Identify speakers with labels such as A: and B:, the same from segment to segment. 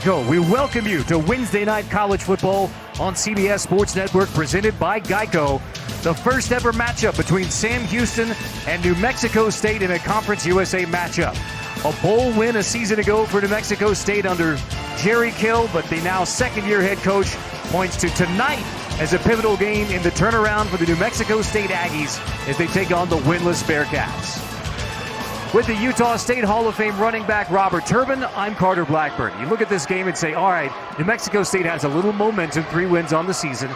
A: We welcome you to Wednesday Night College Football on CBS Sports Network, presented by Geico. The first ever matchup between Sam Houston and New Mexico State in a Conference USA matchup. A bowl win a season ago for New Mexico State under Jerry Kill, but the now second-year head coach points to tonight as a pivotal game in the turnaround for the New Mexico State Aggies as they take on the winless Bearcats. With the Utah State Hall of Fame running back Robert Turbin, I'm Carter Blackburn. You look at this game and say, all right, New Mexico State has a little momentum, 3 wins on the season.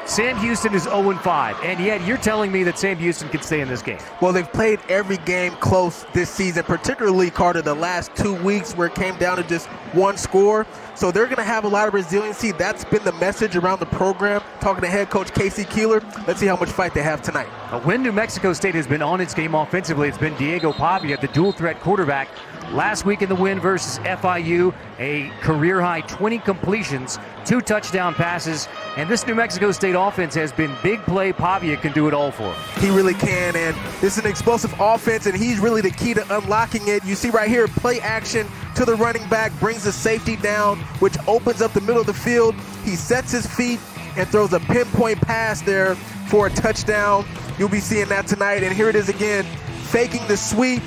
A: Sam Houston is 0-5, and yet you're telling me that Sam Houston can stay in this game.
B: Well, they've played every game close this season, particularly, Carter, the last 2 weeks where it came down to just one score. So they're going to have a lot of resiliency. That's been the message around the program. Talking to head coach Casey Keeler, let's see how much fight they have tonight.
A: When New Mexico State has been on its game offensively, it's been Diego Pavia, the dual-threat quarterback. Last week in the win versus FIU, a career-high 20 completions, 2 touchdown passes, and this New Mexico State offense has been big play. Pavia can do it all for him.
B: He really can, and this is an explosive offense, and he's really the key to unlocking it. You see right here, play action to the running back, brings the safety down, which opens up the middle of the field. He sets his feet and throws a pinpoint pass there for a touchdown. You'll be seeing that tonight, and here it is again, faking the sweep,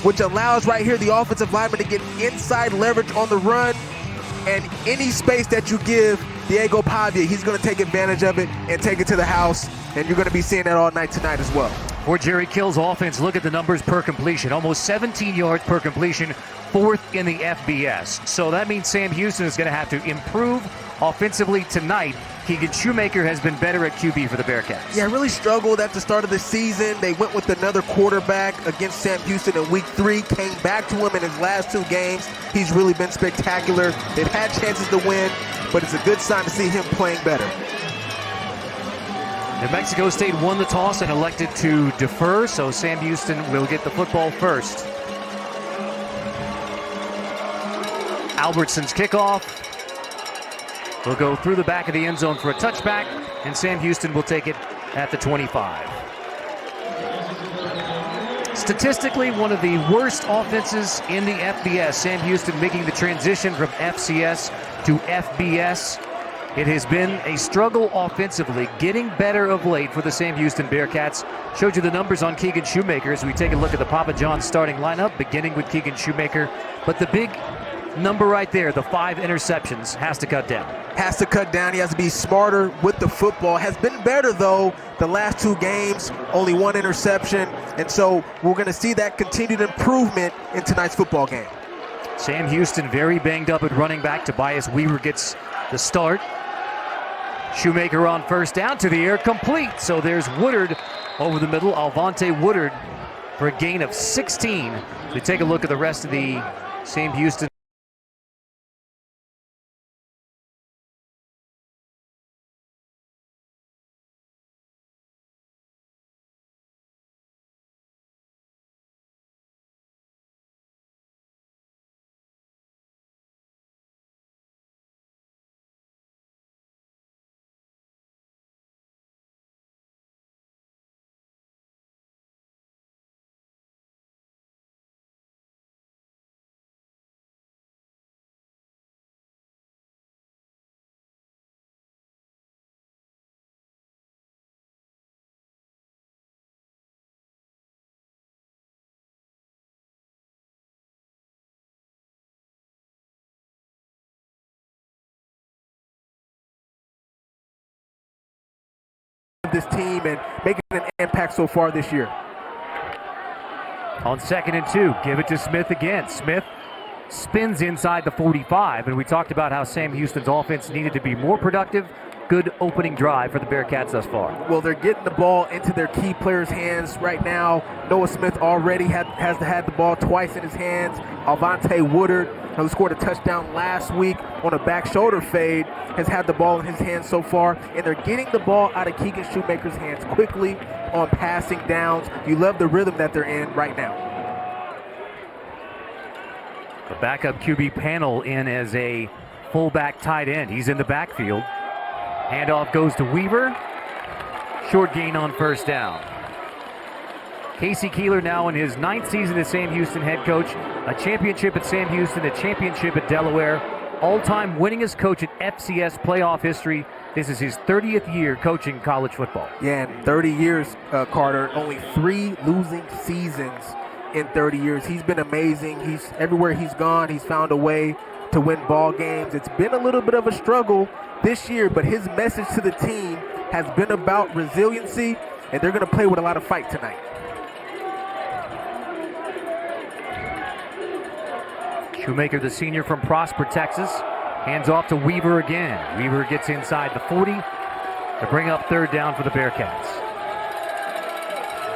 B: which allows right here the offensive lineman to get inside leverage on the run, and any space that you give Diego Pavia, he's going to take advantage of it and take it to the house, and you're going to be seeing that all night tonight as well.
A: For Jerry Kill's offense, look at the numbers per completion. Almost 17 yards per completion, 4th in the FBS. So that means Sam Houston is going to have to improve offensively tonight. Keegan Shoemaker has been better at QB for the Bearcats.
B: Yeah, really struggled at the start of the season. They went with another quarterback against Sam Houston in week 3, came back to him in his last 2 games. He's really been spectacular. They've had chances to win, but it's a good sign to see him playing better.
A: New Mexico State won the toss and elected to defer, so Sam Houston will get the football first. Albertson's kickoff will go through the back of the end zone for a touchback, and Sam Houston will take it at the 25. Statistically, one of the worst offenses in the FBS. Sam Houston making the transition from FCS to FBS. It has been a struggle offensively, getting better of late for the Sam Houston Bearcats. Showed you the numbers on Keegan Shoemaker as we take a look at the Papa John's starting lineup, beginning with Keegan Shoemaker. But the big number right there, the 5 interceptions, has to cut down.
B: Has to cut down. He has to be smarter with the football. Has been better, though, the last 2 games, only 1 interception. And so we're going to see that continued improvement in tonight's football game.
A: Sam Houston very banged up at running back. Tobias Weaver gets the start. Shoemaker on first down, to the air, complete. So there's Woodard over the middle. Alvante Woodard for a gain of 16. We take a look at the rest of the Sam Houston.
B: This team and making an impact so far this year.
A: On 2nd and 2, give it to Smith again. Smith spins inside the 45, and we talked about how Sam Houston's offense needed to be more productive. Good opening drive for the Bearcats thus far.
B: Well, they're getting the ball into their key players' hands right now. Noah Smith already has had the ball twice in his hands. Alvante Woodard, who scored a touchdown last week on a back shoulder fade, has had the ball in his hands so far. And they're getting the ball out of Keegan Shoemaker's hands quickly on passing downs. You love the rhythm that they're in right now.
A: The backup QB panel in as a fullback tight end. He's in the backfield. Handoff goes to Weaver. Short gain on first down. Casey Keeler now in his 9th season as Sam Houston head coach. A championship at Sam Houston, a championship at Delaware. all-time winningest coach in FCS playoff history. This is his 30th year coaching college football.
B: Yeah, in 30 years, Carter, only 3 losing seasons in 30 years. He's been amazing. Everywhere he's gone, he's found a way to win ball games. It's been a little bit of a struggle this year, but his message to the team has been about resiliency, and they're going to play with a lot of fight tonight.
A: Shoemaker, the senior from Prosper, Texas, hands off to Weaver again. Weaver gets inside the 40 to bring up third down for the Bearcats.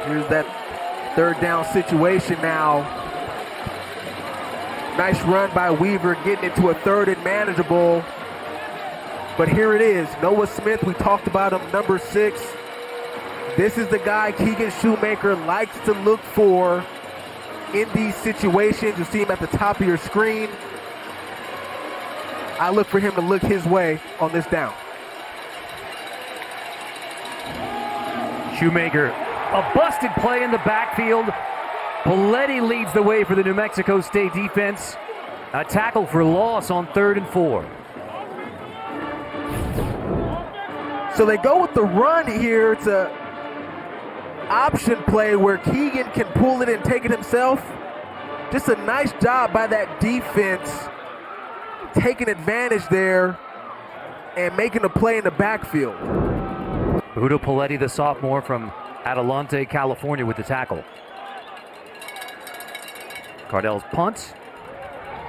B: Here's that third down situation now. Nice run by Weaver, getting into a third and manageable. But here it is, Noah Smith, we talked about him, number 6. This is the guy Keegan Shoemaker likes to look for in these situations. You see him at the top of your screen. I look for him to look his way on this down.
A: Shoemaker, a busted play in the backfield. Poletti leads the way for the New Mexico State defense. A tackle for loss on 3rd and 4.
B: So they go with the run here. It's a option play where Keegan can pull it and take it himself. Just a nice job by that defense, taking advantage there and making a play in the backfield.
A: Udo Poletti, the sophomore from Adelante, California, with the tackle. Cardell's punt.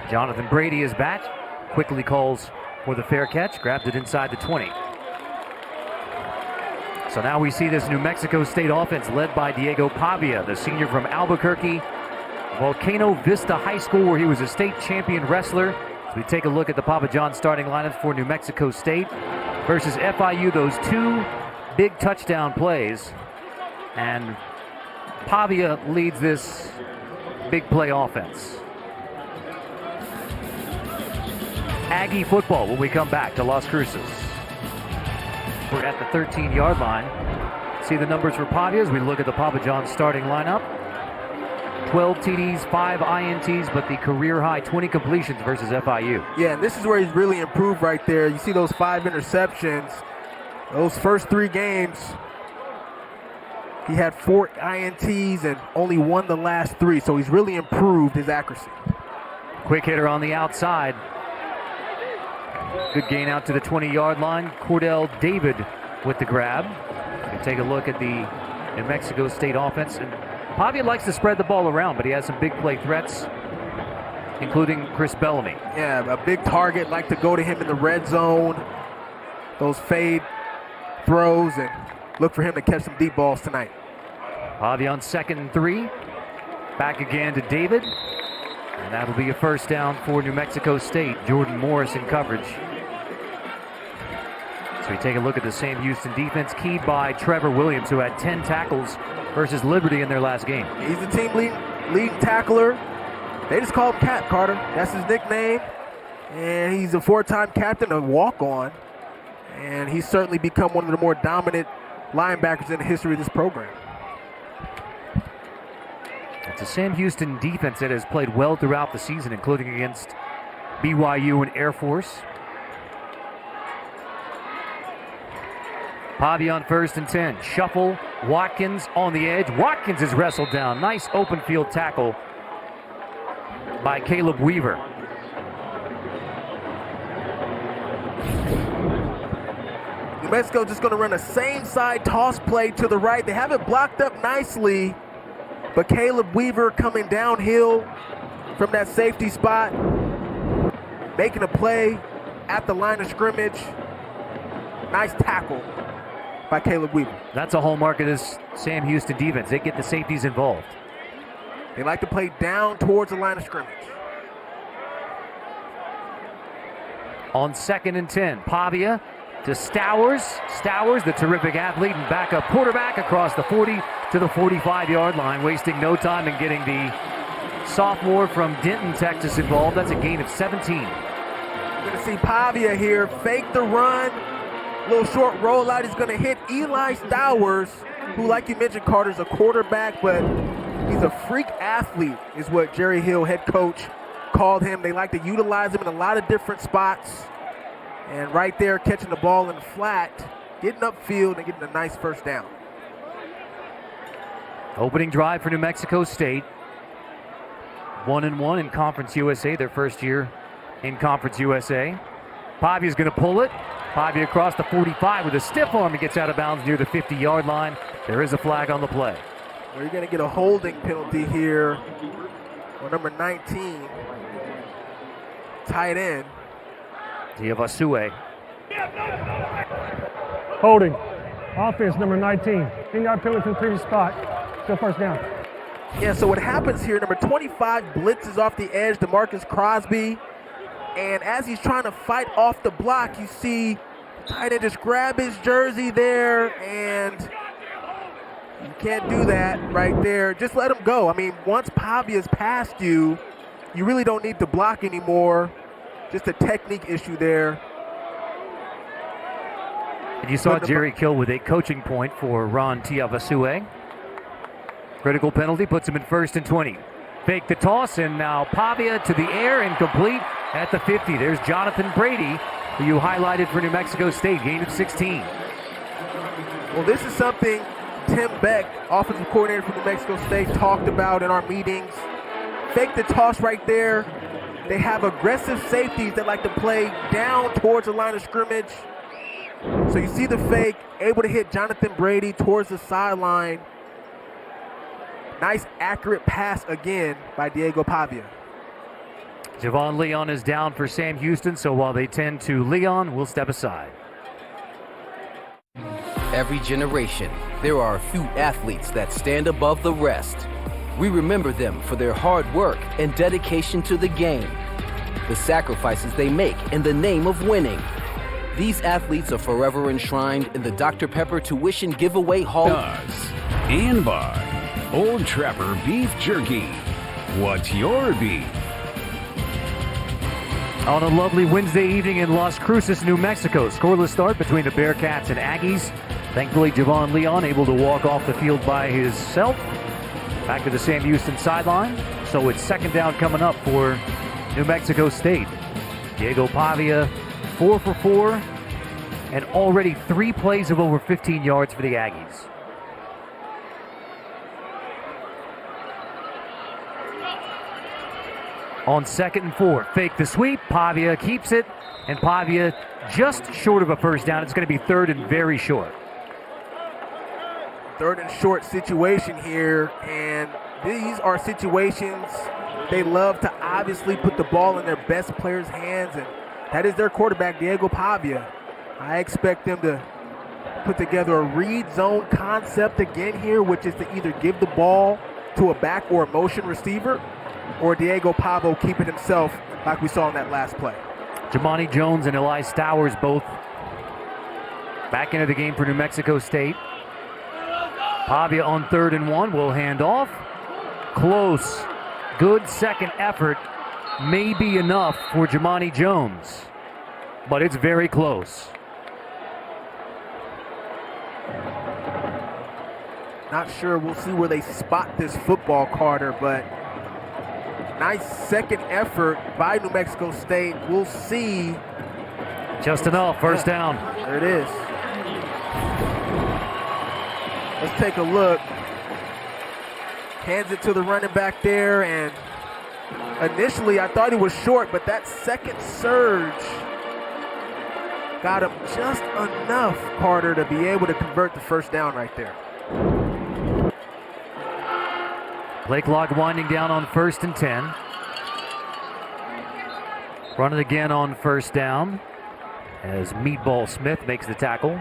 A: Jonathan Brady is back. Quickly calls for the fair catch. Grabs it inside the 20. So now we see this New Mexico State offense led by Diego Pavia, the senior from Albuquerque, Volcano Vista High School, where he was a state champion wrestler. So we take a look at the Papa John starting lineup for New Mexico State versus FIU. Those 2 big touchdown plays. And Pavia leads this big play offense. Aggie football when we come back to Las Cruces. We're at the 13-yard line. See the numbers for Pavia as we look at the Papa John starting lineup. 12 TDs, 5 INTs, but the career-high 20 completions versus FIU.
B: Yeah, and this is where he's really improved right there. You see those 5 interceptions. Those first 3 games, he had 4 INTs and only won the last 3, so he's really improved his accuracy.
A: Quick hitter on the outside. Good gain out to the 20-yard line. Cordell David with the grab. You take a look at the New Mexico State offense. And Pavia likes to spread the ball around, but he has some big play threats, including Chris Bellamy.
B: Yeah, a big target, like to go to him in the red zone. Those fade throws, and look for him to catch some deep balls tonight.
A: Pavia on 2nd and 3. Back again to David. And that'll be a first down for New Mexico State. Jordan Morris in coverage. So we take a look at the Sam Houston defense, keyed by Trevor Williams, who had 10 tackles versus Liberty in their last game.
B: He's the team leading tackler. They just call him Cap, Carter. That's his nickname. And he's a 4-time captain, a walk-on. And he's certainly become one of the more dominant linebackers in the history of this program.
A: It's a Sam Houston defense that has played well throughout the season, including against BYU and Air Force. Pavia on 1st and 10. Shuffle. Watkins on the edge. Watkins is wrestled down. Nice open field tackle by Caleb Weaver.
B: New Mexico just going to run a same side toss play to the right. They have it blocked up nicely, but Caleb Weaver coming downhill from that safety spot, making a play at the line of scrimmage. Nice tackle by Caleb Weaver.
A: That's a hallmark of this Sam Houston defense. They get the safeties involved.
B: They like to play down towards the line of scrimmage.
A: On 2nd and 10, Pavia to Stowers. Stowers, the terrific athlete and backup quarterback, across the 40 to the 45-yard line, wasting no time in getting the sophomore from Denton, Texas involved. That's a gain of 17.
B: We're going to see Pavia here fake the run. Little short rollout. He's going to hit Eli Stowers, who, like you mentioned, Carter's a quarterback, but he's a freak athlete, is what Jerry Hill, head coach, called him. They like to utilize him in a lot of different spots. And right there, catching the ball in the flat, getting upfield and getting a nice first down.
A: Opening drive for New Mexico State. 1-1 in Conference USA, their first year in Conference USA. Pavia's going to pull it. Pavia across the 45 with a stiff arm. He gets out of bounds near the 50-yard line. There is a flag on the play.
B: Well, you're going to get a holding penalty here on number 19, tight end.
A: Tiavasue.
C: Holding. Offense number 19. 10-yard penalty from the previous spot. Still first down.
B: Yeah, so what happens here, number 25 blitzes off the edge, DeMarcus Crosby. And as he's trying to fight off the block, you see the tight end just grab his jersey there, and you can't do that right there. Just let him go. I mean, once Pavia's past you, you really don't need to block anymore. Just a technique issue there.
A: And you saw Jerry Kill with a coaching point for Ron Tiavasue. Critical penalty puts him in 1st and 20. Fake the toss, and now Pavia to the air, incomplete at the 50. There's Jonathan Brady, who you highlighted for New Mexico State, gain of 16.
B: Well, this is something Tim Beck, offensive coordinator for New Mexico State, talked about in our meetings. Fake the toss right there. They have aggressive safeties that like to play down towards the line of scrimmage. So you see the fake, able to hit Jonathan Brady towards the sideline. Nice accurate pass again by Diego Pavia.
A: Javon Leon is down for Sam Houston, so while they tend to Leon, we'll step aside.
D: Every generation, there are a few athletes that stand above the rest. We remember them for their hard work and dedication to the game, the sacrifices they make in the name of winning. These athletes are forever enshrined in the Dr. Pepper Tuition Giveaway Hall.
E: And by Old Trapper Beef Jerky. What's your beef?
A: On a lovely Wednesday evening in Las Cruces, New Mexico. Scoreless start between the Bearcats and Aggies. Thankfully, Javon Leon able to walk off the field by himself. Back to the Sam Houston sideline. So it's 2nd down coming up for New Mexico State. Diego Pavia, 4 for 4, and already 3 plays of over 15 yards for the Aggies. On 2nd and 4, fake the sweep. Pavia keeps it, and Pavia just short of a first down. It's going to be 3rd and very short.
B: 3rd and short situation here, and these are situations they love to obviously put the ball in their best player's hands, and that is their quarterback, Diego Pavia. I expect them to put together a read zone concept again here, which is to either give the ball to a back or a motion receiver, or Diego Pavia keep it himself like we saw in that last play.
A: Jamani Jones and Eli Stowers both back into the game for New Mexico State. Pavia on 3rd and 1 will hand off. Close. Good second effort. May be enough for Jamani Jones, but it's very close.
B: Not sure. We'll see where they spot this football, Carter, but nice second effort by New Mexico State. We'll see.
A: Just enough. First down.
B: There it is. Let's take a look. Hands it to the running back there, and initially I thought he was short, but that second surge got him just enough, Carter, to be able to convert the first down right there.
A: Play clock winding down on 1st and 10. Run it again on 1st down as Meatball Smith makes the tackle.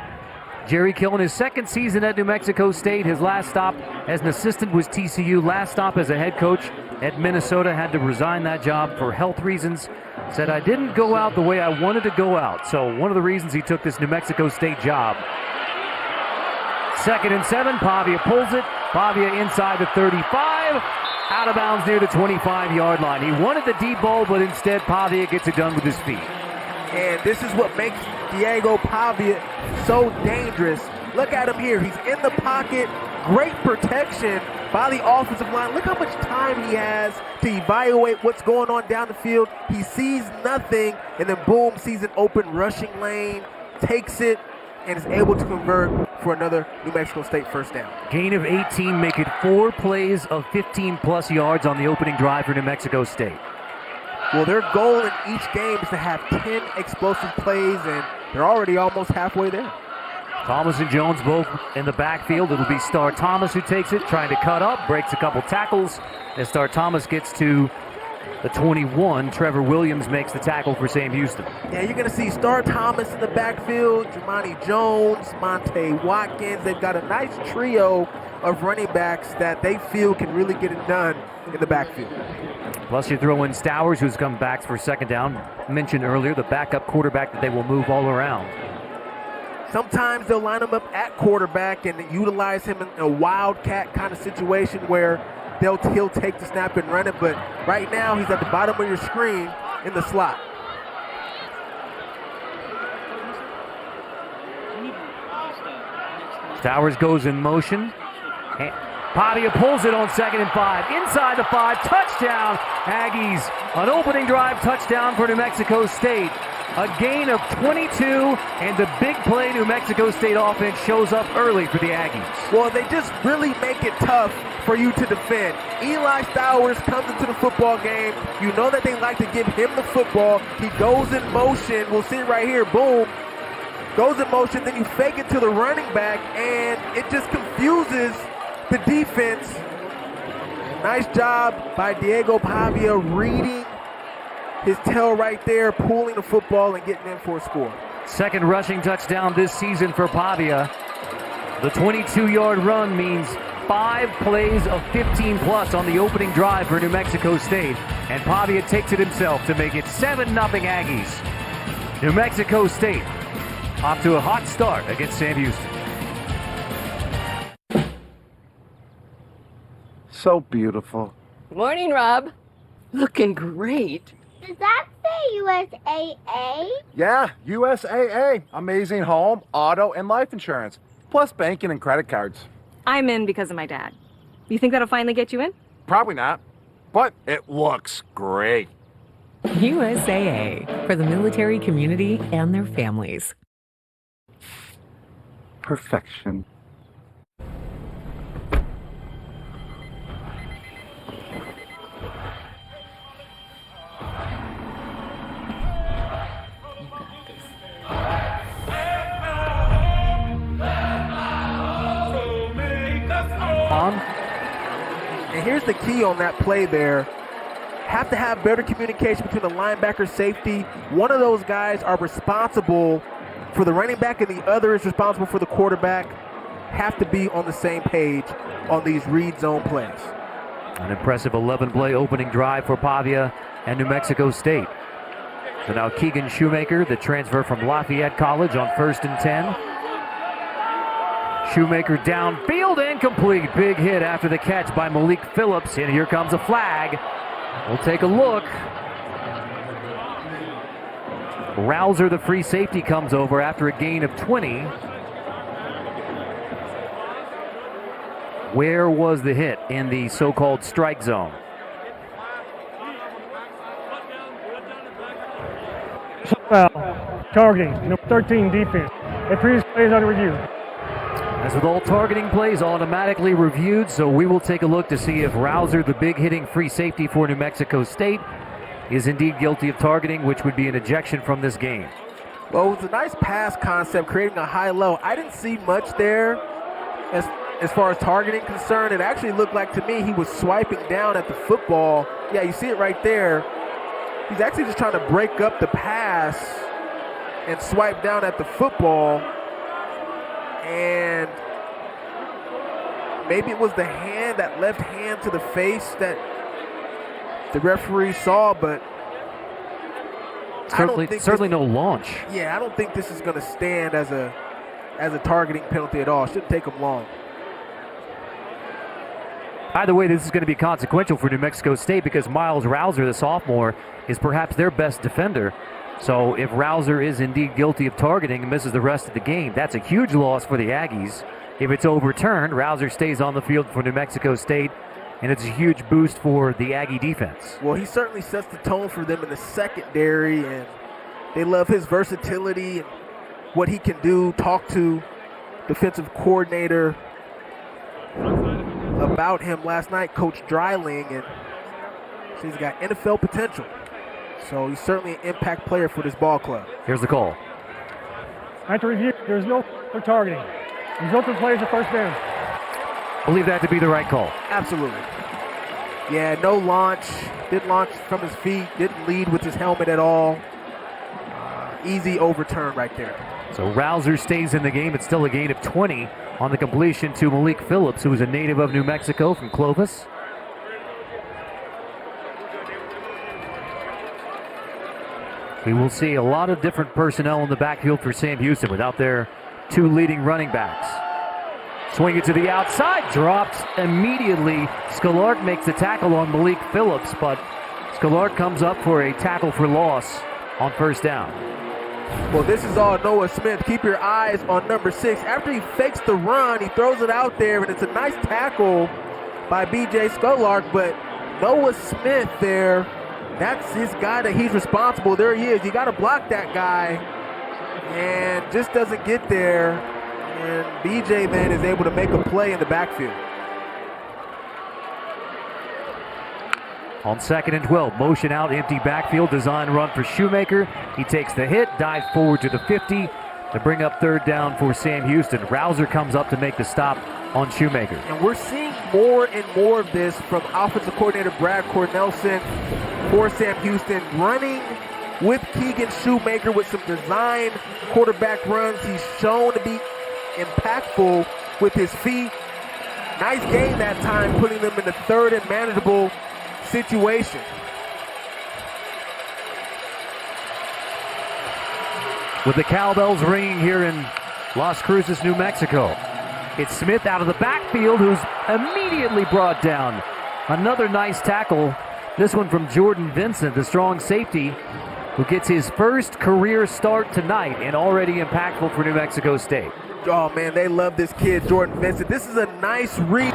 A: Jerry Kill in his 2nd season at New Mexico State. His last stop as an assistant was TCU. Last stop as a head coach at Minnesota. Had to resign that job for health reasons. Said, I didn't go out the way I wanted to go out. So one of the reasons he took this New Mexico State job. 2nd and 7. Pavia pulls it. Pavia inside the 35. Out of bounds near the 25-yard line. He wanted the deep ball, but instead Pavia gets it done with his feet.
B: And this is what makes Diego Pavia so dangerous. Look at him here. He's in the pocket. Great protection by the offensive line. Look how much time he has to evaluate what's going on down the field. He sees nothing, and then boom, sees an open rushing lane, takes it, and is able to convert for another New Mexico State first down.
A: Gain of 18, make it 4 plays of 15-plus yards on the opening drive for New Mexico State.
B: Well, their goal in each game is to have 10 explosive plays, and they're already almost halfway there.
A: Thomas and Jones both in the backfield. It'll be Star Thomas who takes it, trying to cut up, breaks a couple tackles. As Star Thomas gets to the 21, Trevor Williams makes the tackle for Sam Houston.
B: Yeah, you're going to see Star Thomas in the backfield, Jamani Jones, Monte Watkins. They've got a nice trio of running backs that they feel can really get it done in the backfield.
A: Plus you throw in Stowers, who's come back for second down. Mentioned earlier, the backup quarterback that they will move all around.
B: Sometimes they'll line him up at quarterback and utilize him in a wildcat kind of situation where he'll take the snap and run it, but right now he's at the bottom of your screen in the slot.
A: Stowers goes in motion. Pavia pulls it on 2nd and 5. Inside the 5, touchdown, Aggies. An opening drive touchdown for New Mexico State. A gain of 22, and the big play New Mexico State offense shows up early for the Aggies.
B: Well, they just really make it tough for you to defend. Eli Stowers comes into the football game. You know that they like to give him the football. He goes in motion. We'll see it right here. Boom. Goes in motion, then you fake it to the running back, and it just confuses the defense. Nice job by Diego Pavia reading his tail right there, pulling the football and getting in for a score.
A: Second rushing touchdown this season for Pavia. The 22-yard run means 5 plays of 15-plus on the opening drive for New Mexico State. And Pavia takes it himself to make it 7-0 Aggies. New Mexico State off to a hot start against Sam Houston.
F: So beautiful.
G: Morning, Rob. Looking great.
H: Does that say USAA?
F: Yeah, USAA. Amazing home, auto, and life insurance. Plus banking and credit cards.
G: I'm in because of my dad. You think that'll finally get you in?
F: Probably not, but it looks great.
I: USAA, for the military community and their families.
F: Perfection.
B: And here's the key on that play there. Have to have better communication between the linebacker, safety. One of those guys are responsible for the running back and the other is responsible for the quarterback. Have to be on the same page on these read zone plays.
A: An impressive 11-play opening drive for Pavia and New Mexico State. So now Keegan Shoemaker, the transfer from Lafayette College, on 1st and 10. Shoemaker downfield and complete. Big hit after the catch by Malik Phillips. And here comes a flag. We'll take a look. Rouser, the free safety, comes over after a gain of 20. Where was the hit in the so-called strike zone?
C: Targeting, number 13 defense. A previous play is under review.
A: As with all targeting plays, automatically reviewed, so we will take a look to see if Rouser, the big hitting free safety for New Mexico State, is indeed guilty of targeting, which would be an ejection from this game.
B: Well, it was a nice pass concept, creating a high-low. I didn't see much there as far as targeting concerned. It actually looked like to me he was swiping down at the football. Yeah, you see it right there. He's actually just trying to break up the pass and swipe down at the football. And maybe it was the hand, that left hand to the face that the referee saw, but
A: certainly no launch.
B: Yeah, I don't think this is going to stand as a targeting penalty at all. It shouldn't take them long.
A: Either way, this is going to be consequential for New Mexico State because Miles Rouser, the sophomore, is perhaps their best defender. So if Rouser is indeed guilty of targeting and misses the rest of the game, that's a huge loss for the Aggies. If it's overturned, Rouser stays on the field for New Mexico State, and it's a huge boost for the Aggie defense.
B: Well, he certainly sets the tone for them in the secondary, and they love his versatility and what he can do. Talk to defensive coordinator about him last night, Coach Dreiling, and he's got NFL potential. So he's certainly an impact player for this ball club.
A: Here's the call.
C: After review, there's no for targeting. Result of the play is a first down.
A: Believe that to be the right call.
B: Absolutely. Yeah, no launch. Didn't launch from his feet. Didn't lead with his helmet at all. Easy overturn right there.
A: So Rouser stays in the game. It's still a gain of 20 on the completion to Malik Phillips, who is a native of New Mexico from Clovis. We will see a lot of different personnel in the backfield for Sam Houston without their two leading running backs. Swing it to the outside, drops immediately. Sklark makes the tackle on Malik Phillips, but Sklark comes up for a tackle for loss on first down.
B: Well, this is all Noah Smith. Keep your eyes on number 6. After he fakes the run, he throws it out there, and it's a nice tackle by B.J. Sklark, but Noah Smith there, that's his guy that he's responsible. There he is. You got to block that guy, and just doesn't get there. And B.J. then is able to make a play in the backfield.
A: On 2nd and 12, motion out, empty backfield, design run for Shoemaker. He takes the hit, dives forward to the 50 to bring up third down for Sam Houston. Rouser comes up to make the stop on Shoemaker.
B: And we're seeing more and more of this from offensive coordinator Brad Cornelsen for Sam Houston, running with Keegan Shoemaker with some design quarterback runs. He's shown to be impactful with his feet. Nice game that time, putting them in the third and manageable situation.
A: With the cowbells ringing here in Las Cruces, New Mexico, it's Smith out of the backfield, who's immediately brought down. Another nice tackle, this one from Jordan Vincent, the strong safety, who gets his first career start tonight and already impactful for New Mexico State.
B: Oh man, they love this kid, Jordan Vincent. This is a nice read.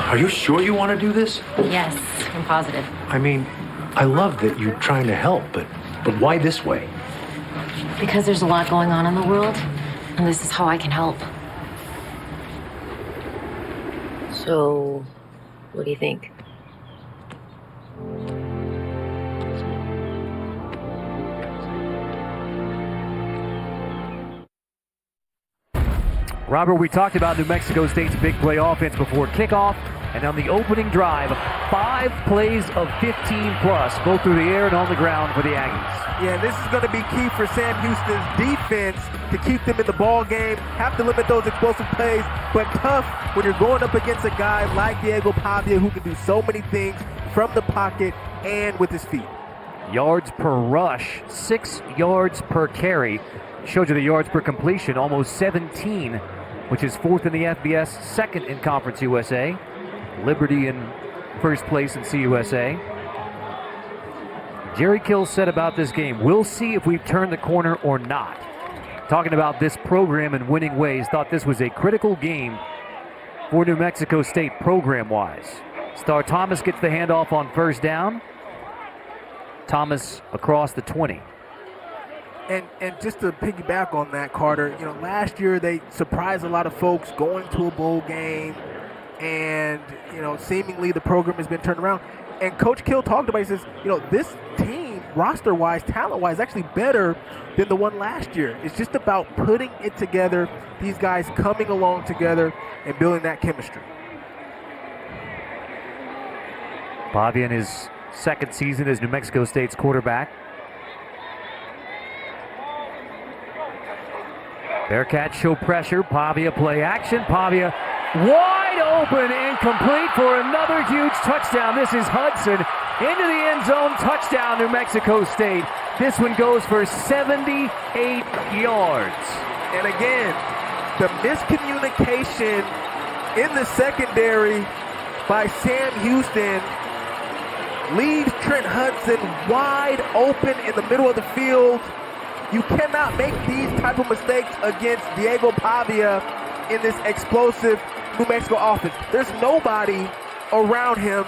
J: Are you sure you want to do this?
K: Yes, I'm positive.
J: I mean, I love that you're trying to help, but why this way?
K: Because there's a lot going on in the world, and this is how I can help. So, what do you think?
A: Robert, we talked about New Mexico State's big play offense before kickoff, and on the opening drive, 5 plays of 15 plus, both through the air and on the ground for the Aggies.
B: Yeah, this is going to be key for Sam Houston's defense to keep them in the ball game. Have to limit those explosive plays, but tough when you're going up against a guy like Diego Pavia who can do so many things from the pocket and with his feet.
A: Yards per rush, 6 yards per carry. Showed you the yards per completion, almost 17, which is 4th in the FBS, 2nd in Conference USA. Liberty in first place in CUSA. Jerry Kill said about this game, we'll see if we've turned the corner or not. Talking about this program in winning ways, thought this was a critical game for New Mexico State program-wise. Star Thomas gets the handoff on first down. Thomas across the 20.
B: And just to piggyback on that, Carter, you know, last year they surprised a lot of folks going to a bowl game, and, you know, seemingly the program has been turned around. And Coach Kill talked about it. He says, you know, this team, roster-wise, talent-wise, actually better than the one last year. It's just about putting it together, these guys coming along together and building that chemistry.
A: Pavia in his 2nd season as New Mexico State's quarterback. Bearcats show pressure. Pavia play action. Pavia wide open, incomplete for another huge touchdown. This is Hudson into the end zone. Touchdown, New Mexico State. This one goes for 78 yards.
B: And again, the miscommunication in the secondary by Sam Houston leaves Trent Hudson wide open in the middle of the field. You cannot make these type of mistakes against Diego Pavia in this explosive New Mexico offense. There's nobody around him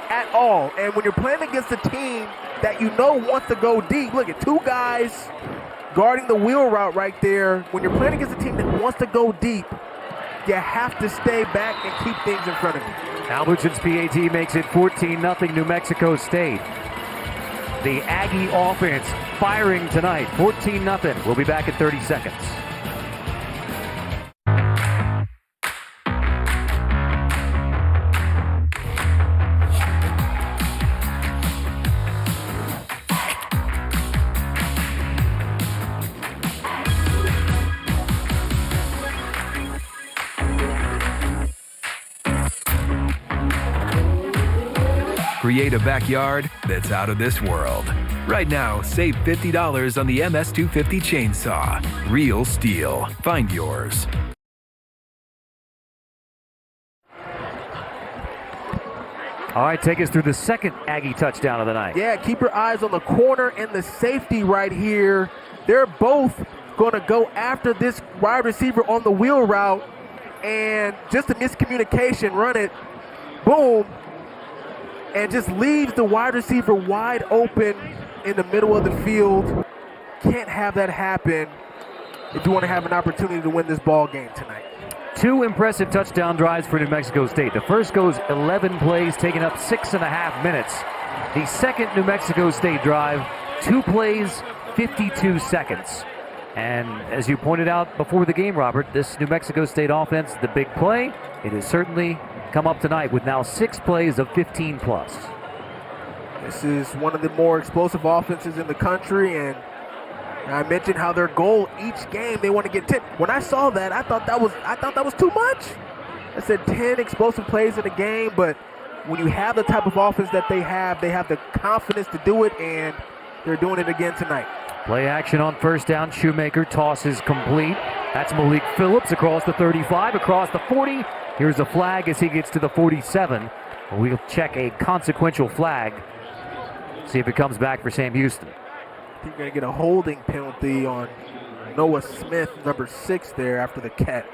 B: at all. And when you're playing against a team that you know wants to go deep, look at 2 guys guarding the wheel route right there. When you're playing against a team that wants to go deep, you have to stay back and keep things in front of you.
A: Albertson's PAT makes it 14-0 New Mexico State. The Aggie offense firing tonight, 14-0. We'll be back in 30 seconds.
L: Create a backyard that's out of this world. Right now, save $50 on the MS250 chainsaw. Real steel. Find yours.
A: All right, take us through the second Aggie touchdown of the night.
B: Yeah, keep your eyes on the corner and the safety right here. They're both going to go after this wide receiver on the wheel route, and just a miscommunication, run it, boom, and just leaves the wide receiver wide open in the middle of the field. Can't have that happen if you want to have an opportunity to win this ball game tonight.
A: 2 impressive touchdown drives for New Mexico State. The first goes 11 plays, taking up 6.5 minutes. The second New Mexico State drive, 2 plays, 52 seconds. And as you pointed out before the game, Robert, this New Mexico State offense, the big play, it has certainly come up tonight with now 6 plays of 15 plus.
B: This is one of the more explosive offenses in the country, and I mentioned how their goal each game, they want to get 10. When I saw that, I thought that was too much. I said 10 explosive plays in a game, but when you have the type of offense that they have the confidence to do it, and they're doing it again tonight.
A: Play action on first down. Shoemaker tosses complete. That's Malik Phillips across the 35, across the 40. Here's a flag as he gets to the 47. We'll check a consequential flag. See if it comes back for Sam Houston.
B: I think you're going to get a holding penalty on Noah Smith, number 6 there after the catch.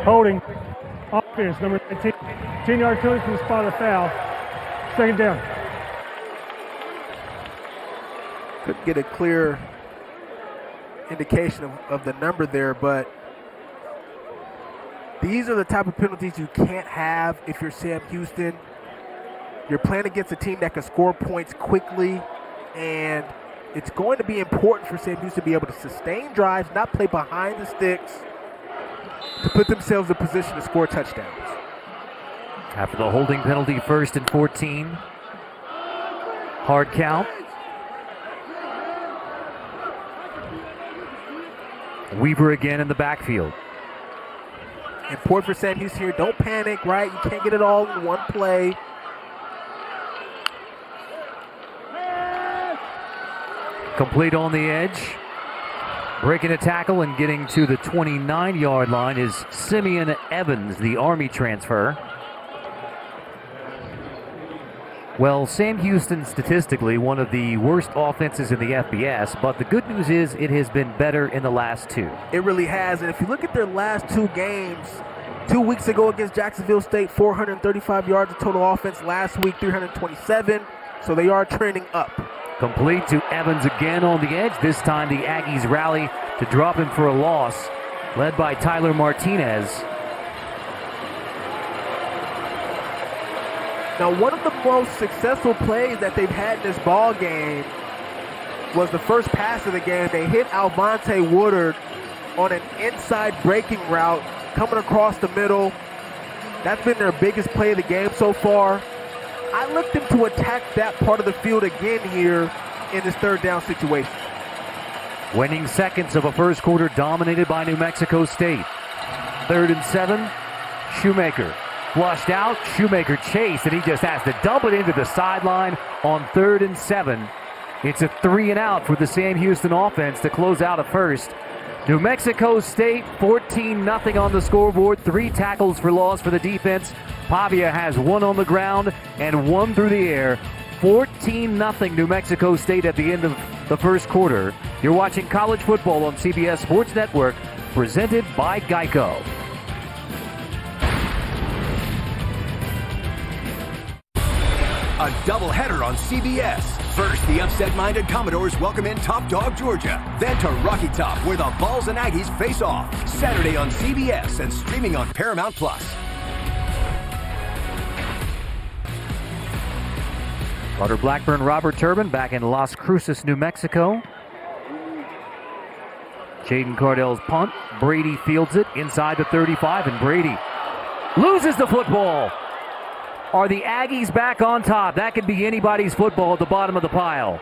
C: Holding. Offense, number 19. 10-yard penalty from the spot of foul. Second down.
B: Couldn't get a clear indication of the number there, but these are the type of penalties you can't have if you're Sam Houston. You're playing against a team that can score points quickly, and it's going to be important for Sam Houston to be able to sustain drives, not play behind the sticks, to put themselves in position to score touchdowns.
A: After the holding penalty, 1st and 14. Hard count. Weaver again in the backfield.
B: Important for Sam Houston here. Don't panic, right? You can't get it all in one play.
A: Complete on the edge. Breaking a tackle and getting to the 29-yard line is Simeon Evans, the Army transfer. Well, Sam Houston statistically one of the worst offenses in the FBS, but the good news is it has been better in the last 2.
B: It really has, and if you look at their last 2 games, 2 weeks ago against Jacksonville State, 435 yards of total offense. Last week, 327, so they are trending up.
A: Complete to Evans again on the edge. This time the Aggies rally to drop him for a loss, led by Tyler Martinez.
B: Now, one of the most successful plays that they've had in this ball game was the first pass of the game. They hit Alvante Woodard on an inside breaking route, coming across the middle. That's been their biggest play of the game so far. I look them to attack that part of the field again here in this 3rd down situation.
A: Winning seconds of a first quarter dominated by New Mexico State. 3rd and 7, Shoemaker. Flushed out, Shoemaker chased, and he just has to dump it into the sideline on 3rd and 7. It's a 3 and out for the Sam Houston offense to close out a first. New Mexico State 14-0 on the scoreboard. 3 tackles for loss for the defense. Pavia has 1 on the ground and 1 through the air. 14-0 New Mexico State at the end of the first quarter. You're watching college football on CBS Sports Network, presented by Geico.
M: A doubleheader on CBS. First, the upset-minded Commodores welcome in top dog Georgia. Then to Rocky Top, where the Vols and Aggies face off. Saturday on CBS and streaming on Paramount+.
A: Carter Blackburn, Robert Turbin back in Las Cruces, New Mexico. Jaden Cardell's punt. Brady fields it inside the 35, and Brady loses the football. Are the Aggies back on top? That could be anybody's football at the bottom of the pile.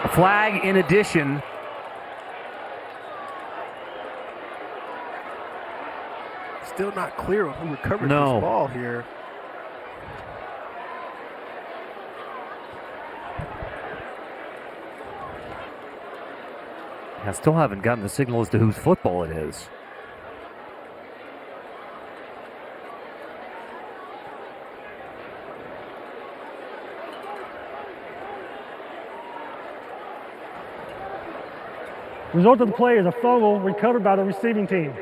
A: A flag in addition.
B: Still not clear on who recovered this ball here.
A: I still haven't gotten the signal as to whose football it is.
C: Result of the play is a fumble recovered by the receiving team.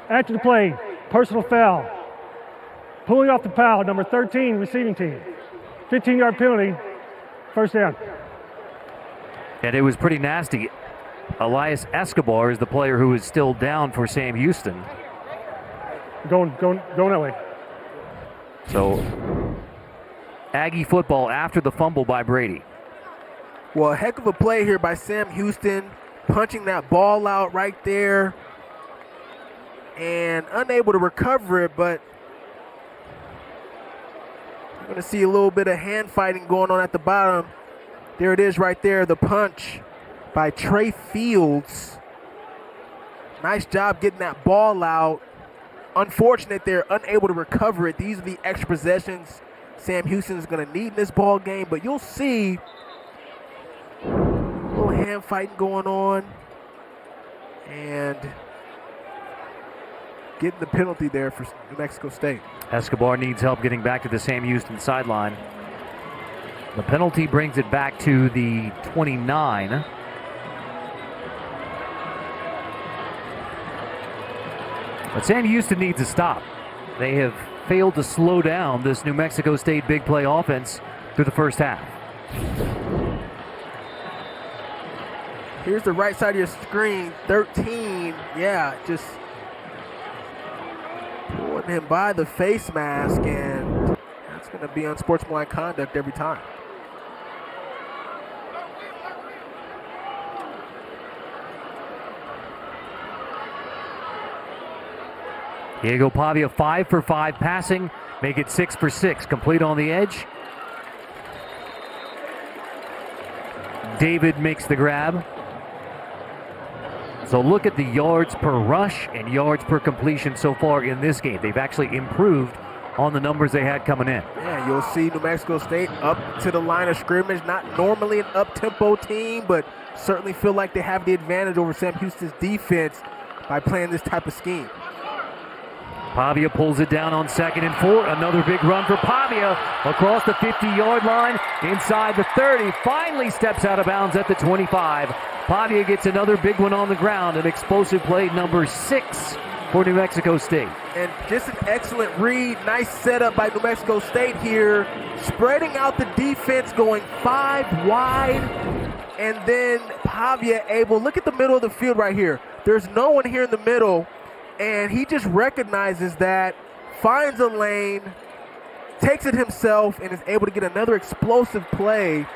C: After the play, personal foul. Pulling off the foul, number 13, receiving team. 15-yard penalty, first down.
A: And it was pretty nasty. Elias Escobar is the player who is still down for Sam Houston.
C: Going that way.
A: So, Aggie football after the fumble by Brady.
B: Well, a heck of a play here by Sam Houston, punching that ball out right there and unable to recover it, but you're going to see a little bit of hand fighting going on at the bottom. There it is right there, the punch by Trey Fields. Nice job getting that ball out. Unfortunate they're unable to recover it. These are the extra possessions Sam Houston is going to need in this ball game, but you'll see a little hand fighting going on and getting the penalty there for New Mexico State.
A: Escobar needs help getting back to the Sam Houston sideline. The penalty brings it back to the 29. But Sam Houston needs to stop. They have failed to slow down this New Mexico State big play offense through the first half.
B: Here's the right side of your screen, 13. Yeah, just pulling him by the face mask, and that's going to be unsportsmanlike conduct every time.
A: Diego Pavia 5 for 5 passing, make it 6 for 6, complete on the edge. David makes the grab. So look at the yards per rush and yards per completion so far in this game. They've actually improved on the numbers they had coming in.
B: Yeah, you'll see New Mexico State up to the line of scrimmage. Not normally an up-tempo team, but certainly feel like they have the advantage over Sam Houston's defense by playing this type of scheme.
A: Pavia pulls it down on 2nd and 4. Another big run for Pavia across the 50-yard line, inside the 30. Finally steps out of bounds at the 25. Pavia gets another big one on the ground, an explosive play number 6 for New Mexico State.
B: And just an excellent read. Nice setup by New Mexico State here. Spreading out the defense, going 5 wide. And then Pavia able, look at the middle of the field right here. There's no one here in the middle. And he just recognizes that, finds a lane, takes it himself, and is able to get another explosive play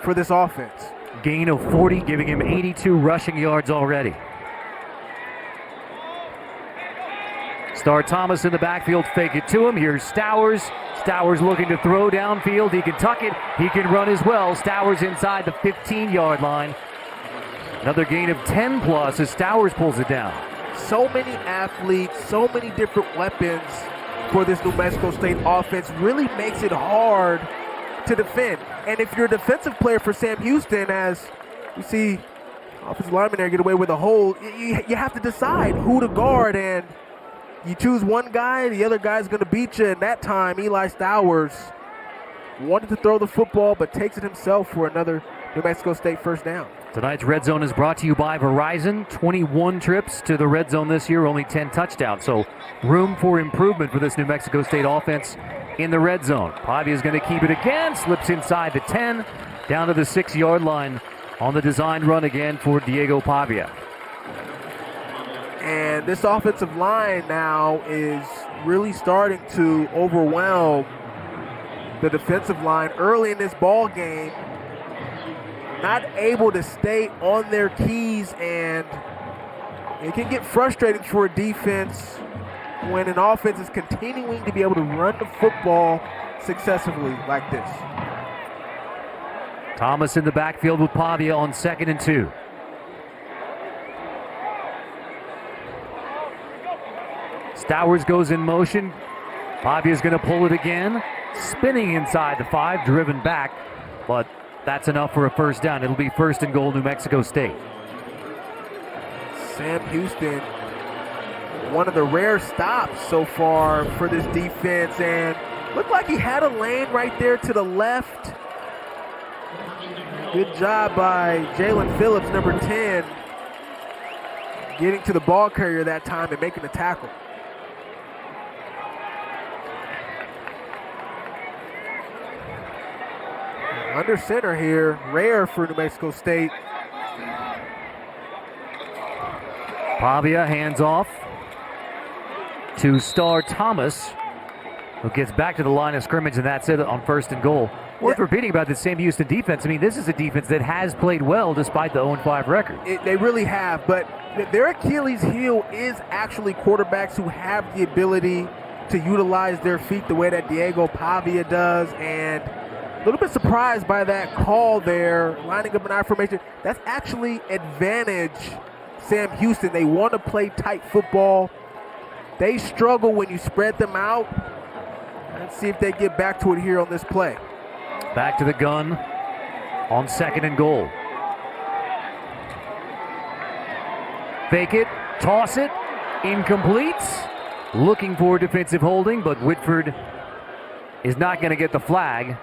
B: for this offense.
A: Gain of 40, giving him 82 rushing yards already. Star Thomas in the backfield, fake it to him. Here's Stowers. Stowers looking to throw downfield. He can tuck it. He can run as well. Stowers inside the 15-yard line. Another gain of 10 plus as Stowers pulls it down.
B: So many athletes, so many different weapons for this New Mexico State offense. Really makes it hard to defend. And if you're a defensive player for Sam Houston, as you see offensive lineman there get away with a hold, you have to decide who to guard, and you choose one guy, the other guy's going to beat you. And that time, Eli Stowers wanted to throw the football, but takes it himself for another New Mexico State first down.
A: Tonight's Red Zone is brought to you by Verizon. 21 trips to the Red Zone this year, only 10 touchdowns. So room for improvement for this New Mexico State offense in the Red Zone. Pavia is going to keep it again, slips inside the 10, down to the 6-yard line on the designed run again for Diego Pavia.
B: And this offensive line now is really starting to overwhelm the defensive line early in this ball game. Not able to stay on their keys, and it can get frustrating for a defense when an offense is continuing to be able to run the football successfully like this.
A: Thomas in the backfield with Pavia on 2nd and 2. Stowers goes in motion. Pavia's going to pull it again. Spinning inside the 5, driven back, but that's enough for a first down. It'll be 1st and goal, New Mexico State.
B: Sam Houston, one of the rare stops so far for this defense, and looked like he had a lane right there to the left. Good job by Jalen Phillips, number 10, getting to the ball carrier that time and making the tackle. Under center here, rare for New Mexico State.
A: Pavia hands off to Star Thomas, who gets back to the line of scrimmage, and that's it on 1st and goal. Worth repeating about this Sam Houston defense. I mean, this is a defense that has played well despite the 0-5 record.
B: They really have, but their Achilles heel is actually quarterbacks who have the ability to utilize their feet the way that Diego Pavia does, and a little bit surprised by that call there, lining up an I formation. That's actually advantage Sam Houston. They want to play tight football. They struggle when you spread them out. Let's see if they get back to it here on this play.
A: Back to the gun on 2nd and goal. Fake it, toss it, incomplete. Looking for defensive holding, but Whitford is not going to get the flag.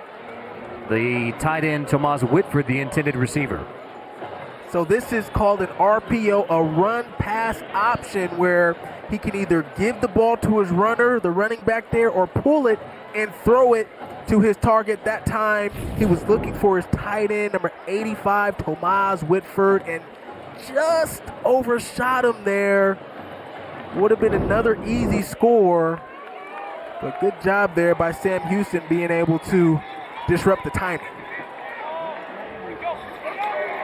A: The tight end, Tomas Whitford, the intended receiver.
B: So this is called an RPO, a run-pass option, where he can either give the ball to his runner, the running back there, or pull it and throw it to his target. That time, he was looking for his tight end, number 85, Tomas Whitford, and just overshot him there. Would have been another easy score, but good job there by Sam Houston being able to disrupt the timing.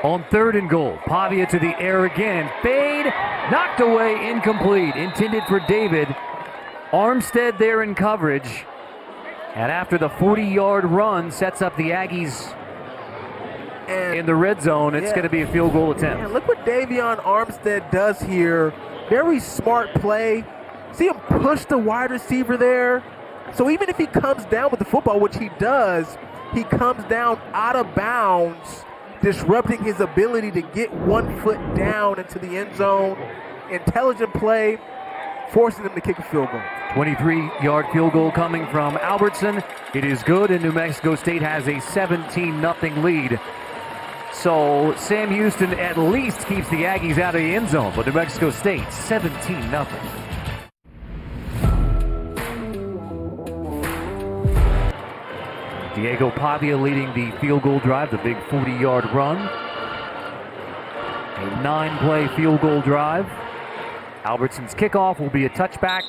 A: On 3rd and goal, Pavia to the air again. Fade, knocked away, incomplete. Intended for David. Armstead there in coverage. And after the 40-yard run, sets up the Aggies in the red zone. It's going to be a field goal attempt.
B: Man, look what Davion Armstead does here. Very smart play. See him push the wide receiver there. So even if he comes down with the football, which he does, he comes down out of bounds, disrupting his ability to get 1 foot down into the end zone. Intelligent play, forcing him to kick a field goal.
A: 23-yard field goal coming from Albertson. It is good, and New Mexico State has a 17-0 lead. So Sam Houston at least keeps the Aggies out of the end zone, but New Mexico State 17-0. Diego Pavia leading the field goal drive, the big 40-yard run. A 9-play field goal drive. Albertson's kickoff will be a touchback.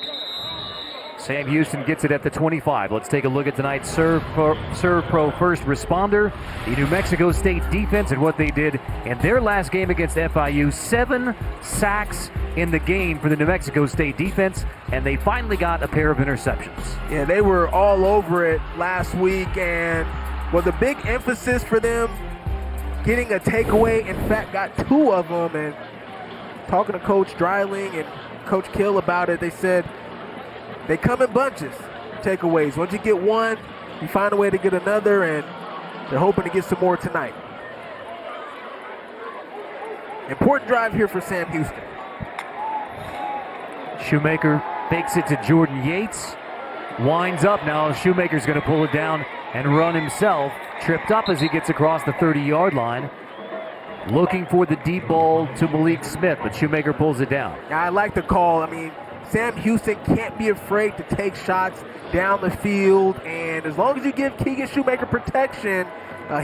A: Sam Houston gets it at the 25. Let's take a look at tonight's Serve Pro first responder, the New Mexico State defense, and what they did in their last game against FIU. 7 sacks in the game for the New Mexico State defense, and they finally got a pair of interceptions.
B: Yeah, they were all over it last week, and was a big emphasis for them getting a takeaway. In fact, got 2 of them, and talking to Coach Dreiling and Coach Kill about it, they said they come in bunches, takeaways. Once you get 1, you find a way to get another, and they're hoping to get some more tonight. Important drive here for Sam Houston.
A: Shoemaker fakes it to Jordan Yates. Winds up now. Shoemaker's going to pull it down and run himself. Tripped up as he gets across the 30-yard line. Looking for the deep ball to Malik Smith, but Shoemaker pulls it down.
B: I like the call. I mean, Sam Houston can't be afraid to take shots down the field, and as long as you give Keegan Shoemaker protection,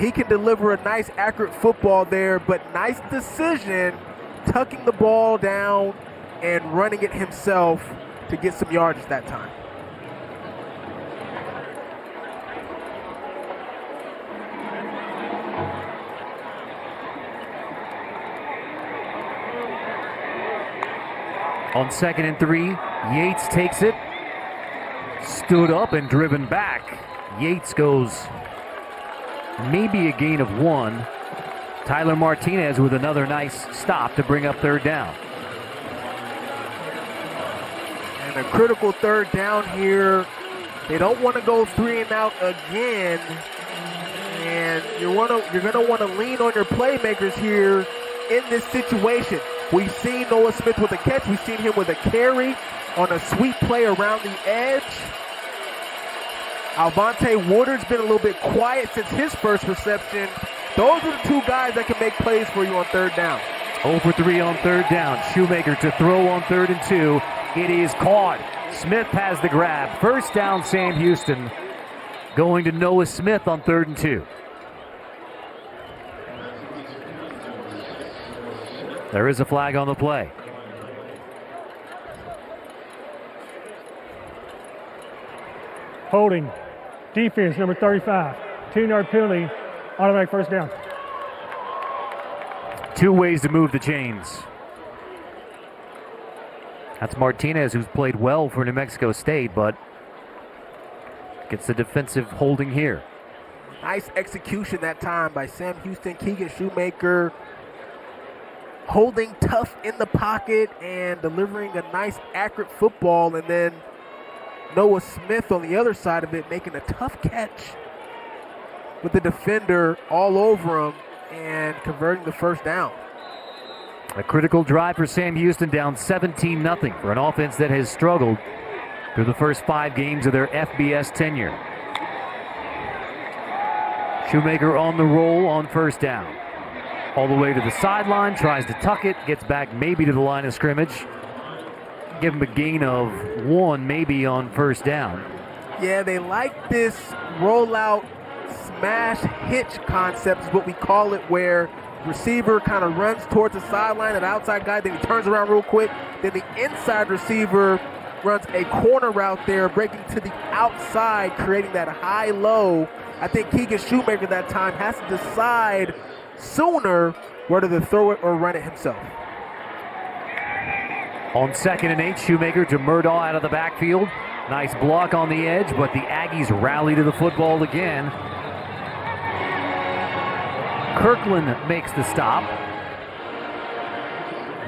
B: he can deliver a nice, accurate football there, but nice decision tucking the ball down and running it himself to get some yardage that time.
A: On 2nd and 3, Yates takes it. Stood up and driven back. Yates goes maybe a gain of 1. Tyler Martinez with another nice stop to bring up 3rd down.
B: And a critical 3rd down here. They don't want to go 3 and out again. And you're going to want to lean on your playmakers here in this situation. We've seen Noah Smith with a catch. We've seen him with a carry on a sweep play around the edge. Alvante Woodard's been a little bit quiet since his first reception. Those are the 2 guys that can make plays for you on 3rd down.
A: 0 for 3 on 3rd down. Shoemaker to throw on 3rd and 2. It is caught. Smith has the grab. 1st down, Sam Houston. Going to Noah Smith on 3rd and 2. There is a flag on the play.
C: Holding. Defense, number 35. 2-yard penalty. Automatic 1st down.
A: 2 ways to move the chains. That's Martinez, who's played well for New Mexico State, but gets the defensive holding here.
B: Nice execution that time by Sam Houston. Keegan Shoemaker holding tough in the pocket and delivering a nice, accurate football, and then Noah Smith on the other side of it making a tough catch with the defender all over him and converting the 1st down.
A: A critical drive for Sam Houston, down 17-0 for an offense that has struggled through the first 5 games of their FBS tenure. Shoemaker on the roll on 1st down. All the way to the sideline, tries to tuck it, gets back maybe to the line of scrimmage. Give him a gain of 1 maybe on 1st down.
B: Yeah, they like this rollout smash hitch concept is what we call it, where receiver kind of runs towards the sideline, an outside guy, then he turns around real quick. Then the inside receiver runs a corner route there, breaking to the outside, creating that high-low. I think Keegan Shoemaker that time has to decide sooner whether to throw it or run it himself.
A: On 2nd and 8, Shoemaker to Murdaugh out of the backfield. Nice block on the edge, but the Aggies rally to the football again. Kirkland makes the stop.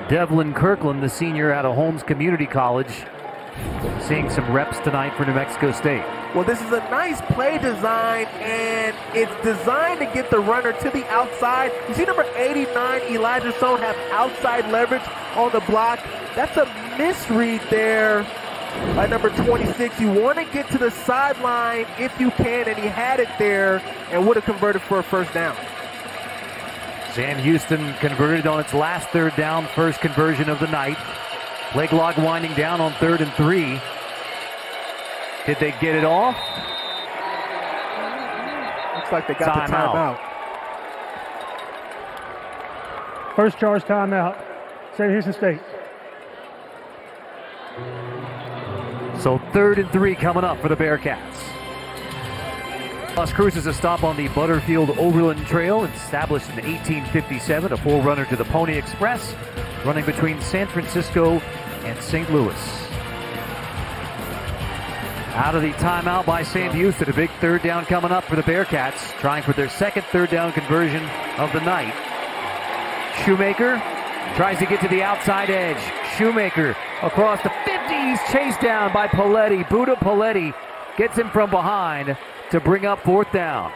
A: Devlin Kirkland, the senior out of Holmes Community College, seeing some reps tonight for New Mexico State.
B: Well, this is a nice play design, and it's designed to get the runner to the outside. You see number 89, Elijah Stone, have outside leverage on the block. That's a misread there by number 26. You want to get to the sideline if you can, and he had it there and would have converted for a 1st down.
A: Sam Houston converted on its last 3rd down, first conversion of the night. Play clock winding down on 3rd and 3. Did they get it off?
B: Looks like they got the timeout.
C: First charge timeout. Sam Houston State.
A: So 3rd and 3 coming up for the Bearcats. Las Cruces, a stop on the Butterfield Overland Trail, established in 1857, a forerunner to the Pony Express, running between San Francisco and St. Louis. Out of the timeout by Sam Houston, a big 3rd down coming up for the Bearcats, trying for their second 3rd down conversion of the night. Shoemaker tries to get to the outside edge. Shoemaker across the 50, he's chased down by Paletti. Buda Paletti gets him from behind, to bring up 4th down.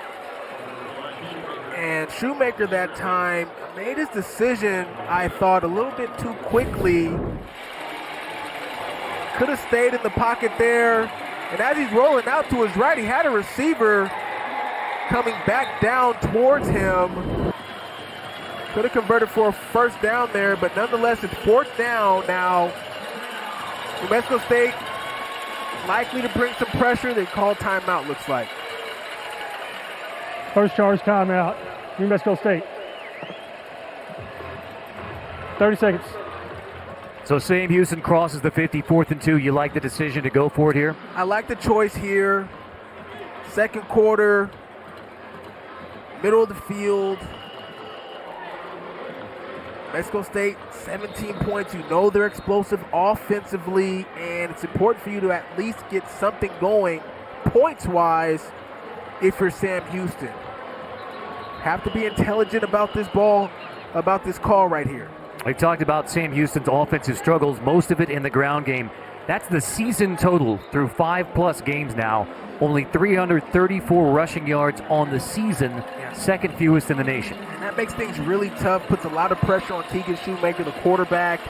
B: And Shoemaker that time made his decision, I thought, a little bit too quickly. Could have stayed in the pocket there. And as he's rolling out to his right, he had a receiver coming back down towards him. Could have converted for a 1st down there, but nonetheless, it's 4th down now. New Mexico State likely to bring some pressure. They call timeout, looks like.
C: First charge timeout, New Mexico State. 30 seconds.
A: So Sam Houston crosses the 50, 4th and 2. You like the decision to go for it here?
B: I like the choice here. Second quarter, middle of the field. Mexico State, 17 points. You know they're explosive offensively, and it's important for you to at least get something going points-wise if you're Sam Houston. Have to be intelligent about this ball, about this call right here.
A: We talked about Sam Houston's offensive struggles, most of it in the ground game. That's the season total through 5+ games now. Only 334 rushing yards on the season, second fewest in the nation.
B: And that makes things really tough, puts a lot of pressure on Keegan Shoemaker, the quarterback.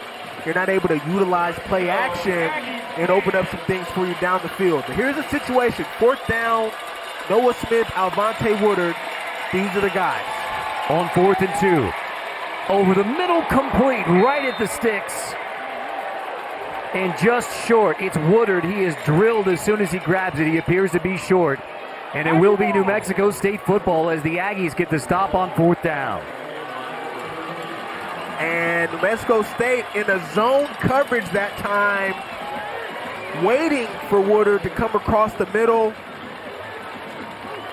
B: You're not able to utilize play action and open up some things for you down the field. But here's the situation. 4th down, Noah Smith, Alvante Woodard. These are the guys.
A: On 4th and 2. Over the middle, complete, right at the sticks. And just short. It's Woodard. He is drilled as soon as he grabs it. He appears to be short. And it will be New Mexico State football as the Aggies get the stop on 4th down.
B: And New Mexico State in a zone coverage that time, waiting for Woodard to come across the middle.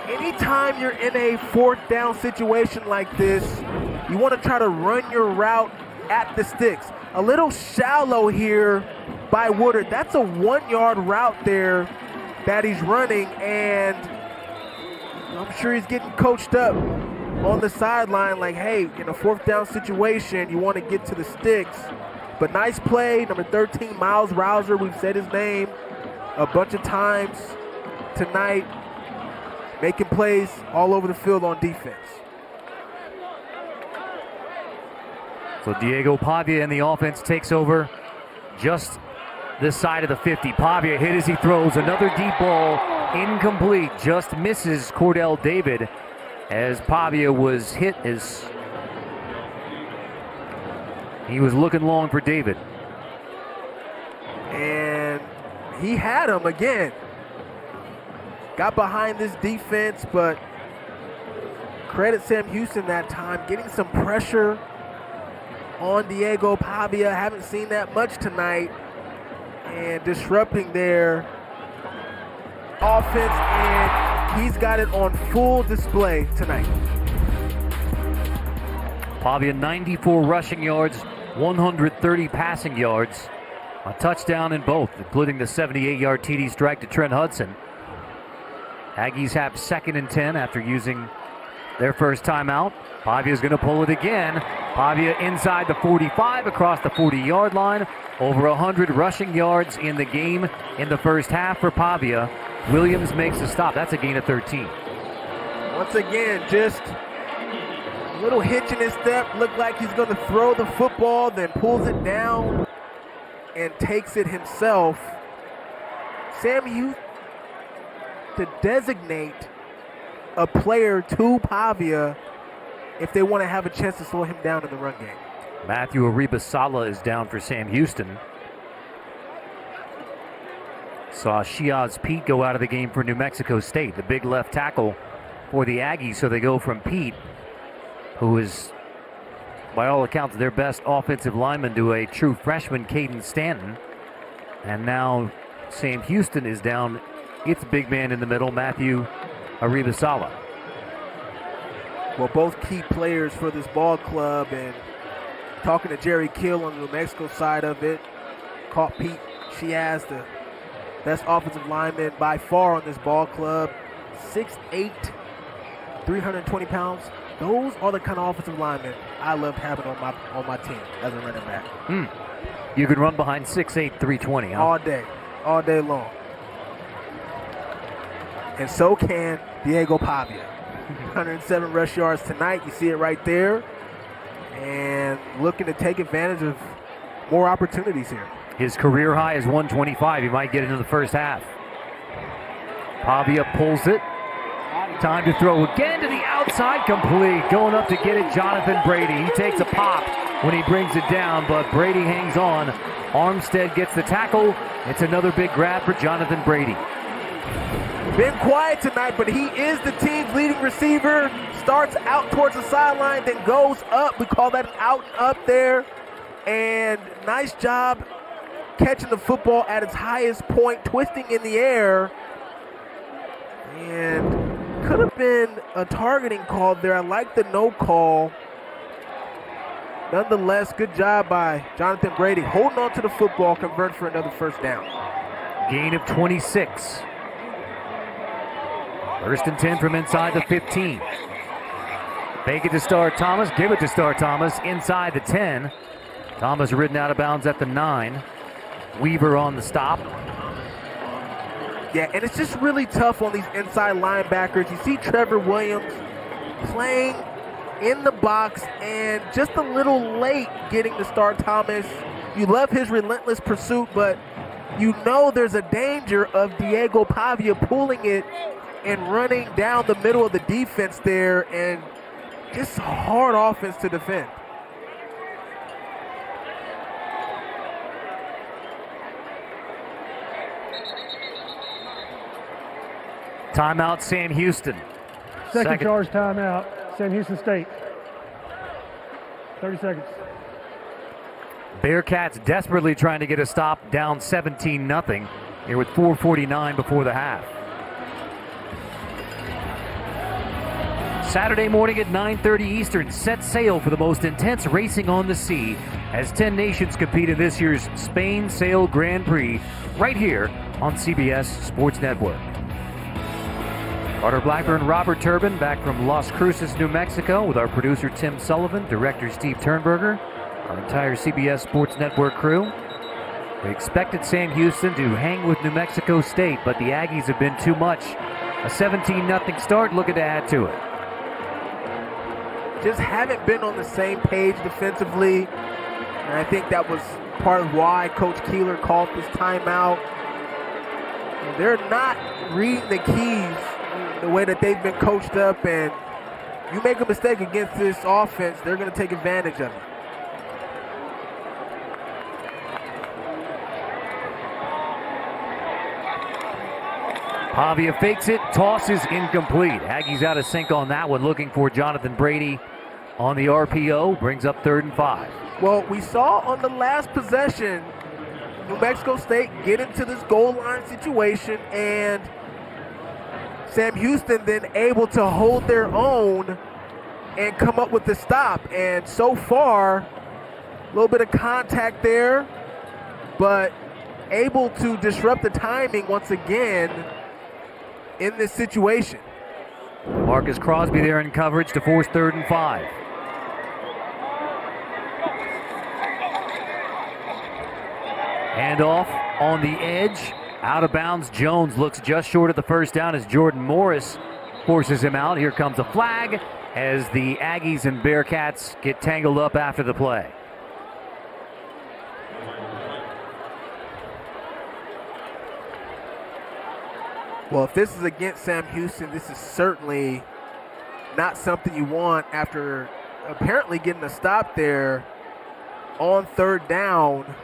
B: Anytime you're in a 4th down situation like this, you want to try to run your route at the sticks. A little shallow here by Woodard. That's a 1-yard route there that he's running, and I'm sure he's getting coached up on the sideline like, hey, in a 4th down situation, you want to get to the sticks. But nice play, number 13, Miles Rouser. We've said his name a bunch of times tonight, making plays all over the field on defense.
A: So Diego Pavia in the offense takes over just this side of the 50. Pavia hit as he throws. Another deep ball, incomplete. Just misses Cordell David as Pavia was hit as he was looking long for David.
B: And he had him again. Got behind this defense, but credit Sam Houston that time, getting some pressure on Diego Pavia. Haven't seen that much tonight. And disrupting their offense, and he's got it on full display tonight.
A: Pavia 94 rushing yards, 130 passing yards. A touchdown in both, including the 78-yard TD strike to Trent Hudson. Aggies have 2nd and 10 after using their first timeout. Pavia's going to pull it again. Pavia inside the 45, across the 40-yard line. Over 100 rushing yards in the game in the first half for Pavia. Williams makes the stop. That's a gain of 13.
B: Once again, just a little hitch in his step. Looked like he's going to throw the football, then pulls it down and takes it himself. Sam Houston to designate a player to Pavia if they want to have a chance to slow him down in the run game.
A: Matthew Aribasala is down for Sam Houston. Saw Shiaz Pete go out of the game for New Mexico State, the big left tackle for the Aggies. So they go from Pete, who is, by all accounts, their best offensive lineman, to a true freshman, Caden Stanton. And now Sam Houston is down its big man in the middle, Matthew Aribasala.
B: Well, both key players for this ball club, and talking to Jerry Kill on the New Mexico side of it, caught Pete Shiaz, the best offensive lineman by far on this ball club. 6'8", 320 pounds. Those are the kind of offensive linemen I loved having on my team as a running back.
A: You can run behind 6'8", 320, huh?
B: All day long. and so can Diego Pavia. 107 rush yards tonight. You see it right there. And looking to take advantage of more opportunities here.
A: His career high is 125. He might get into the first half. Pavia pulls it. Time to throw again to the outside, complete. Going up to get it, Jonathan Brady. He takes a pop when he brings it down, but Brady hangs on. Armstead gets the tackle. It's another big grab for Jonathan Brady.
B: Been quiet tonight, but he is the team's leading receiver. Starts out towards the sideline, then goes up. We call that an out and up there. And nice job catching the football at its highest point, twisting in the air. And could have been a targeting call there. I like the no call. Nonetheless, good job by Jonathan Brady. Holding on to the football, converts for another first down.
A: Gain of 26. First and 10 from inside the 15. Fake it to Star Thomas. Give it to Star Thomas inside the 10. Thomas ridden out of bounds at the 9. Weaver on the stop.
B: Yeah, and it's just really tough on these inside linebackers. You see Trevor Williams playing in the box and just a little late getting to Star Thomas. You love his relentless pursuit, but you know there's a danger of Diego Pavia pulling it and running down the middle of the defense there, and just hard offense to defend.
A: Timeout, Sam Houston.
C: Second charge timeout, Sam Houston State. 30 seconds.
A: Bearcats desperately trying to get a stop, down 17-0 here with 4:49 before the half. Saturday morning at 9:30 Eastern, set sail for the most intense racing on the sea as 10 nations compete in this year's Spain Sail Grand Prix right here on CBS Sports Network. Carter Blackburn, Robert Turbin back from Las Cruces, New Mexico with our producer Tim Sullivan, director Steve Turnberger, our entire CBS Sports Network crew. We expected Sam Houston to hang with New Mexico State, but the Aggies have been too much. A 17-0 start, looking to add to it.
B: Just haven't been on the same page defensively, and I think that was part of why Coach Keeler called this timeout. They're not reading the keys the way that they've been coached up, and you make a mistake against this offense, they're going to take advantage of it.
A: Pavia fakes it, tosses incomplete. Aggies out of sync on that one, looking for Jonathan Brady on the RPO, brings up 3rd and 5.
B: Well, we saw on the last possession, New Mexico State get into this goal line situation, and Sam Houston then able to hold their own and come up with the stop. And so far, a little bit of contact there, but able to disrupt the timing once again in this situation.
A: Marcus Crosby there in coverage to force 3rd and 5. Handoff on the edge. Out of bounds. Jones looks just short of the first down as Jordan Morris forces him out. Here comes a flag as the Aggies and Bearcats get tangled up after the play.
B: Well, if this is against Sam Houston, this is certainly not something you want after apparently getting a stop there on 3rd down.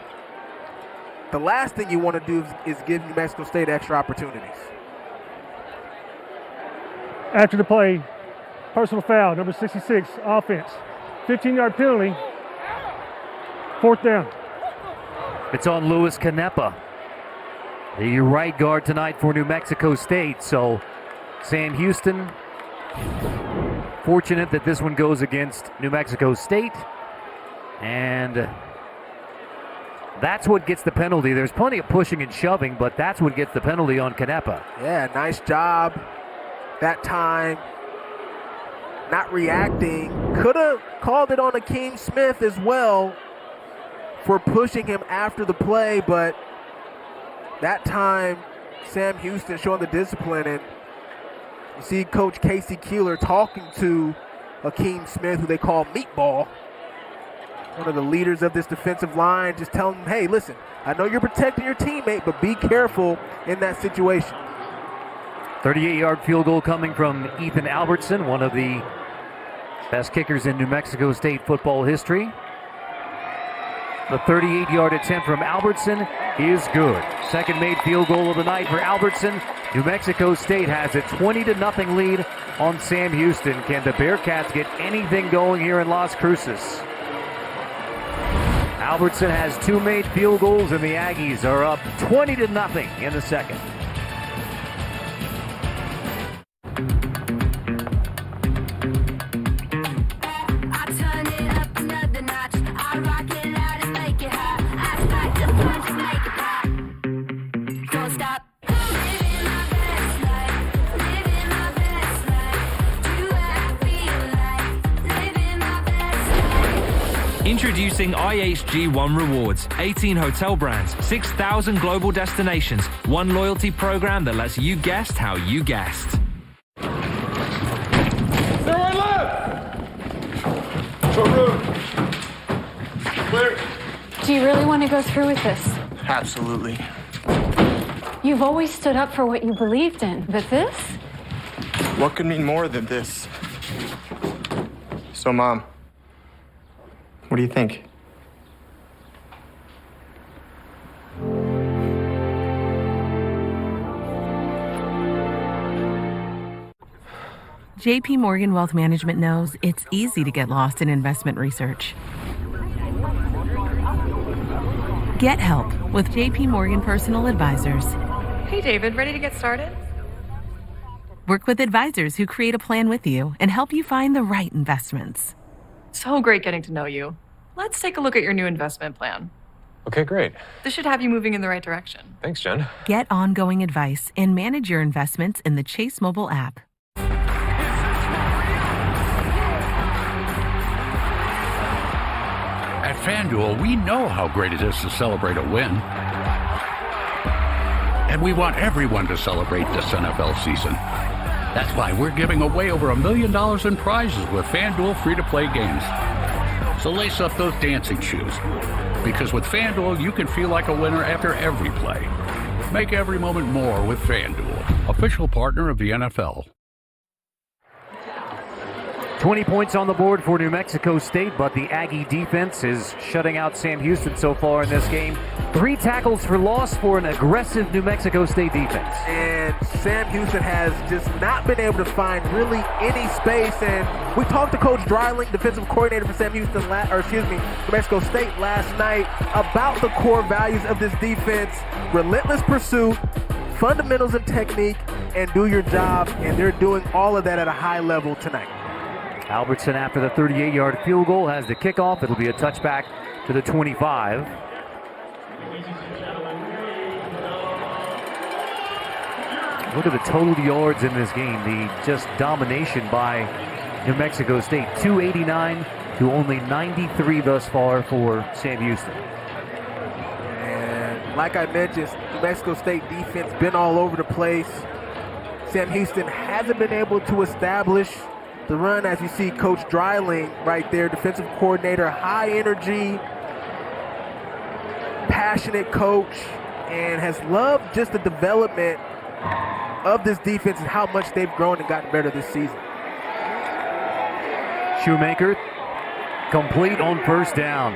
B: The last thing you want to do is give New Mexico State extra opportunities.
C: After the play, personal foul, number 66, offense. 15-yard penalty, 4th down.
A: It's on Louis Canepa, the right guard tonight for New Mexico State. So Sam Houston, fortunate that this one goes against New Mexico State. And that's what gets the penalty. There's plenty of pushing and shoving, but that's what gets the penalty on Canepa.
B: Yeah, nice job that time. Not reacting. Could have called it on Akeem Smith as well for pushing him after the play, but that time Sam Houston showing the discipline and You see Coach Casey Keeler talking to Akeem Smith, who they call Meatball, one of the leaders of this defensive line, just telling him, hey, listen, I know you're protecting your teammate, but be careful in that situation.
A: 38-yard field goal coming from Ethan Albertson, one of the best kickers in New Mexico State football history. The 38-yard attempt from Albertson is good. Second made field goal of the night for Albertson. New Mexico State has a 20-0 lead on Sam Houston. Can the Bearcats get anything going here in Las Cruces? Albertson has 2 made field goals, and the Aggies are up 20-0 in the second.
N: Introducing IHG One Rewards, 18 hotel brands, 6,000 global destinations, one loyalty program that lets you guest how you guest.
O: Everyone left! Short clear.
P: Do you really want to go through with this?
Q: Absolutely.
P: You've always stood up for what you believed in, but this?
Q: What could mean more than this? So, Mom, what do you think?
I: JP Morgan Wealth Management knows it's easy to get lost in investment research. Get help with JP Morgan Personal Advisors.
R: Hey, David, ready to get started?
I: Work with advisors who create a plan with you and help you find the right investments.
R: So great getting to know you. Let's take a look at your new investment plan.
S: Okay, great.
R: This should have you moving in the right direction.
S: Thanks, Jen.
I: Get ongoing advice and manage your investments in the Chase mobile app.
T: At FanDuel, we know how great it is to celebrate a win. And we want everyone to celebrate this NFL season. That's why we're giving away over $1 million in prizes with FanDuel free-to-play games. So lace up those dancing shoes. Because with FanDuel, you can feel like a winner after every play. Make every moment more with FanDuel, official partner of the NFL.
A: 20 points on the board for New Mexico State, but the Aggie defense is shutting out Sam Houston so far in this game. 3 tackles for loss for an aggressive New Mexico State defense.
B: And Sam Houston has just not been able to find really any space. And we talked to Coach Dreiling, defensive coordinator for New Mexico State last night, about the core values of this defense: relentless pursuit, fundamentals and technique, and do your job. And they're doing all of that at a high level tonight.
A: Albertson, after the 38-yard field goal, has the kickoff. It'll be a touchback to the 25. Look at the total yards in this game. The just domination by New Mexico State. 289 to only 93 thus far for Sam Houston.
B: And like I mentioned, New Mexico State defense been all over the place. Sam Houston hasn't been able to establish the run, as you see Coach Dreiling right there, defensive coordinator, high energy, passionate coach, and has loved just the development of this defense and how much they've grown and gotten better this season.
A: Shoemaker complete on first down.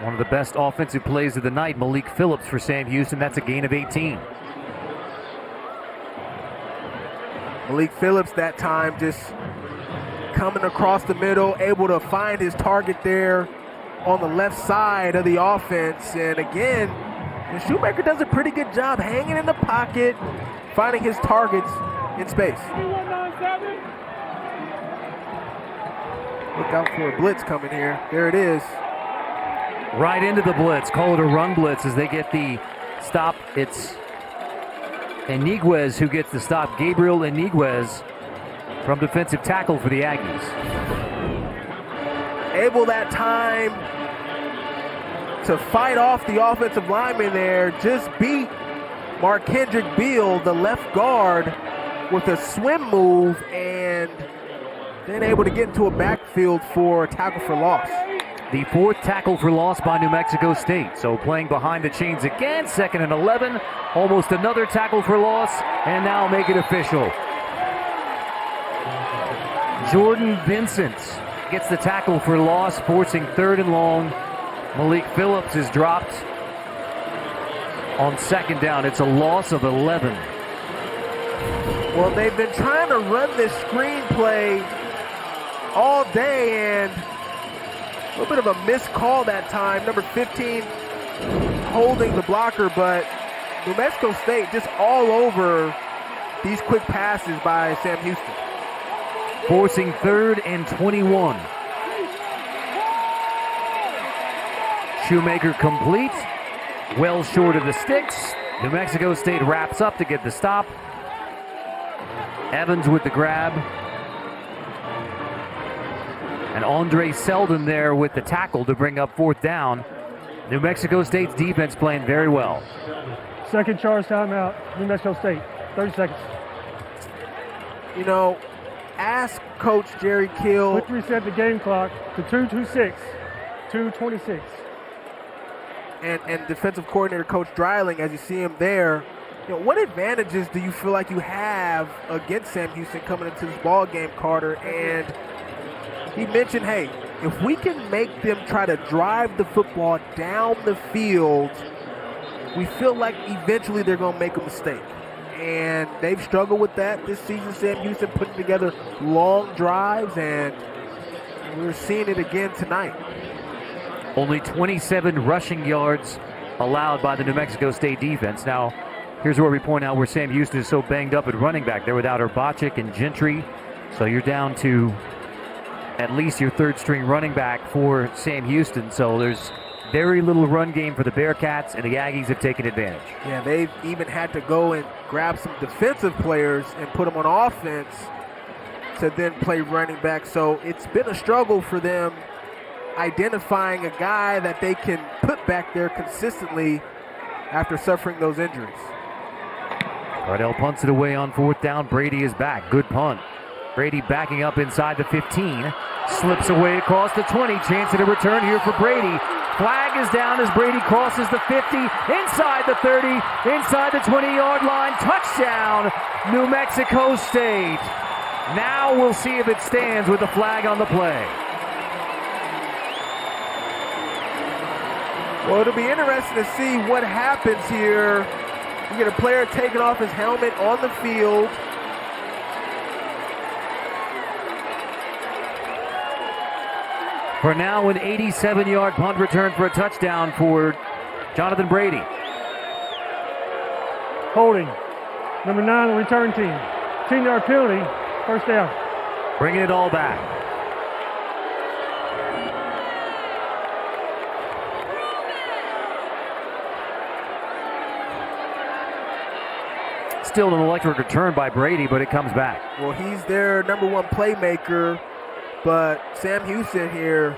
A: One of the best offensive plays of the night, Malik Phillips for Sam Houston. That's a gain of 18.
B: Malik Phillips that time just coming across the middle, able to find his target there on the left side of the offense. And again, the Shoemaker does a pretty good job hanging in the pocket, finding his targets in space. Look out for a blitz coming here. There it is.
A: Right into the blitz. Call it a run blitz as they get the stop. It's Iniguez who gets the stop. Gabriel Iniguez from defensive tackle for the Aggies.
B: Able that time to fight off the offensive lineman there. Just beat Mark Kendrick Beal, the left guard, with a swim move and then able to get into a backfield for a tackle for loss.
A: The fourth tackle for loss by New Mexico State. So playing behind the chains again, 2nd and 11. Almost another tackle for loss, and now make it official. Jordan Vincent gets the tackle for loss, forcing 3rd and long. Malik Phillips is dropped on 2nd down. It's a loss of 11.
B: Well, they've been trying to run this screenplay all day, and a little bit of a missed call that time. Number 15 holding the blocker, but New Mexico State just all over these quick passes by Sam Houston.
A: Forcing 3rd and 21. Shoemaker complete. Well short of the sticks. New Mexico State wraps up to get the stop. Evans with the grab. And Andre Selden there with the tackle to bring up 4th down. New Mexico State's defense playing very well.
C: Second charge timeout, New Mexico State. 30 seconds.
B: You know, ask Coach Jerry Kill.
C: Let's reset the game clock to 2:26, 2:26.
B: And defensive coordinator Coach Dreiling, as you see him there, you know, what advantages do you feel like you have against Sam Houston coming into this ball game, Carter? And he mentioned, hey, if we can make them try to drive the football down the field, we feel like eventually they're going to make a mistake. And they've struggled with that this season. Sam Houston putting together long drives, and we're seeing it again tonight.
A: Only 27 rushing yards allowed by the New Mexico State defense. Now, here's where we point out where Sam Houston is so banged up at running back. They're without Urbachik and Gentry, so you're down to at least your 3rd string running back for Sam Houston. So there's very little run game for the Bearcats, and the Aggies have taken advantage.
B: Yeah, they've even had to go and grab some defensive players and put them on offense to then play running back. So it's been a struggle for them identifying a guy that they can put back there consistently after suffering those injuries.
A: Cardell punts it away on 4th down. Brady is back. Good punt. Brady backing up inside the 15. Slips away across the 20. Chance at a return here for Brady. Flag is down as Brady crosses the 50. Inside the 30. Inside the 20-yard line. Touchdown, New Mexico State. Now we'll see if it stands with the flag on the play.
B: Well, it'll be interesting to see what happens here. You get a player taking off his helmet on the field.
A: For now, an 87-yard punt return for a touchdown for Jonathan Brady.
C: Holding. Number 9, the return team. 10-yard penalty, 1st down.
A: Bringing it all back. Still an electric return by Brady, but it comes back.
B: Well, he's their number 1 playmaker, but Sam Houston here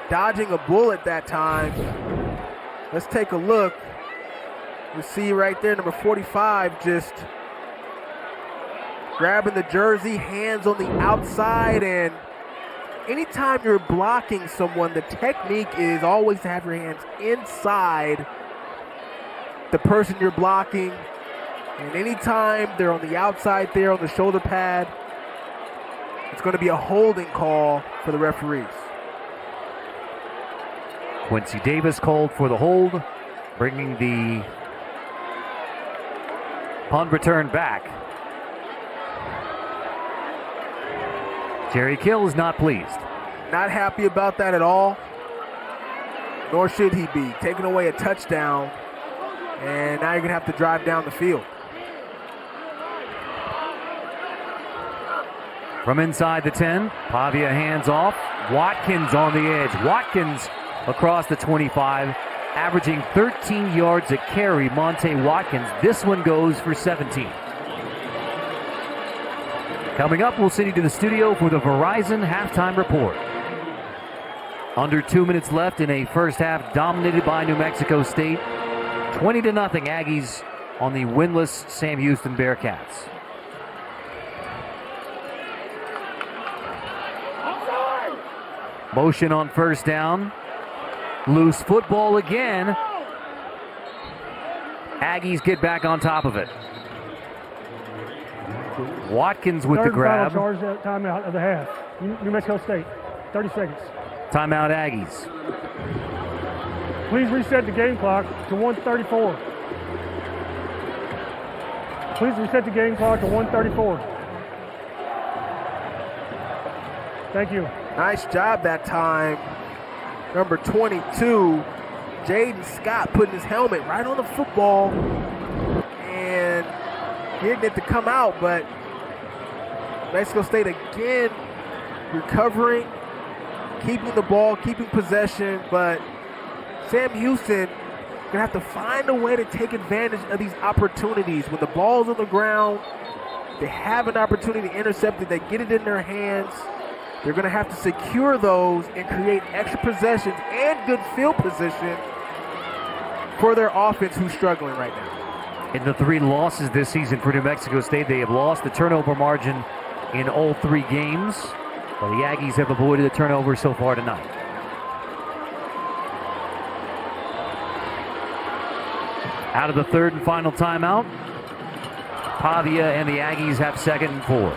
B: dodging a bullet that time. Let's take a look. You see right there, number 45 just grabbing the jersey, hands on the outside, and anytime you're blocking someone, the technique is always to have your hands inside the person you're blocking, and anytime they're on the outside there on the shoulder pad, it's going to be a holding call for the referees.
A: Quincy Davis called for the hold, bringing the punt return back. Jerry Kill is not pleased.
B: Not happy about that at all, nor should he be. Taking away a touchdown, and now you're going to have to drive down the field.
A: From inside the 10, Pavia hands off. Watkins on the edge. Watkins across the 25, averaging 13 yards a carry. Monte Watkins. This one goes for 17. Coming up, we'll send you to the studio for the Verizon Halftime Report. Under 2 minutes left in a first half dominated by New Mexico State. 20-0 Aggies on the winless Sam Houston Bearcats. Motion on first down. Loose football again. Aggies get back on top of it. Watkins with the grab.
C: Third and final charge timeout of the half. New Mexico State. 30 seconds.
A: Timeout Aggies.
C: Please reset the game clock to 1:34. Please reset the game clock to 1:34. Thank you.
B: Nice job that time. Number 22, Jaden Scott, putting his helmet right on the football and getting it to come out, but Mexico State again recovering, keeping the ball, keeping possession, but Sam Houston gonna have to find a way to take advantage of these opportunities. When the ball's on the ground, they have an opportunity to intercept it, they get it in their hands. They're going to have to secure those and create extra possessions and good field position for their offense, who's struggling right now.
A: In the 3 losses this season for New Mexico State, they have lost the turnover margin in all 3 games, but the Aggies have avoided a turnover so far tonight. Out of the 3rd and final timeout, Pavia and the Aggies have 2nd and 4.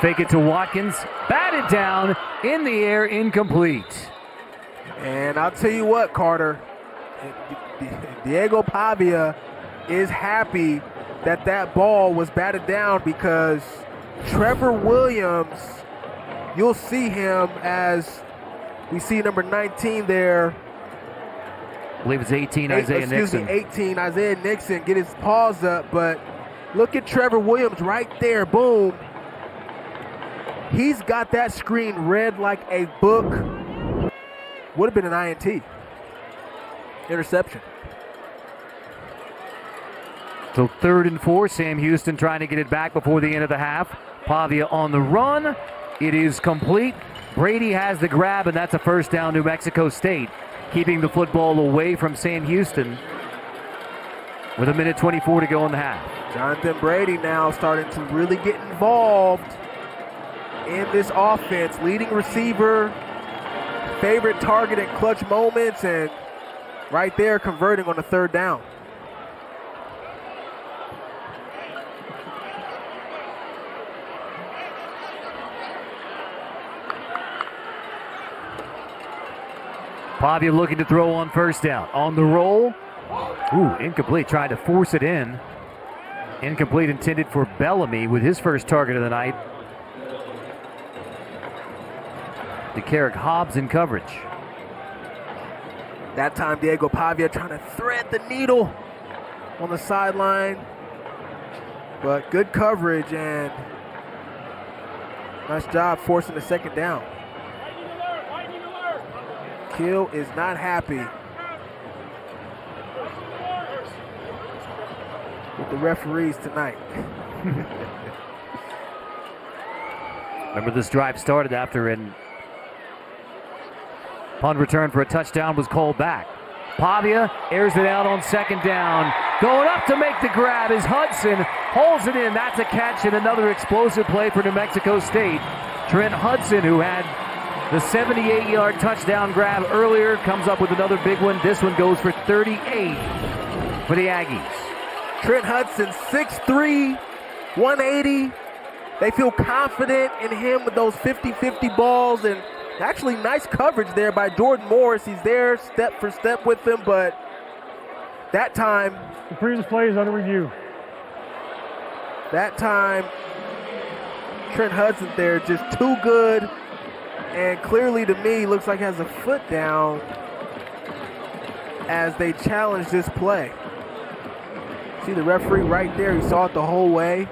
A: Fake it to Watkins, batted down, in the air, incomplete.
B: And I'll tell you what, Carter, Diego Pavia is happy that that ball was batted down, because Trevor Williams, you'll see him as we see number 19 there.
A: I believe it's 18, Isaiah Nixon.
B: 18, Isaiah Nixon, get his paws up, but look at Trevor Williams right there, boom. He's got that screen read like a book. Would have been an INT. Interception.
A: So 3rd and 4, Sam Houston trying to get it back before the end of the half. Pavia on the run. It is complete. Brady has the grab, and that's a first down, New Mexico State, keeping the football away from Sam Houston with 1:24 to go in the half.
B: Jonathan Brady now starting to really get involved in this offense. Leading receiver, favorite target in clutch moments, and right there converting on the 3rd down.
A: Pavia looking to throw on first down. On the roll. Ooh, incomplete. Trying to force it in. Incomplete, intended for Bellamy with his first target of the night. DeCarrick Hobbs in coverage.
B: That time Diego Pavia trying to thread the needle on the sideline. But good coverage and nice job forcing the 2nd down. Kill is not happy with the referees tonight.
A: Remember, this drive started after an punt return for a touchdown was called back. Pavia airs it out on 2nd down. Going up to make the grab is Hudson. Holds it in. That's a catch and another explosive play for New Mexico State. Trent Hudson, who had the 78-yard touchdown grab earlier, comes up with another big one. This one goes for 38 for the Aggies.
B: Trent Hudson, 6'3", 180. They feel confident in him with those 50-50 balls, and actually nice coverage there by Jordan Morris. He's there step for step with him, but that time...
C: The previous play is under review.
B: That time, Trent Hudson there, just too good. And clearly to me, looks like has a foot down as they challenge this play. See the referee right there, he saw it the whole way.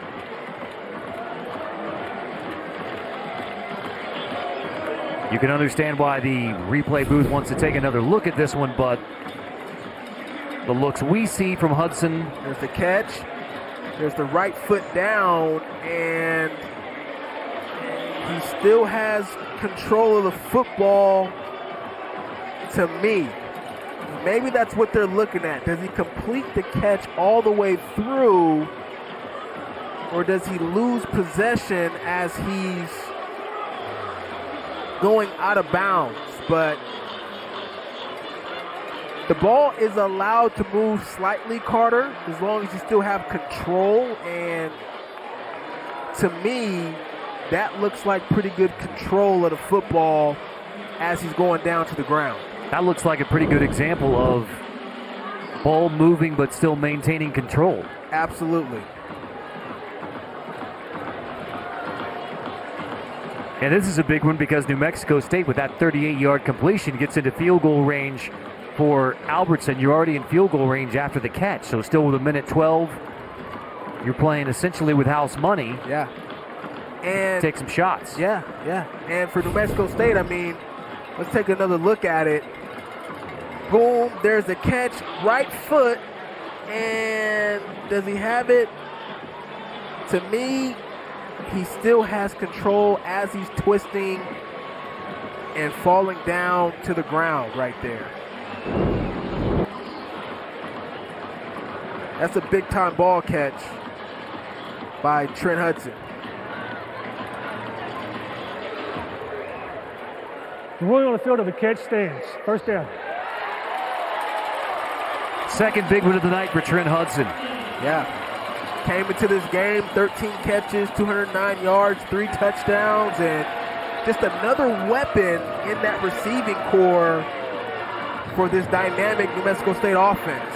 A: You can understand why the replay booth wants to take another look at this one, but the looks we see from Hudson.
B: There's the catch. There's the right foot down, and He still has control of the football to me. Maybe that's what they're looking at. Does he complete the catch all the way through, or does he lose possession as he's going out of bounds? But the ball is allowed to move slightly, Carter, as long as you still have control. And to me, that looks like pretty good control of the football as he's going down to the ground.
A: That looks like a pretty good example of ball moving but still maintaining control.
B: Absolutely.
A: And this is a big one because New Mexico State, with that 38-yard completion, gets into field goal range for Albertson. You're already in field goal range after the catch, so still with a minute 12, you're playing essentially with house money.
B: Yeah. And
A: take some shots.
B: Yeah. And for New Mexico State, I mean, let's take another look at it. Boom, there's the catch, right foot, and does he have it? To me, he still has control as he's twisting and falling down to the ground right there. That's a big-time ball catch by Trent Hudson.
C: The ruling on the field of the catch stands. First down.
A: Second big one of the night for Trent Hudson.
B: Yeah. Came into this game, 13 catches, 209 yards, 3 touchdowns, and just another weapon in that receiving core for this dynamic New Mexico State offense.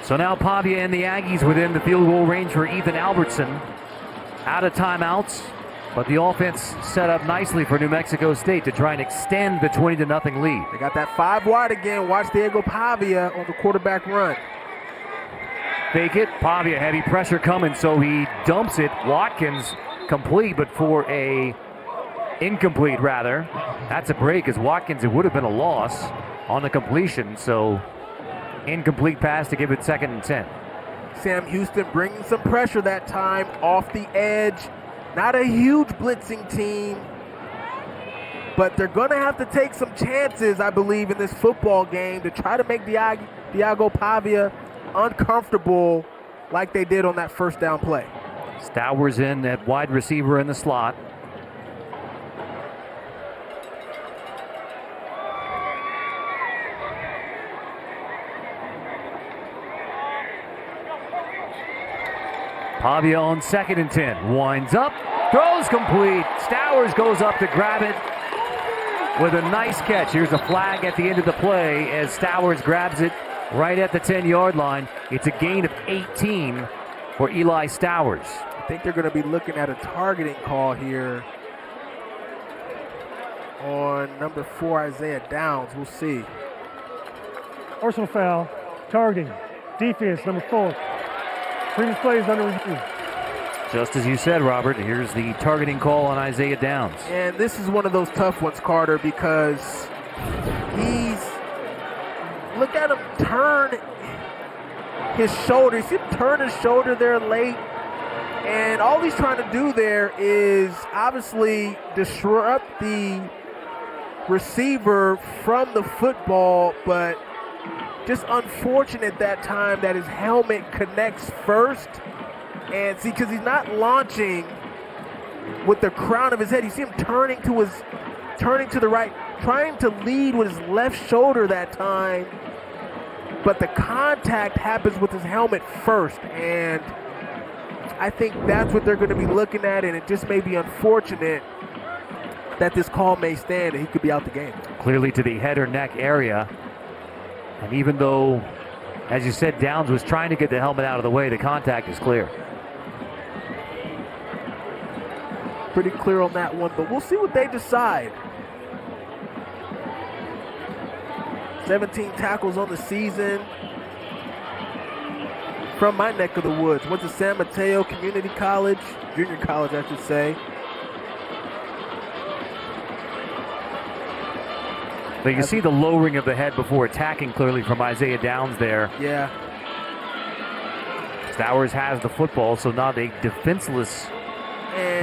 A: So now Pavia and the Aggies within the field goal range for Ethan Albertson. Out of timeouts, but the offense set up nicely for New Mexico State to try and extend the 20-0 lead.
B: They got that 5 wide again. Watch Diego Pavia on the quarterback run.
A: Fake it. Pavia, heavy pressure coming, so he dumps it. Watkins complete, but for a incomplete, rather. That's a break, as Watkins, it would have been a loss on the completion, so incomplete pass to give it 2nd and 10.
B: Sam Houston bringing some pressure that time off the edge. Not a huge blitzing team, but they're going to have to take some chances, I believe, in this football game to try to make Diego Pavia uncomfortable like they did on that first down play.
A: Stowers in at wide receiver in the slot. Pavia on 2nd and 10. Winds up, throws complete. Stowers goes up to grab it with a nice catch. Here's a flag at the end of the play as Stowers grabs it right at the 10-yard line. It's a gain of 18 for Eli Stowers.
B: I think they're going to be looking at a targeting call here on number 4, Isaiah Downs. We'll see.
C: Personal foul, targeting, defense, number 4. Previous play is under review.
A: Just as you said, Robert, here's the targeting call on Isaiah Downs.
B: And this is one of those tough ones, Carter, because look at him turn his shoulder. You see him turn his shoulder there late. And all he's trying to do there is obviously disrupt the receiver from the football, but just unfortunate that time that his helmet connects first. And see, because he's not launching with the crown of his head. You see him turning to the right, trying to lead with his left shoulder that time. But the contact happens with his helmet first. And I think that's what they're going to be looking at. And it just may be unfortunate that this call may stand and he could be out the game.
A: Clearly to the head or neck area. And even though, as you said, Downs was trying to get the helmet out of the way, the contact is clear.
B: Pretty clear on that one, but we'll see what they decide. 17 tackles on the season. From my neck of the woods. Went to San Mateo Community College, junior college, I should say.
A: But you see the lowering of the head before attacking clearly from Isaiah Downs there.
B: Yeah.
A: Stowers has the football, so now a defenseless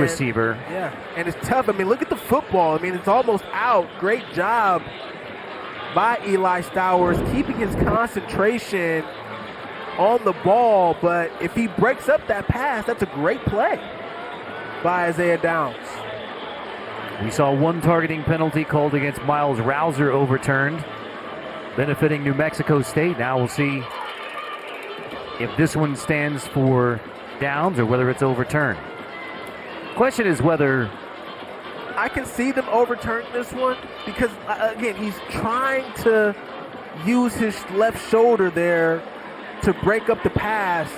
A: receiver.
B: Yeah, and it's tough. I mean, look at the football. I mean, it's almost out. Great job by Eli Stowers keeping his concentration on the ball, but if he breaks up that pass, that's a great play by Isaiah Downs.
A: We saw one targeting penalty called against Miles Rouser overturned, benefiting New Mexico State. Now we'll see if this one stands for Downs or whether it's overturned. Question is whether
B: I can see them overturning this one because, again, he's trying to use his left shoulder there to break up the pass.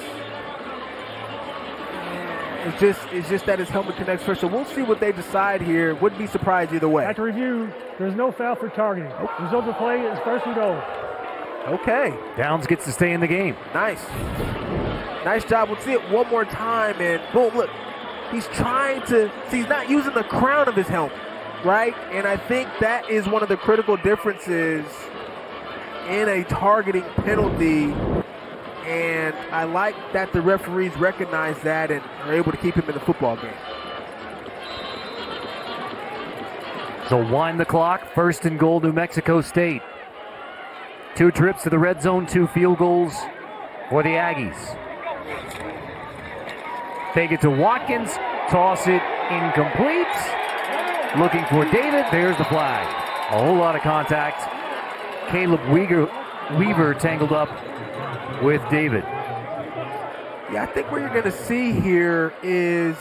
B: It's just that his helmet connects first. So we'll see what they decide here. Wouldn't be surprised either way.
C: After review, there's no foul for targeting. Result of the play is 1st and goal.
B: Okay.
A: Downs gets to stay in the game.
B: Nice. Nice job. We'll see it one more time, and boom, look. He's trying to, see, he's not using the crown of his helmet, right? And I think that is one of the critical differences in a targeting penalty. And I like that the referees recognize that and are able to keep him in the football game.
A: So wind the clock. 1st and goal, New Mexico State. 2 trips to the red zone, 2 field goals for the Aggies. Fake it to Watkins, toss it incomplete. Looking for David, there's the flag. A whole lot of contact. Caleb Weaver tangled up with David.
B: Yeah, I think what you're going to see here is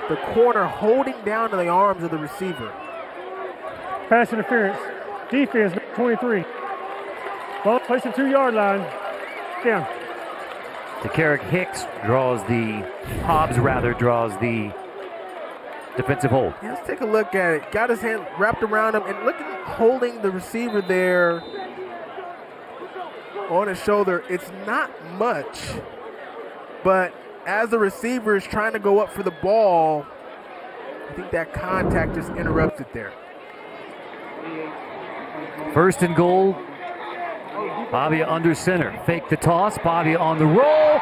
B: the corner holding down to the arms of the receiver.
C: Pass interference. Defense, 23. Ball placed at 2-yard line. Down.
A: DeCarrick Hicks draws the defensive hold.
B: Yeah, let's take a look at it. Got his hand wrapped around him, and look at him holding the receiver there on his shoulder. It's not much, but as the receiver is trying to go up for the ball, I think that contact just interrupts it there.
A: 1st and goal. Pavia under center. Fake the toss. Pavia on the roll.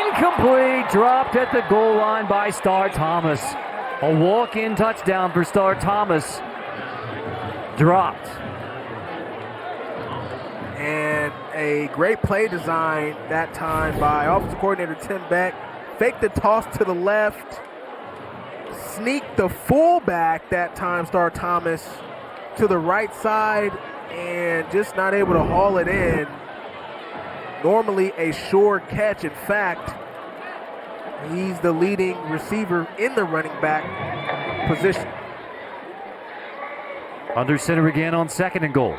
A: Incomplete. Dropped at the goal line by Star Thomas. A walk-in touchdown for Star Thomas. Dropped.
B: And a great play design that time by offensive coordinator Tim Beck. Fake the toss to the left. Sneak the fullback that time, Star Thomas, to the right side. And just not able to haul it in. Normally a sure catch. In fact, he's the leading receiver in the running back position.
A: Under center again on 2nd and goal.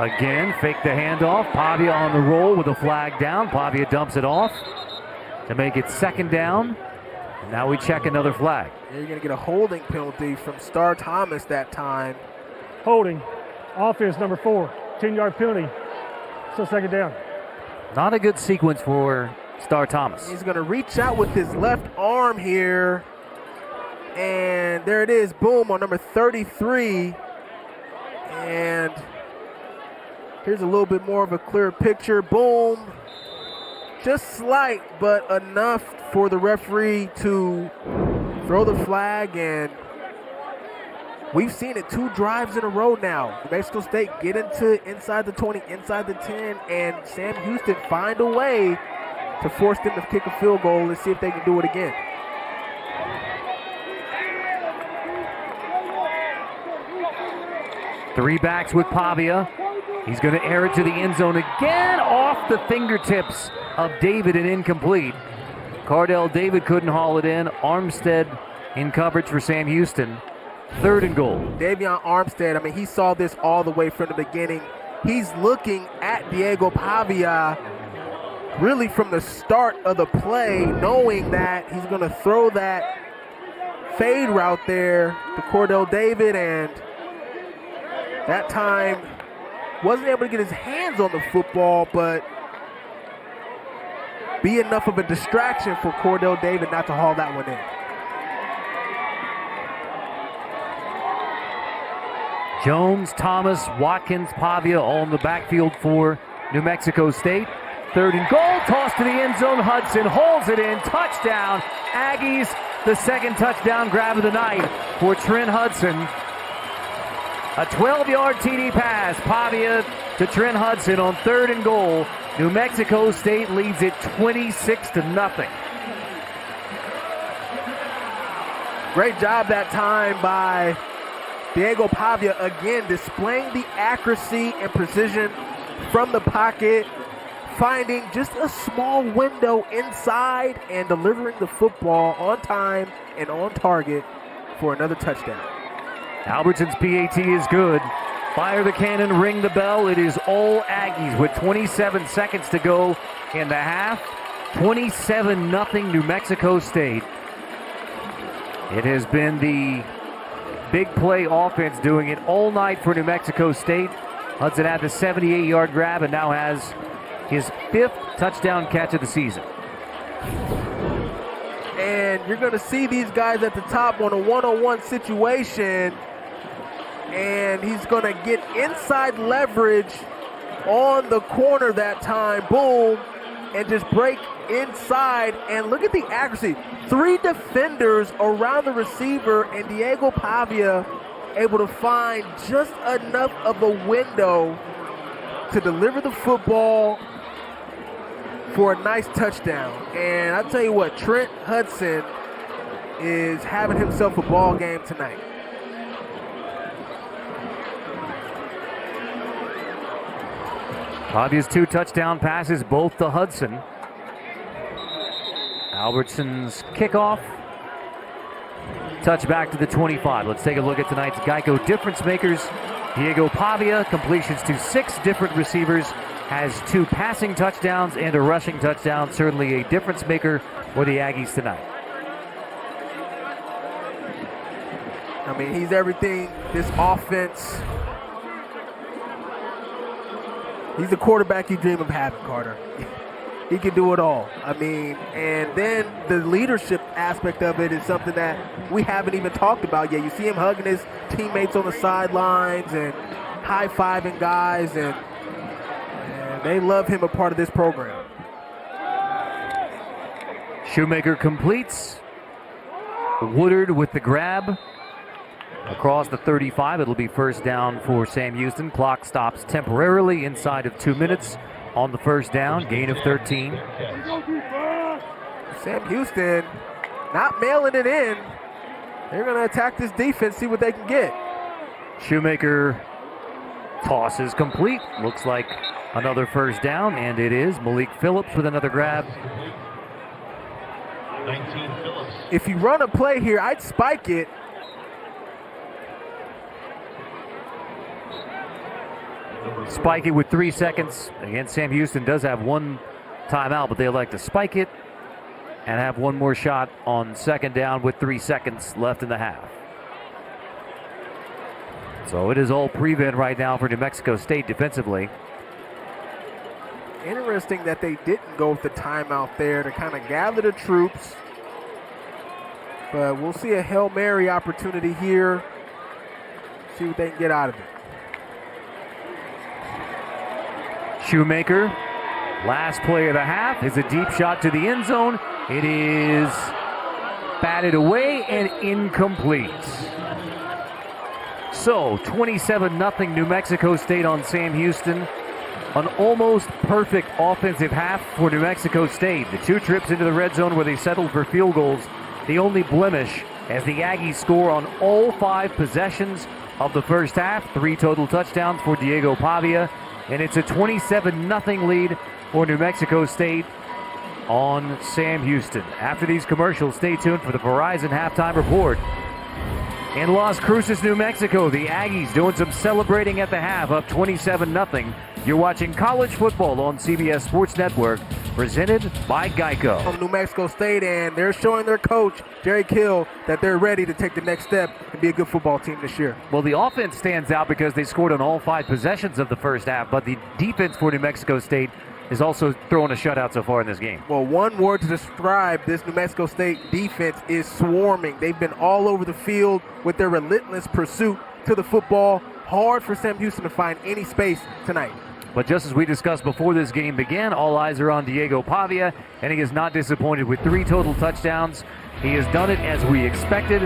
A: Again, fake the handoff. Pavia on the roll with a flag down. Pavia dumps it off to make it 2nd down. And now we check another flag.
B: You're going to get a holding penalty from Star Thomas that time.
C: Holding. Offense number 4. 10-yard penalty. So 2nd down.
A: Not a good sequence for Star Thomas.
B: He's going to reach out with his left arm here. And there it is. Boom on number 33. And here's a little bit more of a clear picture. Boom. Just slight, but enough for the referee to throw the flag, and we've seen it 2 drives in a row now. New Mexico State get into inside the 20, inside the 10, and Sam Houston find a way to force them to kick a field goal. Let's see if they can do it again.
A: Three backs with Pavia. He's going to air it to the end zone again, off the fingertips of David and incomplete. Cardell David couldn't haul it in. Armstead in coverage for Sam Houston. 3rd and goal.
B: Davion Armstead, I mean, he saw this all the way from the beginning. He's looking at Diego Pavia really from the start of the play, knowing that he's going to throw that fade route there to Cordell David, and that time wasn't able to get his hands on the football, but be enough of a distraction for Cordell David not to haul that one in.
A: Jones, Thomas, Watkins, Pavia all in the backfield for New Mexico State. 3rd and goal. Toss to the end zone. Hudson holds it in. Touchdown. Aggies, the second touchdown grab of the night for Trent Hudson. A 12-yard TD pass. Pavia to Trent Hudson on 3rd and goal. New Mexico State leads it 26-0.
B: Great job that time by Diego Pavia, again displaying the accuracy and precision from the pocket, finding just a small window inside and delivering the football on time and on target for another touchdown.
A: Albertson's PAT is good. Fire the cannon, ring the bell. It is all Aggies with 27 seconds to go in the half. 27-0 New Mexico State. It has been the big play offense doing it all night for New Mexico State. Hudson had the 78-yard grab and now has his 5th touchdown catch of the season.
B: And you're going to see these guys at the top on a one-on-one situation. And he's going to get inside leverage on the corner that time. Boom. And just break inside. And look at the accuracy. 3 defenders around the receiver. And Diego Pavia able to find just enough of a window to deliver the football for a nice touchdown. And I tell you what, Trent Hudson is having himself a ball game tonight.
A: Pavia's 2 touchdown passes, both to Hudson. Albertson's kickoff. Touchback to the 25. Let's take a look at tonight's Geico difference makers. Diego Pavia completions to 6 different receivers, has 2 passing touchdowns and a rushing touchdown. Certainly a difference maker for the Aggies tonight.
B: I mean, he's everything this offense. He's the quarterback you dream of having, Carter. He can do it all. I mean, and then the leadership aspect of it is something that we haven't even talked about yet. You see him hugging his teammates on the sidelines and high-fiving guys, and they love him a part of this program.
A: Shoemaker completes. Woodard with the grab. Across the 35, it'll be first down for Sam Houston. Clock stops temporarily inside of 2 minutes on the first down. Gain of 13.
B: Sam Houston not mailing it in. They're going to attack this defense, see what they can get.
A: Shoemaker tosses complete. Looks like another first down, and it is. Malik Phillips with another grab.
B: If you run a play here, I'd spike it.
A: Spike it with 3 seconds. Again, Sam Houston does have 1 timeout, but they like to spike it and have 1 more shot on second down with 3 seconds left in the half. So it is all prevent right now for New Mexico State defensively.
B: Interesting that they didn't go with the timeout there to kind of gather the troops. But we'll see a Hail Mary opportunity here. See what they can get out of it.
A: Shoemaker, last play of the half, is a deep shot to the end zone. It is batted away and incomplete. So 27-0 New Mexico State on Sam Houston. An almost perfect offensive half for New Mexico State. The 2 trips into the red zone where they settled for field goals. The only blemish as the Aggies score on all 5 possessions of the first half. 3 total touchdowns for Diego Pavia. And it's a 27-0 lead for New Mexico State on Sam Houston. After these commercials, stay tuned for the Verizon Halftime Report. In Las Cruces, New Mexico, the Aggies doing some celebrating at the half, up 27-0. You're watching college football on CBS Sports Network, presented by Geico.
B: From New Mexico State, and they're showing their coach, Jerry Kill, that they're ready to take the next step and be a good football team this year.
A: Well, the offense stands out because they scored on all 5 possessions of the first half, but the defense for New Mexico State is also throwing a shutout so far in this game.
B: Well, one word to describe this New Mexico State defense is swarming. They've been all over the field with their relentless pursuit to the football. Hard for Sam Houston to find any space tonight.
A: But just as we discussed before this game began, all eyes are on Diego Pavia, and he is not disappointed with 3 total touchdowns. He has done it as we expected,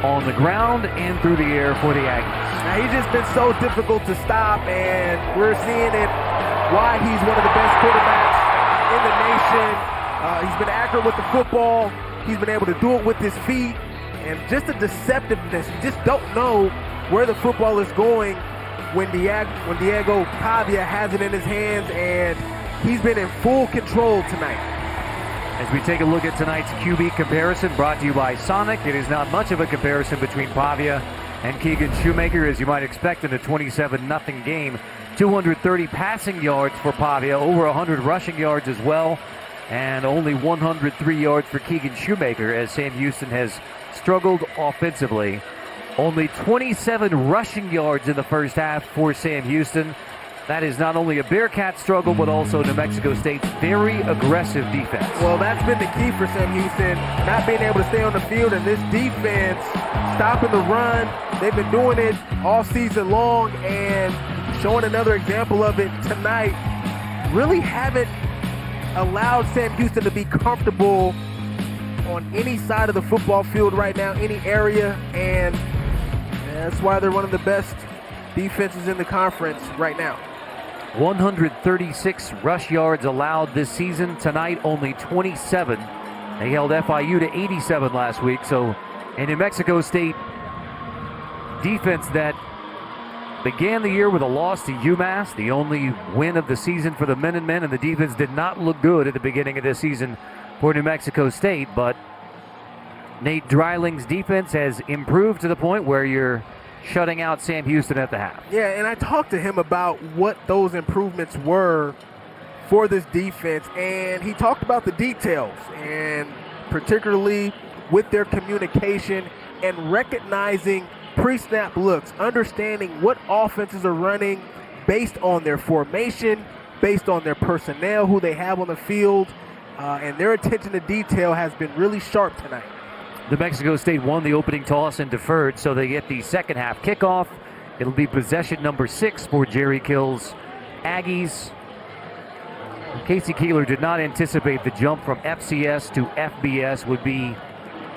A: on the ground and through the air for the Aggies.
B: Now, he's just been so difficult to stop, and we're seeing it why he's one of the best quarterbacks in the nation. He's been accurate with the football. He's been able to do it with his feet, and just the deceptiveness. You just don't know where the football is going when Diego Pavia has it in his hands, and he's been in full control tonight.
A: As we take a look at tonight's QB comparison brought to you by Sonic, it is not much of a comparison between Pavia and Keegan Shoemaker, as you might expect in a 27-0 game. 230 passing yards for Pavia, over 100 rushing yards as well, and only 103 yards for Keegan Shoemaker, as Sam Houston has struggled offensively. Only 27 rushing yards in the first half for Sam Houston. That is not only a Bearcat struggle, but also New Mexico State's very aggressive defense.
B: Well, that's been the key for Sam Houston, not being able to stay on the field, and this defense stopping the run. They've been doing it all season long, and showing another example of it tonight. Really haven't allowed Sam Houston to be comfortable on any side of the football field right now, any area, and that's why they're one of the best defenses in the conference right now.
A: 136 rush yards allowed this season. Tonight, only 27. They held FIU to 87 last week. So a New Mexico State defense that began the year with a loss to UMass, the only win of the season for the Minutemen, and the defense did not look good at the beginning of this season for New Mexico State. But Nate Dryling's defense has improved to the point where you're shutting out Sam Houston at the half.
B: Yeah, and I talked to him about what those improvements were for this defense, and he talked about the details, and particularly with their communication and recognizing pre-snap looks, understanding what offenses are running based on their formation, based on their personnel, who they have on the field, and their attention to detail has been really sharp tonight.
A: New Mexico State won the opening toss and deferred, so they get the second half kickoff. It'll be possession number 6 for Jerry Kill's Aggies. Casey Keeler did not anticipate the jump from FCS to FBS would be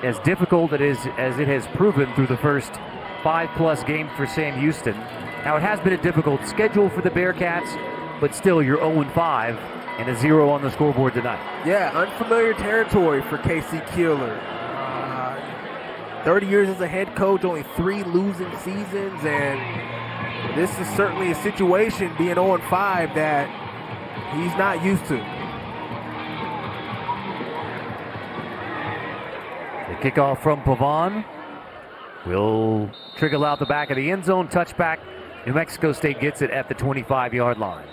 A: as difficult as it has proven through the first 5+ games for Sam Houston. Now, it has been a difficult schedule for the Bearcats, but still, you're 0-5 and a 0 on the scoreboard tonight.
B: Yeah, unfamiliar territory for Casey Keeler. 30 years as a head coach, only 3 losing seasons, and this is certainly a situation, being 0-5, that he's not used to.
A: The kickoff from Pavon will trickle out the back of the end zone, touchback. New Mexico State gets it at the 25-yard line.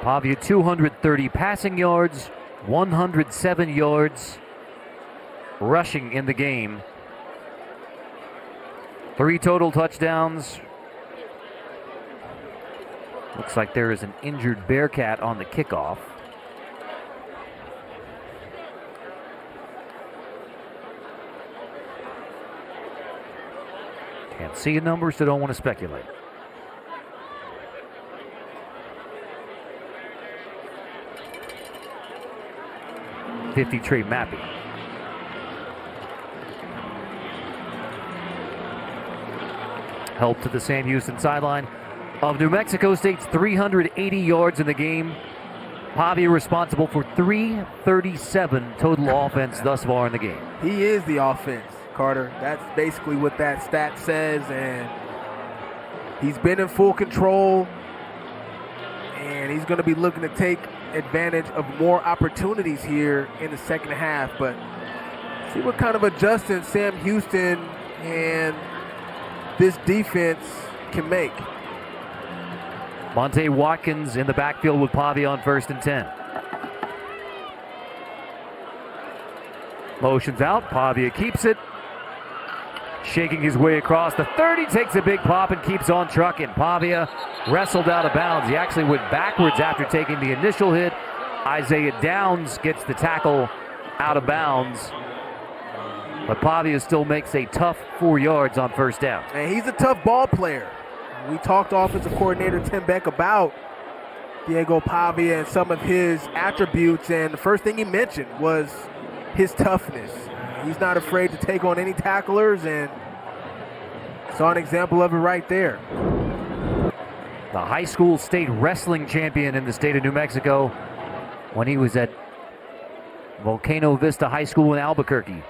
A: Pavia 230 passing yards, 107 yards rushing in the game. 3 total touchdowns. Looks like there is an injured Bearcat on the kickoff. Can't see a number, so don't want to speculate. Trey Mappy. Help to the Sam Houston sideline of New Mexico State's 380 yards in the game. Pavia responsible for 337 total offense thus far in the game.
B: He is the offense, Carter. That's basically what that stat says, and he's been in full control, and he's going to be looking to take advantage of more opportunities here in the second half. But see what kind of adjustments Sam Houston and this defense can make.
A: Monte Watkins in the backfield with Pavia on 1st and 10. Motions out, Pavia keeps it. Shaking his way across the 30, takes a big pop and keeps on trucking. Pavia wrestled out of bounds. He actually went backwards after taking the initial hit. Isaiah Downs gets the tackle out of bounds. But Pavia still makes a tough 4 yards on first down.
B: And he's a tough ball player. We talked to offensive coordinator Tim Beck about Diego Pavia and some of his attributes, and the first thing he mentioned was his toughness. He's not afraid to take on any tacklers, and saw an example of it right there.
A: The high school state wrestling champion in the state of New Mexico when he was at Volcano Vista High School in Albuquerque.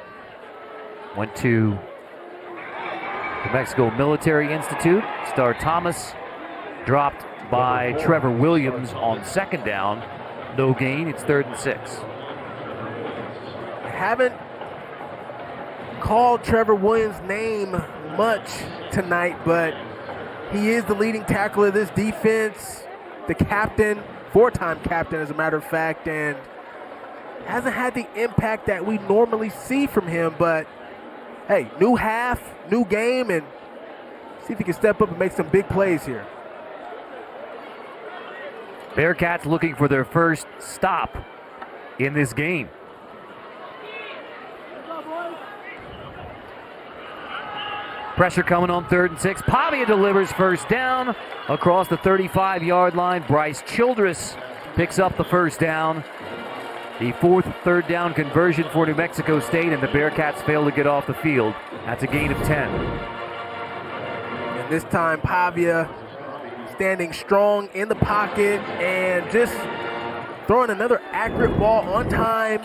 A: Went to New Mexico Military Institute. Star Thomas dropped by Trevor Williams on second down. No gain. It's 3rd and 6.
B: I haven't called Trevor Williams' name much tonight, but he is the leading tackler of this defense, the captain, 4-time captain as a matter of fact, and hasn't had the impact that we normally see from him, but hey, new half, new game, and see if he can step up and make some big plays here.
A: Bearcats looking for their first stop in this game. Pressure coming on 3rd and 6. Pavia delivers first down across the 35-yard line. Bryce Childress picks up the first down. The 4th third down conversion for New Mexico State, and the Bearcats fail to get off the field. That's a gain of 10.
B: And this time Pavia standing strong in the pocket and just throwing another accurate ball on time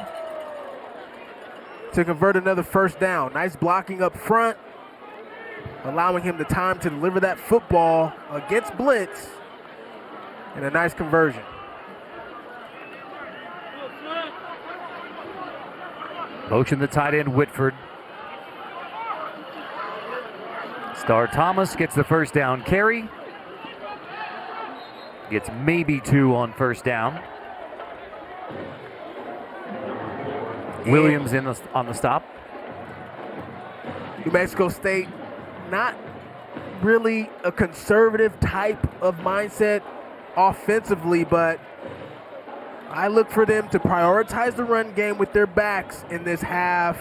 B: to convert another first down. Nice blocking up front, allowing him the time to deliver that football against blitz, and a nice conversion.
A: Motion the tight end Whitford. Star Thomas gets the first down carry. Gets maybe 2 on first down. Williams on the stop.
B: New Mexico State, not really a conservative type of mindset offensively, but I look for them to prioritize the run game with their backs in this half.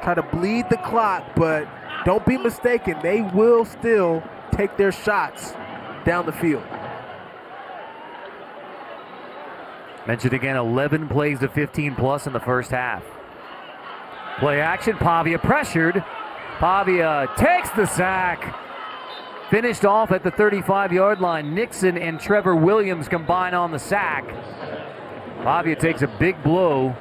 B: Try to bleed the clock, but don't be mistaken, they will still take their shots down the field.
A: Mentioned again, 11 plays to 15 plus in the first half. Play action, Pavia pressured. Pavia takes the sack. Finished off at the 35-yard line. Nixon and Trevor Williams combine on the sack. Pavia takes a big blow.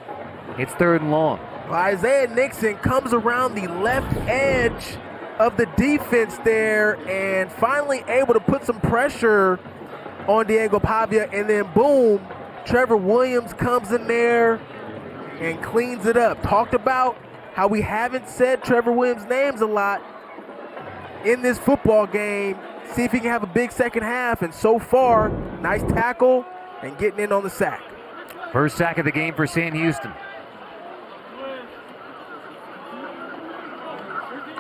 A: It's 3rd and long.
B: Isaiah Nixon comes around the left edge of the defense there and finally able to put some pressure on Diego Pavia, and then boom, Trevor Williams comes in there and cleans it up. Talked about how we haven't said Trevor Williams' names a lot in this football game. See if he can have a big second half, and so far, nice tackle and getting in on the sack.
A: First sack of the game for Sam Houston.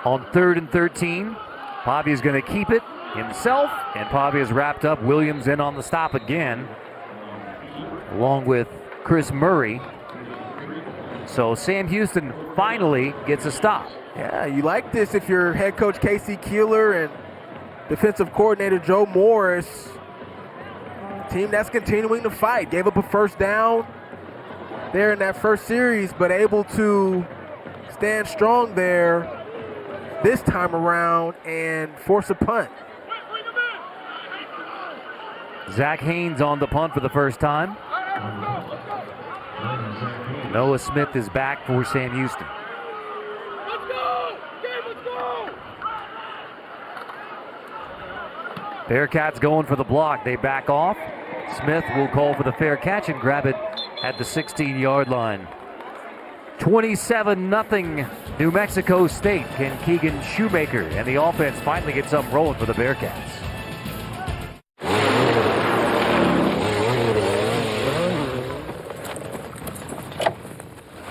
A: On 3rd and 13, Pavia's going to keep it himself, and Pavia's wrapped up. Williams in on the stop again, along with Chris Murray. So Sam Houston finally gets a stop.
B: Yeah, you like this if you're head coach Casey Keeler and defensive coordinator Joe Morris. Team that's continuing to fight. Gave up a first down there in that first series, but able to stand strong there this time around and force a punt.
A: Zach Haynes on the punt for the first time. Noah Smith is back for Sam Houston. Bearcats going for the block. They back off. Smith will call for the fair catch and grab it at the 16-yard line. 27-0 New Mexico State. Can Keegan Shoemaker and the offense finally get something rolling for the Bearcats?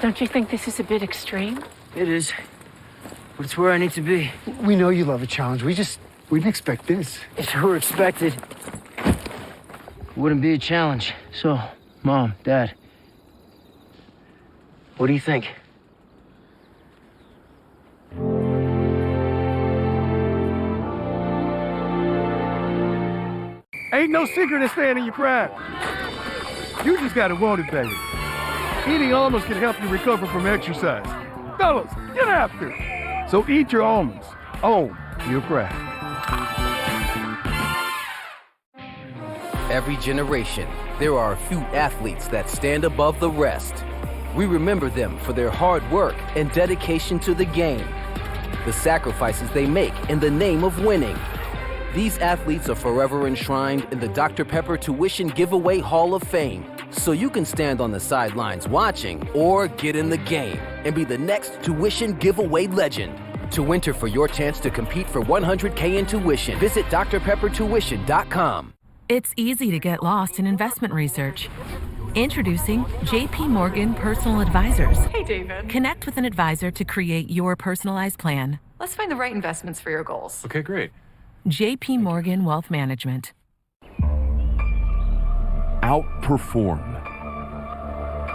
P: Don't you think this is a bit extreme?
S: It is. But it's where I need to be.
U: We know you love a challenge. We didn't expect this.
S: If it were expected, it wouldn't be a challenge. So, Mom, Dad, what do you think?
O: Ain't no secret in staying in your prime. You just gotta want it, baby. Eating almonds can help you recover from exercise. Fellas, get after it. So eat your almonds. Own your craft.
D: Every generation, there are a few athletes that stand above the rest. We remember them for their hard work and dedication to the game, the sacrifices they make in the name of winning. These athletes are forever enshrined in the Dr. Pepper Tuition Giveaway Hall of Fame, so you can stand on the sidelines watching or get in the game and be the next tuition giveaway legend. To enter for your chance to compete for $100K in tuition, visit drpeppertuition.com.
I: It's easy to get lost in investment research. Introducing JP Morgan Personal Advisors.
R: Hey, David.
I: Connect with an advisor to create your personalized plan.
R: Let's find the right investments for your goals.
N: Okay, great.
I: JP Morgan Wealth Management.
V: Outperform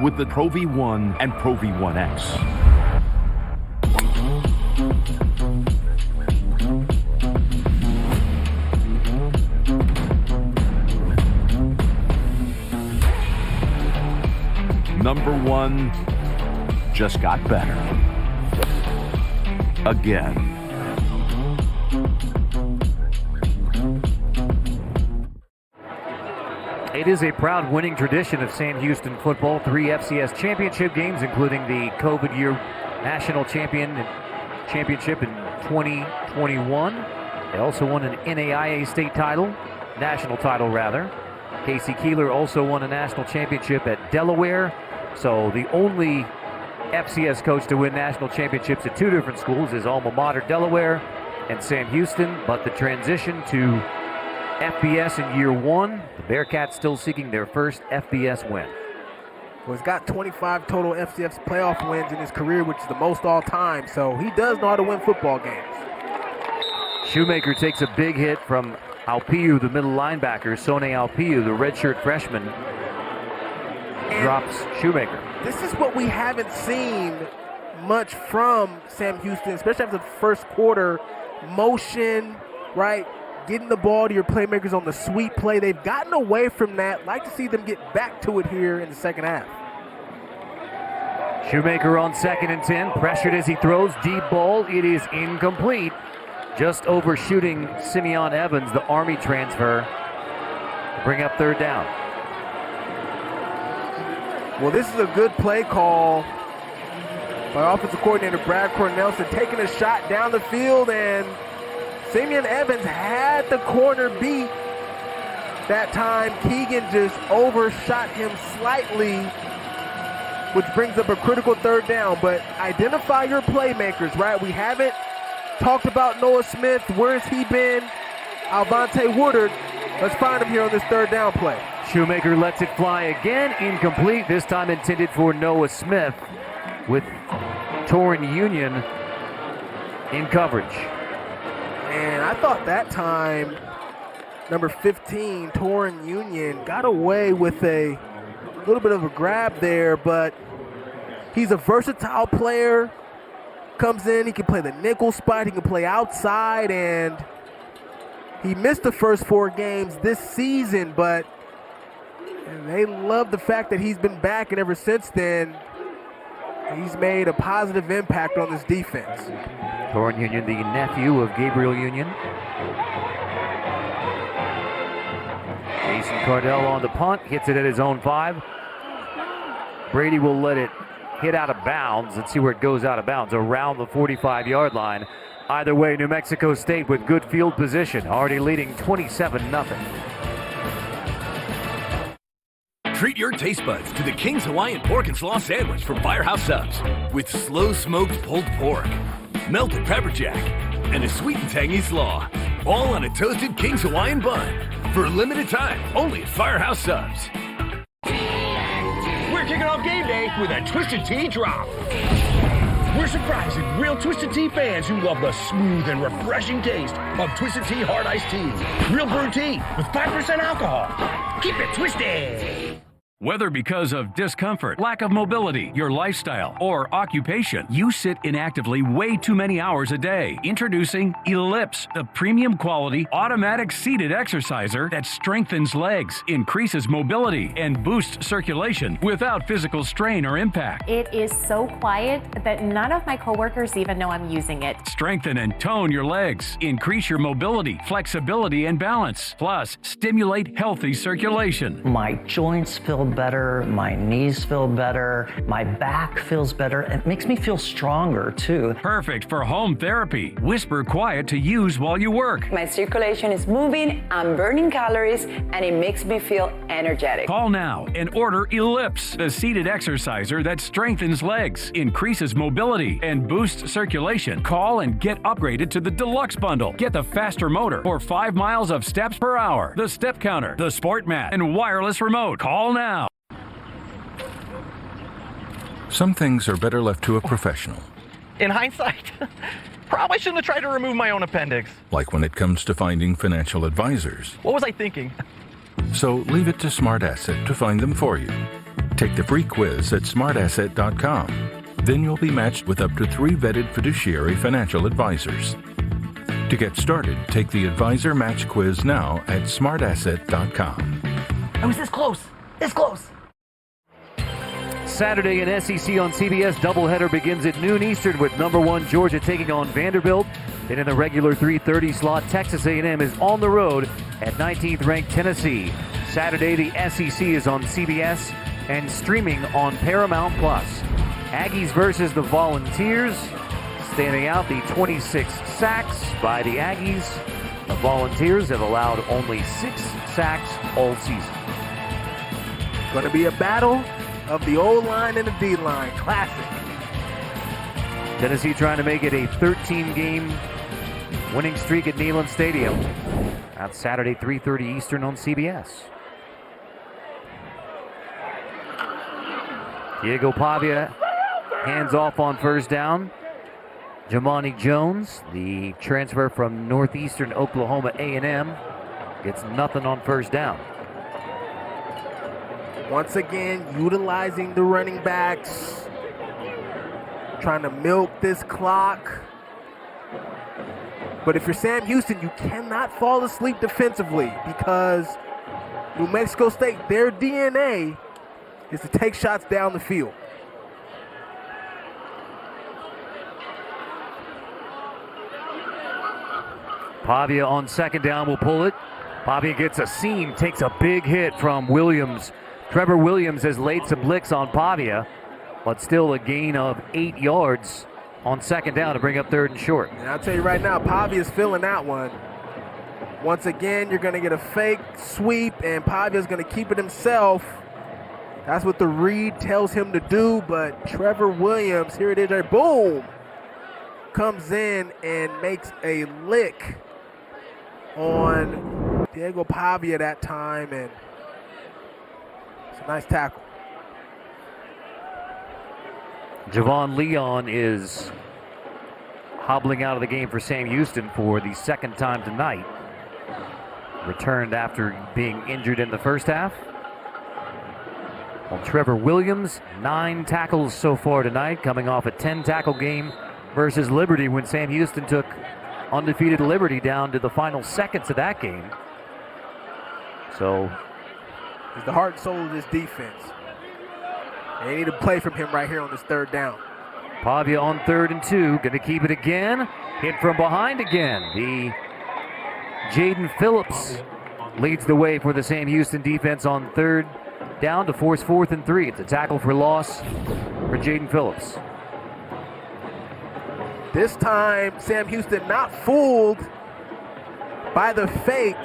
V: with the Pro V1 and Pro V1X. Number one just got better. Again.
A: It is a proud winning tradition of Sam Houston football. 3 FCS championship games, including the COVID year national championship in 2021. They also won an NAIA state title, national title rather. Casey Keeler also won a national championship at Delaware. So the only FCS coach to win national championships at 2 different schools is alma mater Delaware and Sam Houston. But the transition to FBS in year 1, the Bearcats still seeking their first FBS win.
B: Well, he's got 25 total FCS playoff wins in his career, which is the most all time. So he does know how to win football games.
A: Shoemaker takes a big hit from Alpiu, the middle linebacker. Sone Alpiu, the redshirt freshman, drops Shoemaker.
B: This is what we haven't seen much from Sam Houston, especially after the first quarter. Motion, right? Getting the ball to your playmakers on the sweep play. They've gotten away from that. Like to see them get back to it here in the second half.
A: Shoemaker on 2nd and 10, pressured as he throws, deep ball. It is incomplete. Just overshooting Simeon Evans, the Army transfer, to bring up 3rd down.
B: Well, this is a good play call by offensive coordinator Brad Cornelsen, taking a shot down the field, and Simeon Evans had the corner beat that time. Keegan just overshot him slightly, which brings up a critical 3rd down. But identify your playmakers, right? We haven't talked about Noah Smith. Where's he been? Alvante Woodard. Let's find him here on this 3rd down play.
A: Shoemaker lets it fly again. Incomplete. This time intended for Noah Smith with Torren Union in coverage.
B: And I thought that time, number 15, Torren Union, got away with a little bit of a grab there, but he's a versatile player. Comes in, he can play the nickel spot, he can play outside, and he missed the first 4 games this season, but they love the fact that he's been back, and ever since then, he's made a positive impact on this defense.
A: Torren Union, the nephew of Gabriel Union. Jason Cardell on the punt, hits it at his own 5. Brady will let it hit out of bounds. Let's see where it goes out of bounds. Around the 45-yard line. Either way, New Mexico State with good field position, already leading 27-0.
E: Treat your taste buds to the King's Hawaiian Pork and Slaw Sandwich from Firehouse Subs with slow-smoked pulled pork, melted pepper jack, and a sweet and tangy slaw, all on a toasted King's Hawaiian bun for a limited time only at Firehouse Subs.
W: We're kicking off game day with a Twisted Tea drop. We're surprising real Twisted Tea fans who love the smooth and refreshing taste of Twisted Tea Hard Iced Tea. Real brewed tea with 5% alcohol. Keep it twisted.
F: Whether because of discomfort, lack of mobility, your lifestyle, or occupation, you sit inactively way too many hours a day. Introducing Ellipse, the premium quality automatic seated exerciser that strengthens legs, increases mobility, and boosts circulation without physical strain or impact.
G: It is so quiet that none of my coworkers even know I'm using it.
F: Strengthen and tone your legs, increase your mobility, flexibility, and balance. Plus, stimulate healthy circulation.
H: My joints feel better, my knees feel better, my back feels better. It makes me feel stronger too.
F: Perfect for home therapy. Whisper quiet to use while you work.
X: My circulation is moving, I'm burning calories, and it makes me feel energetic.
F: Call now and order Ellipse, the seated exerciser that strengthens legs, increases mobility, and boosts circulation. Call and get upgraded to the Deluxe Bundle. Get the faster motor for 5 miles of steps per hour, the step counter, the sport mat, and wireless remote. Call now.
Y: Some things are better left to a professional.
Z: In hindsight, probably shouldn't have tried to remove my own appendix.
Y: Like when it comes to finding financial advisors.
Z: What was I thinking?
Y: So leave it to Smart Asset to find them for you. Take the free quiz at smartasset.com. Then you'll be matched with up to 3 vetted fiduciary financial advisors. To get started, take the Advisor Match Quiz now at smartasset.com.
Z: I was this close. This close.
A: Saturday in SEC on CBS, doubleheader begins at noon Eastern with number 1 Georgia taking on Vanderbilt. Then in the regular 3:30 slot, Texas A&M is on the road at 19th ranked Tennessee. Saturday, the SEC is on CBS and streaming on Paramount+. Aggies versus the Volunteers. Standing out, the 26 sacks by the Aggies. The Volunteers have allowed only 6 sacks all season.
B: Going to be a battle of the O-line and the D-line. Classic.
A: Tennessee trying to make it a 13-game winning streak at Neyland Stadium. That's Saturday, 3:30 Eastern on CBS. Diego Pavia hands off on first down. Jamani Jones, the transfer from Northeastern Oklahoma A&M, gets nothing on first down.
B: Once again, utilizing the running backs, trying to milk this clock. But if you're Sam Houston, you cannot fall asleep defensively because New Mexico State, their DNA is to take shots down the field.
A: Pavia on second down will pull it. Pavia gets a seam, takes a big hit from Williams. Trevor Williams has laid some licks on Pavia, but still a gain of 8 yards on second down to bring up 3rd and short.
B: And I'll tell you right now, Pavia's feeling that one. Once again, you're going to get a fake sweep, and Pavia's going to keep it himself. That's what the read tells him to do, but Trevor Williams, here it is, boom, comes in and makes a lick on Diego Pavia that time, and it's a nice tackle.
A: Javon Leon is hobbling out of the game for Sam Houston for the 2nd time tonight. Returned after being injured in the first half. Well, Trevor Williams, 9 tackles so far tonight, coming off a 10-tackle game versus Liberty when Sam Houston took undefeated Liberty down to the final seconds of that game. So,
B: he's the heart and soul of this defense. They need to play from him right here on this 3rd down.
A: Pavia on 3rd and 2, going to keep it again. Hit from behind again. The Jaden Phillips leads the way for the Sam Houston defense on 3rd down to force 4th and 3. It's a tackle for loss for Jaden Phillips.
B: This time, Sam Houston not fooled by the fake.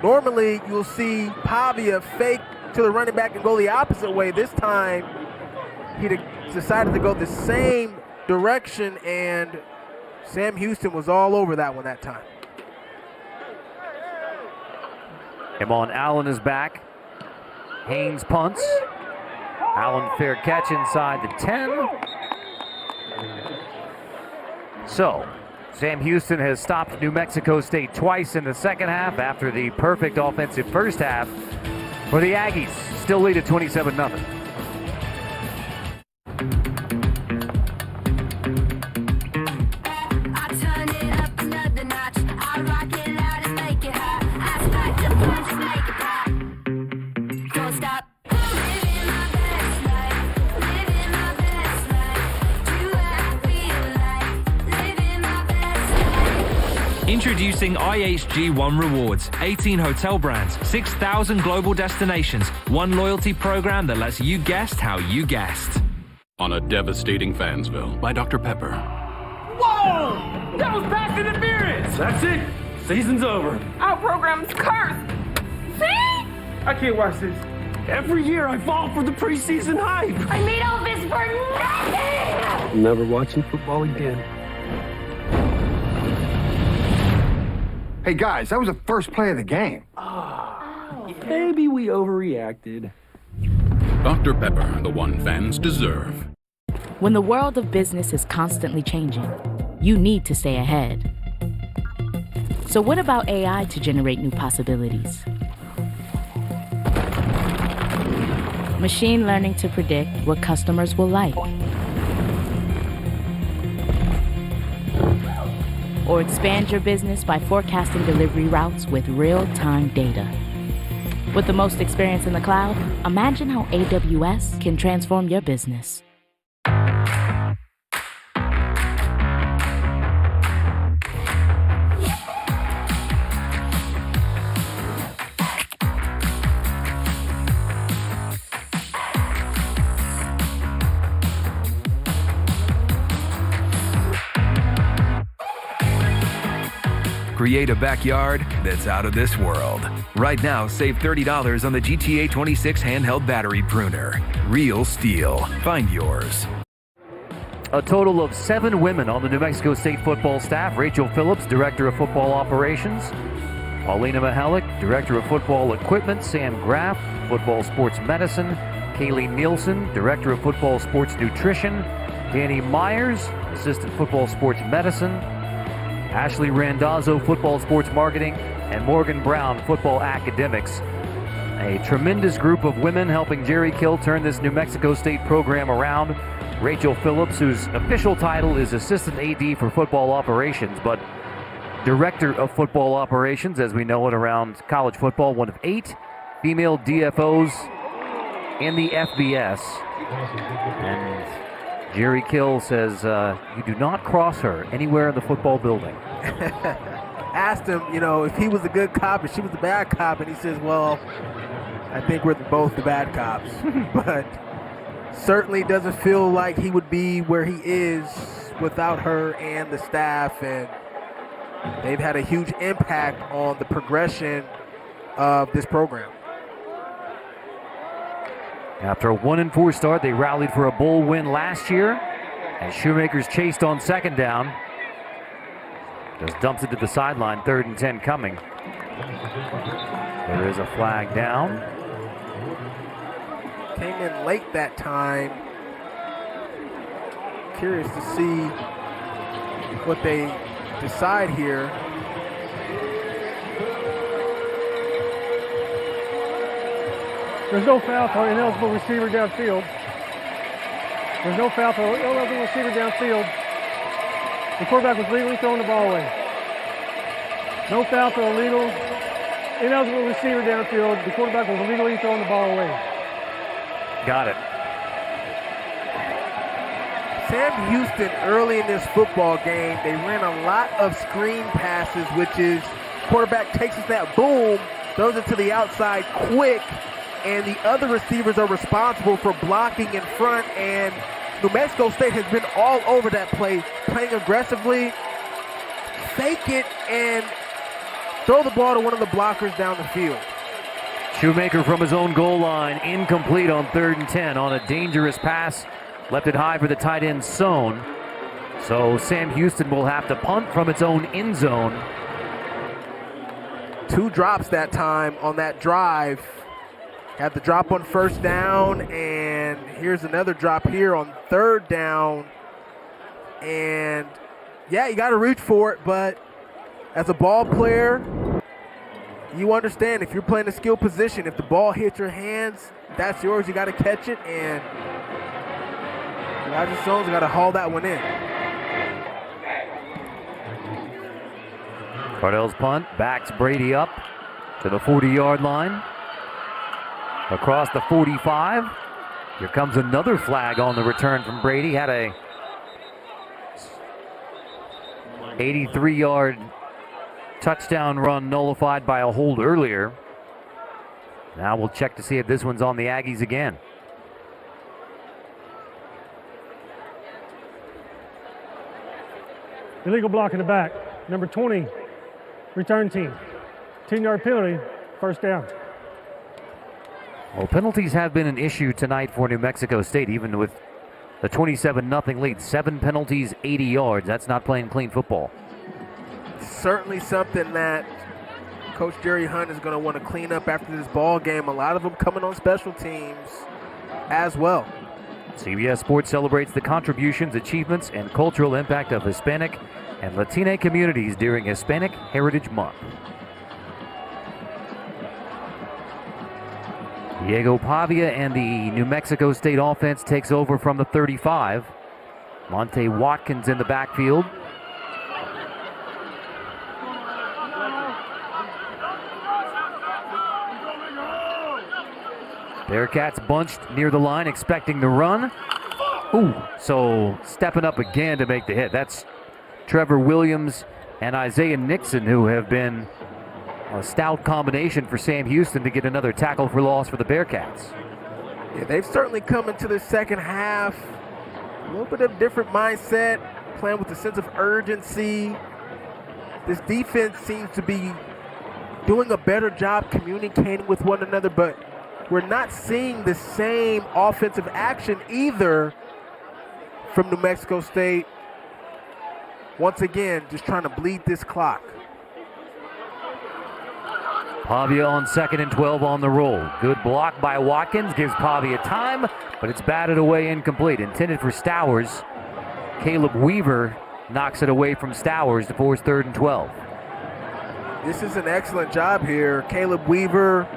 B: Normally, you'll see Pavia fake to the running back and go the opposite way. This time, he decided to go the same direction, and Sam Houston was all over that one that time.
A: Amon Allen is back. Haynes punts. Allen fair catch inside the 10. So, Sam Houston has stopped New Mexico State twice in the second half after the perfect offensive first half. for the Aggies. Still lead at 27-0.
N: Introducing IHG One Rewards. 18 hotel brands, 6,000 global destinations, one loyalty program that lets you guest how you guest.
J: On a Devastating Fansville by Dr. Pepper.
Z: Whoa! That was pass interference!
K: That's it. Season's over.
R: Our program's cursed. See?
K: I can't watch this. Every year I fall for the preseason hype.
P: I made all this for nothing!
K: I'm never watching football again.
U: Hey guys, that was the first play of the game.
K: Maybe we overreacted.
J: Dr. Pepper, the one fans deserve.
I: When the world of business is constantly changing, you need to stay ahead. So what about AI to generate new possibilities? Machine learning to predict what customers will like. Or expand your business by forecasting delivery routes with real-time data. With the most experience in the cloud, imagine how AWS can transform your business.
L: Create a backyard that's out of this world. Right now, save $30 on the GTA 26 handheld battery pruner. Real steel. Find yours.
A: A total of 7 women on the New Mexico State football staff. Rachel Phillips, Director of Football Operations. Paulina Mihalik, Director of Football Equipment. Sam Graff, Football Sports Medicine. Kaylee Nielsen, Director of Football Sports Nutrition. Danny Myers, Assistant Football Sports Medicine. Ashley Randazzo, Football Sports Marketing, and Morgan Brown, Football Academics. A tremendous group of women helping Jerry Kill turn this New Mexico State program around. Rachel Phillips, whose official title is Assistant AD for Football Operations, but Director of Football Operations, as we know it around college football, one of 8 female DFOs in the FBS. And Jerry Kill says you do not cross her anywhere in the football building.
B: Asked him, if he was a good cop and she was a bad cop, and he says, well, I think we're both the bad cops. But certainly doesn't feel like he would be where he is without her and the staff, and they've had a huge impact on the progression of this program.
A: After a 1-4 start, they rallied for a bowl win last year, and Shoemakers chased on second down. Just dumps it to the sideline, 3rd and 10 coming. There is a flag down.
B: Came in late that time. Curious to see what they decide here.
C: There's no foul for an ineligible receiver downfield. There's no foul for an ineligible receiver downfield. The quarterback was legally throwing the ball away. No foul for a ineligible receiver downfield. The quarterback was legally throwing the ball away.
A: Got it.
B: Sam Houston, early in this football game, they ran a lot of screen passes, which is quarterback takes a snap, boom, throws it to the outside quick, and the other receivers are responsible for blocking in front, and New Mexico State has been all over that play, playing aggressively, fake it, and throw the ball to one of the blockers down the field.
A: Shoemaker from his own goal line, incomplete on 3rd and 10 on a dangerous pass. Left it high for the tight end Sohn. So Sam Houston will have to punt from its own end zone.
B: 2 drops that time on that drive. Had the drop on 1st down, and here's another drop here on 3rd down. And yeah, you got to reach for it, but as a ball player, you understand if you're playing a skill position, if the ball hits your hands, that's yours. You got to catch it, and Elijah Jones got to haul that one in.
A: Cardell's punt backs Brady up to the 40-yard line. Across the 45. Here comes another flag on the return from Brady. Had a 83-yard touchdown run nullified by a hold earlier. Now we'll check to see if this one's on the Aggies again.
C: Illegal block in the back. Number 20, return team. 10-yard penalty, first down.
A: Well, penalties have been an issue tonight for New Mexico State, even with the 27-0 lead. 7 penalties, 80 yards. That's not playing clean football.
B: Certainly something that Coach Jerry Hunt is going to want to clean up after this ball game. A lot of them coming on special teams as well.
A: CBS Sports celebrates the contributions, achievements, and cultural impact of Hispanic and Latina communities during Hispanic Heritage Month. Diego Pavia and the New Mexico State offense takes over from the 35. Monte Watkins in the backfield. Bearcats bunched near the line, expecting the run. Ooh, so stepping up again to make the hit. That's Trevor Williams and Isaiah Nixon, who have been a stout combination for Sam Houston to get another tackle for loss for the Bearcats.
B: Yeah, they've certainly come into the second half. A little bit of different mindset, playing with a sense of urgency. This defense seems to be doing a better job communicating with one another, but we're not seeing the same offensive action either from New Mexico State. Once again, just trying to bleed this clock.
A: Pavia on 2nd and 12 on the roll. Good block by Watkins, gives Pavia time, but it's batted away incomplete. Intended for Stowers. Caleb Weaver knocks it away from Stowers to force 3rd and 12.
B: This is an excellent job here. Caleb Weaver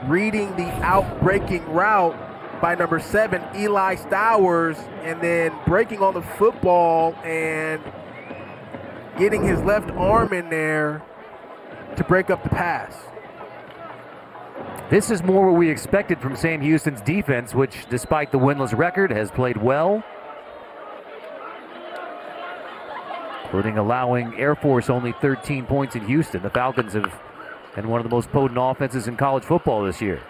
B: reading the out-breaking route by number 7, Eli Stowers, and then breaking on the football and getting his left arm in there to break up the pass.
A: This is more what we expected from Sam Houston's defense, which, despite the winless record, has played well, including allowing Air Force only 13 points in Houston. The Falcons have been one of the most potent offenses in college football this year.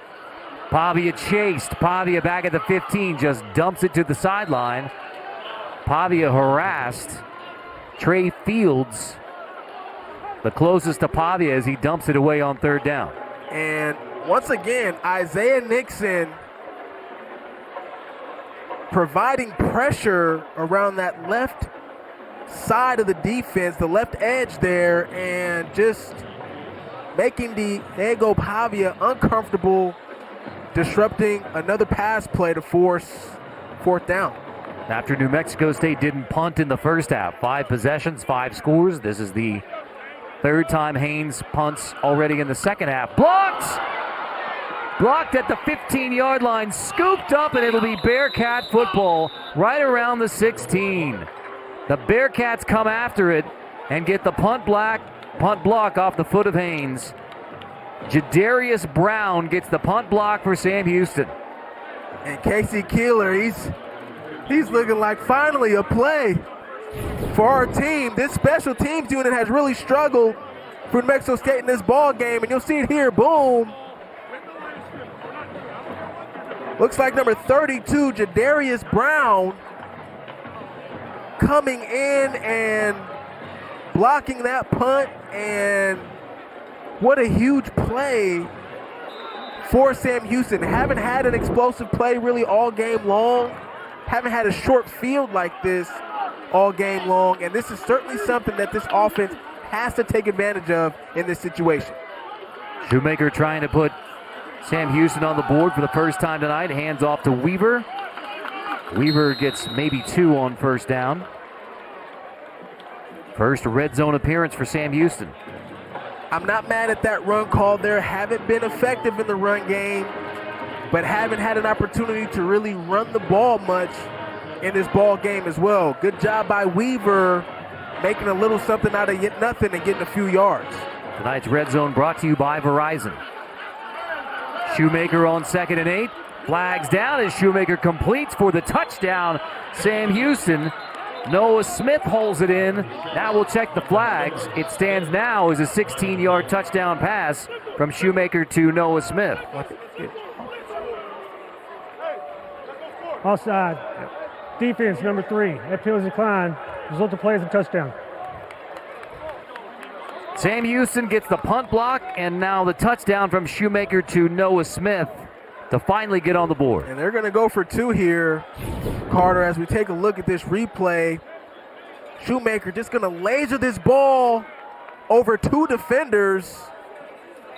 A: Pavia chased. Pavia back at the 15, just dumps it to the sideline. Pavia harassed. Trey Fields, the closest to Pavia, as he dumps it away on 3rd down.
B: And once again, Isaiah Nixon providing pressure around that left side of the defense, the left edge there, and just making Diego Pavia uncomfortable, disrupting another pass play to force 4th down.
A: After New Mexico State didn't punt in the first half, 5 possessions, 5 scores. This is the 3rd time Haynes punts already in the second half. Blocked! Blocked at the 15-yard line, scooped up, and it'll be Bearcat football right around the 16. The Bearcats come after it and get the punt block off the foot of Haynes. Jadarius Brown gets the punt block for Sam Houston.
B: And Casey Keeler, he's looking like finally a play for our team. This special teams unit has really struggled for New Mexico State in this ball game, and you'll see it here. Boom. Looks like number 32, Jadarius Brown, coming in and blocking that punt, and what a huge play for Sam Houston. Haven't had an explosive play really all game long. Haven't had a short field like this all game long, and this is certainly something that this offense has to take advantage of in this situation.
A: Shoemaker trying to put Sam Houston on the board for the first time tonight. Hands off to Weaver. Weaver gets maybe 2 on 1st down. First red zone appearance for Sam Houston.
B: I'm not mad at that run call there. Haven't been effective in the run game, but haven't had an opportunity to really run the ball much in this ball game as well. Good job by Weaver, making a little something out of nothing and getting a few yards.
A: Tonight's Red Zone brought to you by Verizon. Shoemaker on 2nd and 8. Flags down as Shoemaker completes for the touchdown. Sam Houston. Noah Smith holds it in. Now we'll check the flags. It stands now as a 16-yard touchdown pass from Shoemaker to Noah Smith.
C: Offside. Defense, number 3. That penalty decline. Result of play is a touchdown.
A: Sam Houston gets the punt block, and now the touchdown from Shoemaker to Noah Smith to finally get on the board.
B: And they're going to go for 2 here, Carter, as we take a look at this replay. Shoemaker just going to laser this ball over 2 defenders,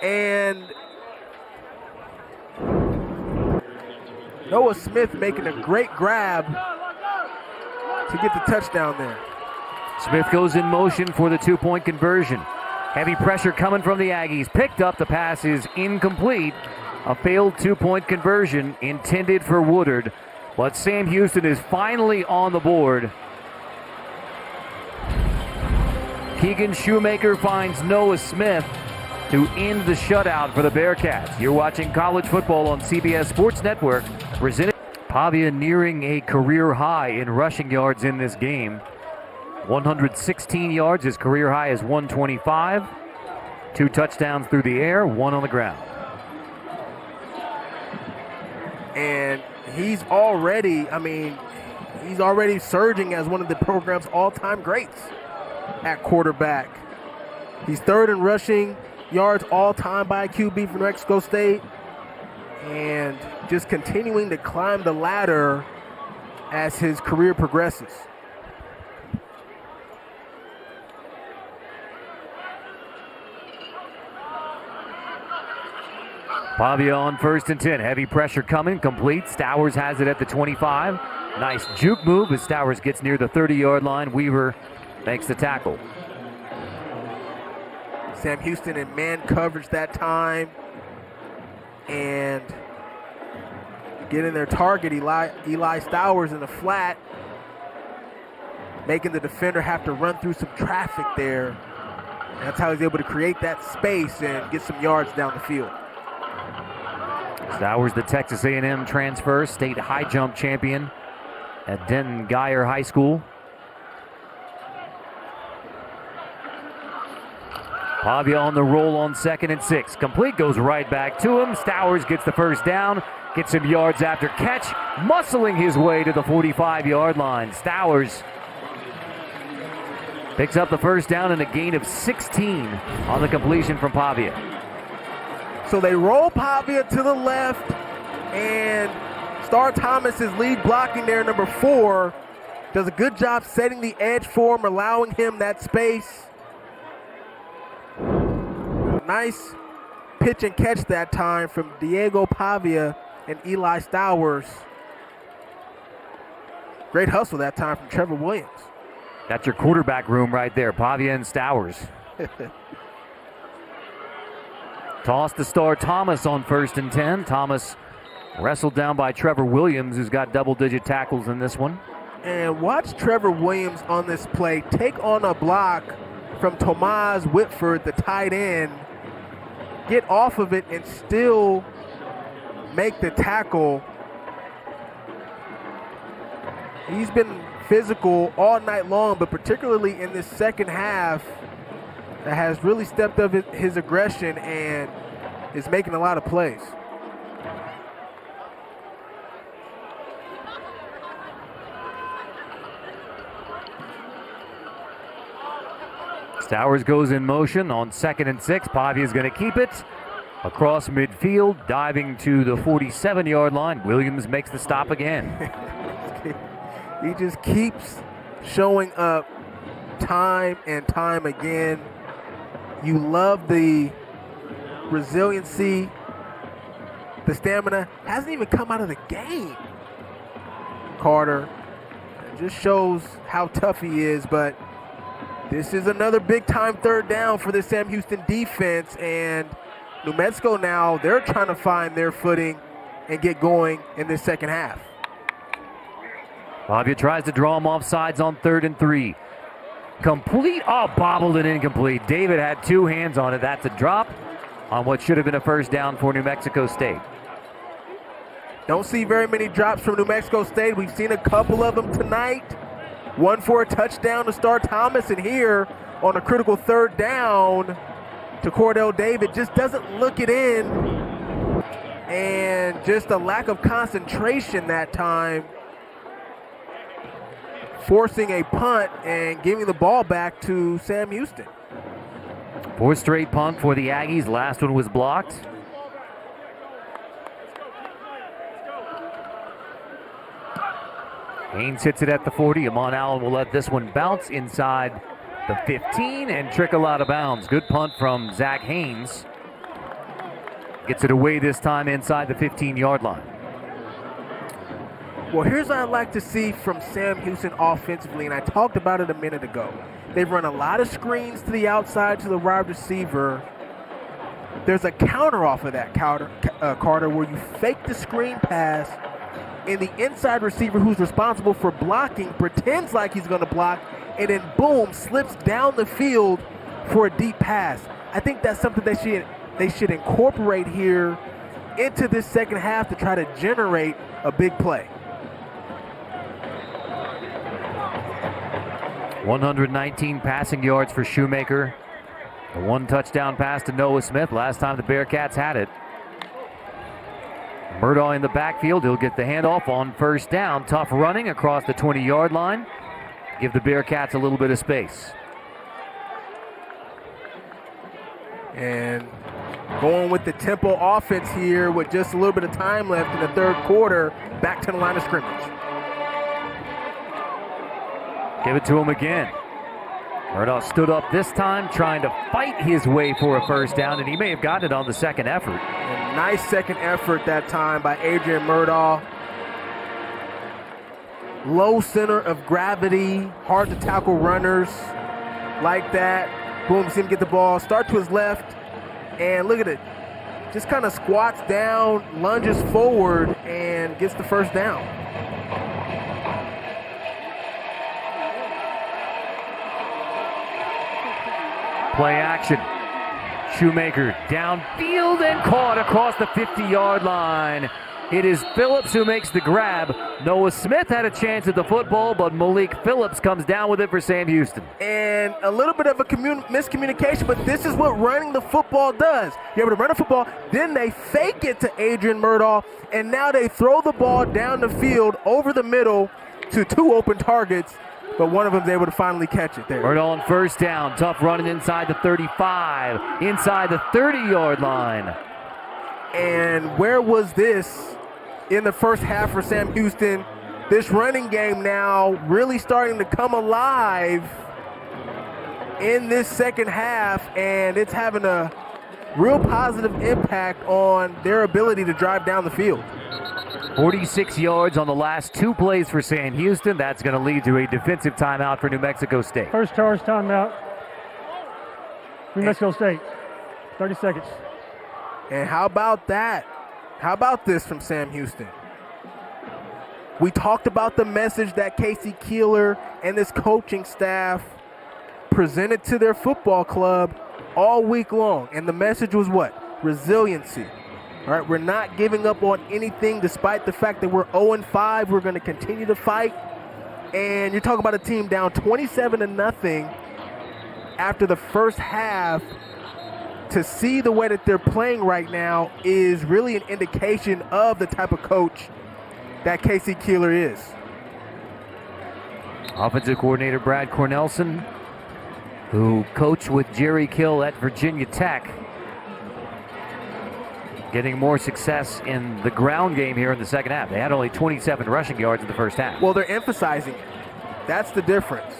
B: and Noah Smith making a great grab to get the touchdown there.
A: Smith goes in motion for the 2-point conversion. Heavy pressure coming from the Aggies. Picked up, the pass is incomplete. A failed 2-point conversion intended for Woodard. But Sam Houston is finally on the board. Keegan Shoemaker finds Noah Smith to end the shutout for the Bearcats. You're watching college football on CBS Sports Network. Presented. Pavia nearing a career high in rushing yards in this game. 116 yards. His career high is 125. 2 touchdowns through the air, 1 on the ground.
B: And he's already surging as one of the program's all-time greats at quarterback. He's 3rd in rushing yards all-time by a QB from New Mexico State, and just continuing to climb the ladder as his career progresses.
A: Pavia on 1st and 10. Heavy pressure coming. Complete. Stowers has it at the 25. Nice juke move as Stowers gets near the 30-yard line. Weaver makes the tackle.
B: Sam Houston in man coverage that time. And getting their target, Eli Stowers in the flat. Making the defender have to run through some traffic there. That's how he's able to create that space and get some yards down the field.
A: Stowers, the Texas A&M transfer, state high jump champion at Denton Guyer High School. Pavia on the roll on 2nd and 6. Complete, goes right back to him. Stowers gets the first down, gets some yards after catch, muscling his way to the 45-yard line. Stowers picks up the first down and a gain of 16 on the completion from Pavia.
B: So they roll Pavia to the left, and Star Thomas is lead blocking there, number 4. Does a good job setting the edge for him, allowing him that space. Nice pitch and catch that time from Diego Pavia and Eli Stowers. Great hustle that time from Trevor Williams.
A: That's your quarterback room right there, Pavia and Stowers. Toss to Star Thomas on 1st and 10. Thomas wrestled down by Trevor Williams, who's got double-digit tackles in this one.
B: And watch Trevor Williams on this play take on a block from Tomas Whitford, the tight end, get off of it and still make the tackle. He's been physical all night long, but particularly in this second half, that has really stepped up his aggression and is making a lot of plays.
A: Stowers goes in motion on 2nd and 6. Pavia's going to keep it across midfield, diving to the 47-yard line. Williams makes the stop again.
B: He just keeps showing up time and time again. You love the resiliency, the stamina. Hasn't even come out of the game, Carter. It just shows how tough he is, but This is another big-time third down for the Sam Houston defense, and New Mexico now, they're trying to find their footing and get going in this second half.
A: Bobby tries to draw him off sides on 3rd and 3. Complete, bobbled and incomplete. David had 2 hands on it. That's a drop on what should have been a first down for New Mexico State.
B: Don't see very many drops from New Mexico State. We've seen a couple of them tonight. One for a touchdown to Star Thomas, and here on a critical 3rd down to Cordell David just doesn't look it in, and just a lack of concentration that time, forcing a punt and giving the ball back to Sam Houston.
A: 4th straight punt for the Aggies. Last one was blocked. Haynes hits it at the 40. Amon Allen will let this one bounce inside the 15 and trickle out of bounds. Good punt from Zach Haynes. Gets it away this time inside the 15-yard line.
B: Well, here's what I'd like to see from Sam Houston offensively, and I talked about it a minute ago. They've run a lot of screens to the outside to the wide receiver. There's a counter off of that, Carter, where you fake the screen pass, and the inside receiver who's responsible for blocking pretends like he's going to block, and then boom, slips down the field for a deep pass. I think that's something they should incorporate here into this second half to try to generate a big play.
A: 119 passing yards for Shoemaker. A 1 touchdown pass to Noah Smith. Last time the Bearcats had it. Murdaugh in the backfield. He'll get the handoff on 1st down. Tough running across the 20-yard line. Give the Bearcats a little bit of space.
B: And going with the tempo offense here with just a little bit of time left in the 3rd quarter. Back to the line of scrimmage.
A: Give it to him again. Murdaugh stood up this time, trying to fight his way for a 1st down, and he may have gotten it on the second effort.
B: A nice second effort that time by Adrian Murdaugh. Low center of gravity, hard to tackle runners like that. Boom, see him get the ball, start to his left, and look at it. Just kind of squats down, lunges forward, and gets the 1st down.
A: Play action. Shoemaker downfield and caught across the 50-yard line. It is Phillips who makes the grab. Noah Smith had a chance at the football, but Malik Phillips comes down with it for Sam Houston.
B: And a little bit of a miscommunication, but this is what running the football does. You're able to run the football, then they fake it to Adrian Murdaugh, and now they throw the ball down the field over the middle to 2 open targets, but one of them is able to finally catch it there.
A: Murdaugh on 1st down. Tough running inside the 35, inside the 30-yard line.
B: And where was this in the first half for Sam Houston? This running game now really starting to come alive in this second half, and it's having a real positive impact on their ability to drive down the field.
A: 46 yards on the last 2 plays for Sam Houston. That's going to lead to a defensive timeout for New Mexico State.
C: First charge timeout. New Mexico State. 30 seconds.
B: And how about that? How about this from Sam Houston? We talked about the message that Casey Keeler and this coaching staff presented to their football club all week long. And the message was what? Resiliency. All right, we're not giving up on anything despite the fact that we're 0-5. We're going to continue to fight. And you're talking about a team down 27-0 after the first half. To see the way that they're playing right now is really an indication of the type of coach that Casey Keeler is.
A: Offensive coordinator Brad Cornelson, who coached with Jerry Kill at Virginia Tech, getting more success in the ground game here in the second half. They had only 27 rushing yards in the first half.
B: Well, they're emphasizing it. That's the difference.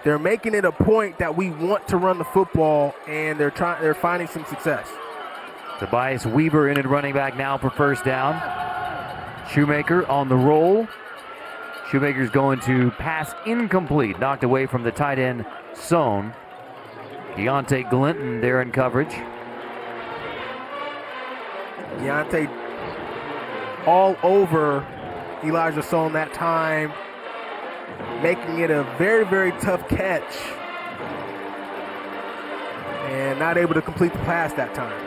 B: They're making it a point that we want to run the football, and they're finding some success.
A: Tobias Weaver in at running back now for 1st down. Shoemaker on the roll. Shoemaker's going to pass incomplete, knocked away from the tight end zone. Deontay Glinton there in coverage.
B: Deontay all over Elijah Sohn that time, making it a very, very tough catch. And not able to complete the pass that time.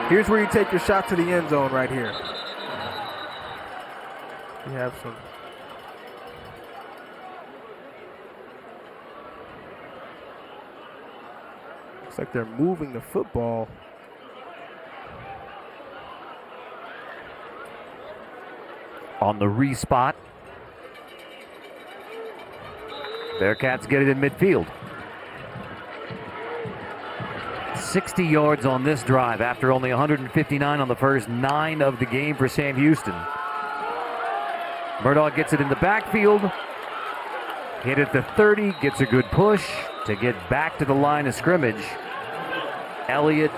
B: Here's where you take your shot to the end zone right here. You have some. Looks like they're moving the football.
A: On the re-spot. Bearcats get it in midfield. 60 yards on this drive after only 159 on the first 9 of the game for Sam Houston. Murdoch gets it in the backfield. Hit at the 30, gets a good push to get back to the line of scrimmage. Elliott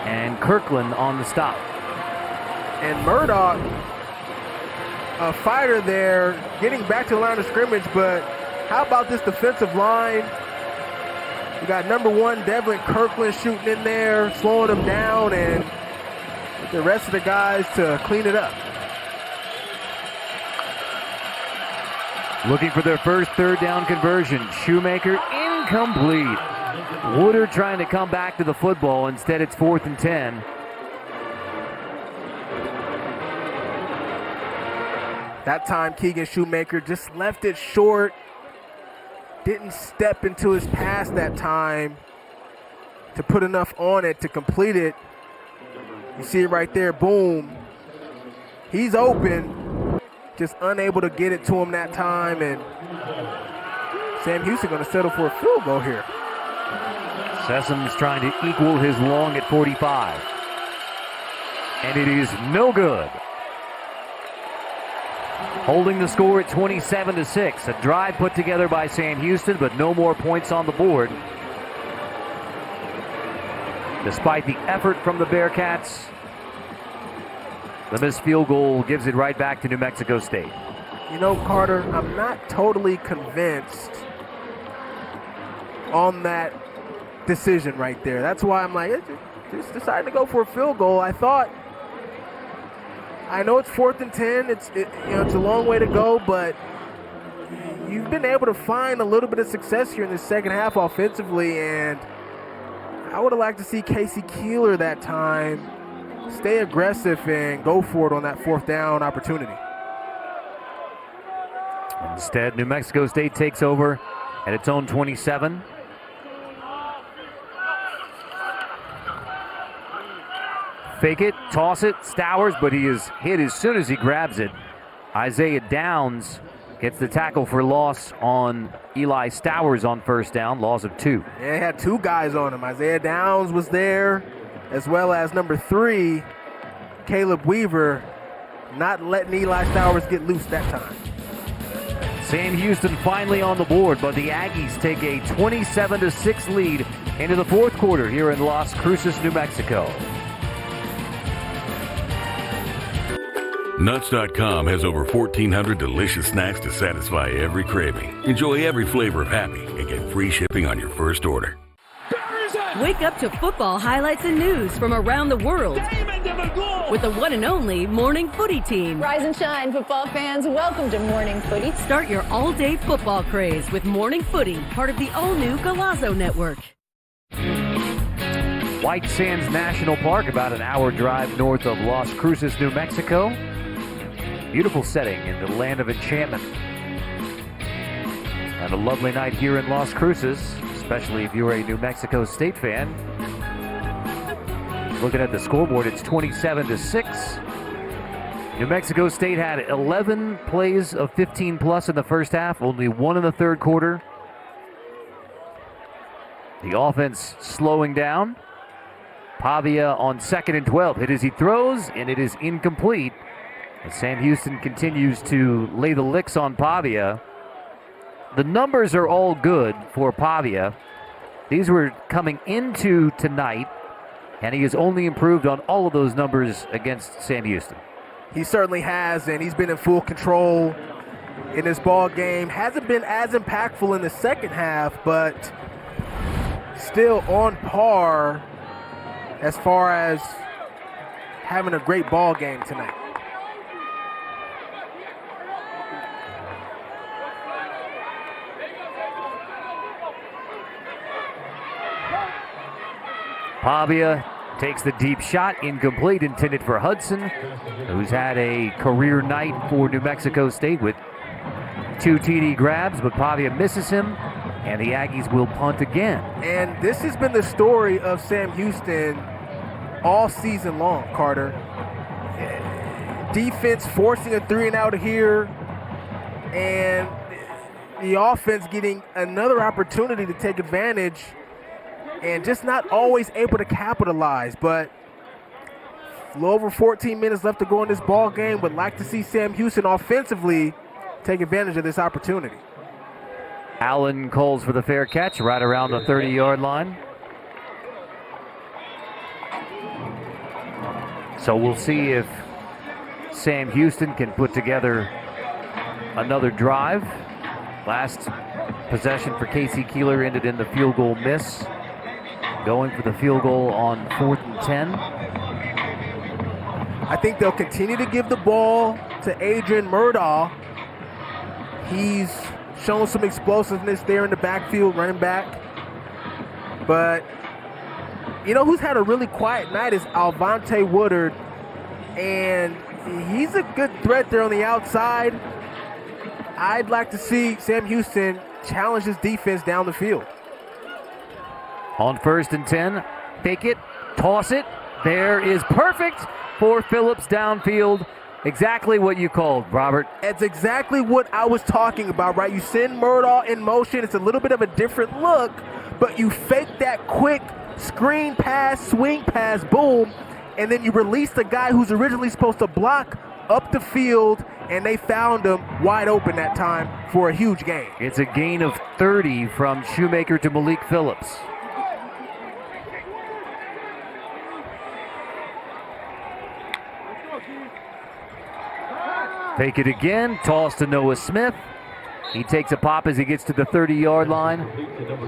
A: and Kirkland on the stop.
B: And Murdoch, a fighter there, getting back to the line of scrimmage, but how about this defensive line? You got number 1, Devlin Kirkland shooting in there, slowing him down, and the rest of the guys to clean it up.
A: Looking for their first third down conversion. Shoemaker incomplete. Woodard trying to come back to the football. Instead, it's 4th and 10.
B: That time, Keegan Shoemaker just left it short. Didn't step into his pass that time to put enough on it to complete it. You see it right there, boom. He's open, just unable to get it to him that time, and Sam Houston going to settle for a field goal here.
A: Sessom's trying to equal his long at 45. And it is no good. Holding the score at 27-6. A drive put together by Sam Houston, but no more points on the board. Despite the effort from the Bearcats, the missed field goal gives it right back to New Mexico State.
B: You know, Carter, I'm not totally convinced on that decision right there. That's why I'm like, just decided to go for a field goal. I know it's 4th and 10. It's a long way to go, but you've been able to find a little bit of success here in the second half offensively, and I would have liked to see Casey Keeler that time stay aggressive and go for it on that 4th down opportunity.
A: Instead, New Mexico State takes over at its own 27. Fake it, toss it, Stowers, but he is hit as soon as he grabs it. Isaiah Downs gets the tackle for loss on Eli Stowers on first down, loss of 2.
B: Yeah, he had 2 guys on him. Isaiah Downs was there, as well as number 3, Caleb Weaver, not letting Eli Stowers get loose that time.
A: Sam Houston finally on the board, but the Aggies take a 27-6 lead into the 4th quarter here in Las Cruces, New Mexico.
J: Nuts.com has over 1,400 delicious snacks to satisfy every craving. Enjoy every flavor of happy and get free shipping on your first order.
D: Wake up to football highlights and news from around the world with the one and only Morning Footy team.
M: Rise and shine, football fans. Welcome to Morning Footy.
D: Start your all-day football craze with Morning Footy, part of the all-new Golazo Network.
A: White Sands National Park, about an hour drive north of Las Cruces, New Mexico. Beautiful setting in the land of enchantment. And a lovely night here in Las Cruces, especially if you're a New Mexico State fan. Looking at the scoreboard, it's 27-6. New Mexico State had 11 plays of 15 plus in the first half, only 1 in the 3rd quarter. The offense slowing down. Pavia on 2nd and 12. Hit as he throws, and it is incomplete. As Sam Houston continues to lay the licks on Pavia. The numbers are all good for Pavia. These were coming into tonight And he has only improved on all of those numbers against Sam Houston.
B: He certainly has, and he's been in full control in this ball game. Hasn't been as impactful in the second half, but still on par as far as having a great ball game tonight.
A: Pavia takes the deep shot, incomplete, intended for Hudson, who's had a career night for New Mexico State with 2 TD grabs, but Pavia misses him, and the Aggies will punt again.
B: And this has been the story of Sam Houston all season long, Carter. Defense forcing a 3-and-out here, and the offense getting another opportunity to take advantage and just not always able to capitalize. But a little over 14 minutes left to go in this ball game. Would like to see Sam Houston offensively take advantage of this opportunity.
A: Allen calls for the fair catch right around the 30-yard line. So we'll see if Sam Houston can put together another drive. Last possession for Casey Keeler ended in the field goal miss. Going for the field goal on 4th and 10.
B: I think they'll continue to give the ball to Adrian Murdaugh. He's shown some explosiveness there in the backfield, running back. But, you know, who's had a really quiet night is Alvante Woodard. And he's a good threat there on the outside. I'd like to see Sam Houston challenge his defense down the field.
A: On 1st and 10, fake it, toss it. There is perfect for Phillips downfield. Exactly what you called, Robert.
B: It's exactly what I was talking about, right? You send Murdaugh in motion. It's a little bit of a different look, but you fake that quick screen pass, swing pass, boom, and then you release the guy who's originally supposed to block up the field, and they found him wide open that time for a huge gain.
A: It's a gain of 30 from Shoemaker to Malik Phillips. Take it again, toss to Noah Smith. He takes a pop as he gets to the 30-yard line.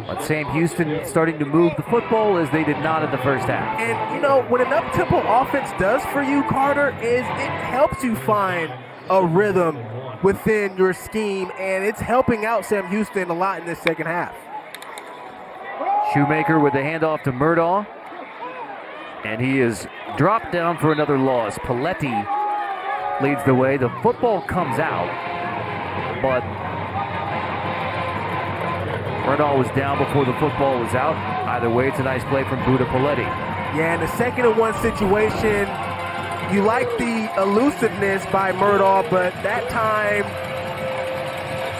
A: But Sam Houston starting to move the football as they did not in the first half.
B: And, you know, what an up-tempo offense does for you, Carter, is it helps you find a rhythm within your scheme, and it's helping out Sam Houston a lot in this second half.
A: Shoemaker with the handoff to Murdaugh. And he is dropped down for another loss. Paletti leads the way. The football comes out, but Murdaugh was down before the football was out. Either way, it's a nice play from Buda Paletti.
B: Yeah, in the 2nd-and-1 situation, you like the elusiveness by Murdaugh, but that time,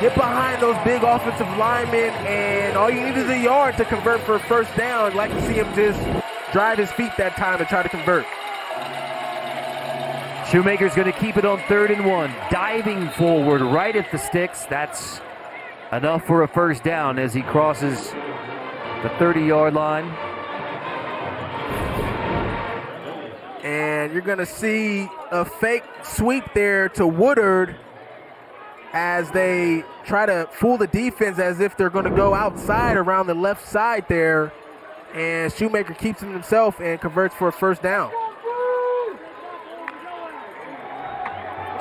B: get behind those big offensive linemen, and all you need is a yard to convert for a first down. I'd like to see him just drive his feet that time and try to convert.
A: Shoemaker's going to keep it on 3rd and 1, diving forward right at the sticks. That's enough for a first down as he crosses the 30-yard line.
B: And you're going to see a fake sweep there to Woodard as they try to fool the defense as if they're going to go outside around the left side there. And Shoemaker keeps it himself and converts for a first down.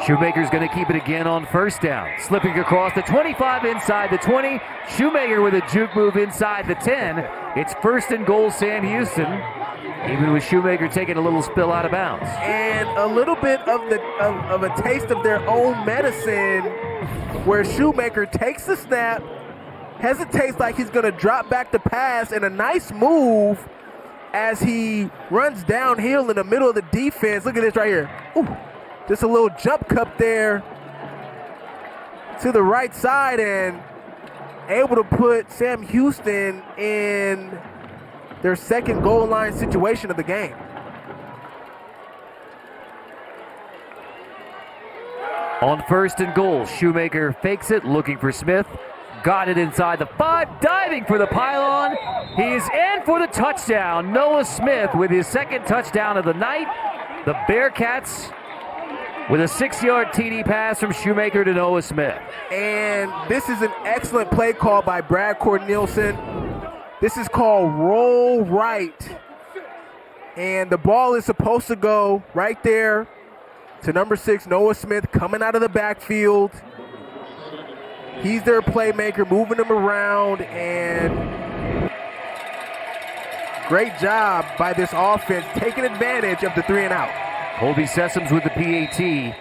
A: Shoemaker's going to keep it again on first down. Slipping across the 25 inside the 20. Shoemaker with a juke move inside the 10. It's 1st and goal, Sam Houston. Even with Shoemaker taking a little spill out of bounds.
B: And a little bit of a taste of their own medicine where Shoemaker takes the snap, hesitates like he's going to drop back the pass, and a nice move as he runs downhill in the middle of the defense. Look at this right here. Ooh. Just a little jump cut there to the right side and able to put Sam Houston in their 2nd goal line situation of the game.
A: On 1st and goal, Shoemaker fakes it, looking for Smith. got it inside the 5, diving for the pylon. He is in for the touchdown. Noah Smith with his second touchdown of the night. The Bearcats with a 6-yard TD pass from Shoemaker to Noah Smith.
B: And this is an excellent play call by Brad Cornelison. This is called roll right. And the ball is supposed to go right there to number 6, Noah Smith, coming out of the backfield. He's their playmaker, moving them around, and great job by this offense, taking advantage of the 3-and-out.
A: Colby Sessoms with the PAT.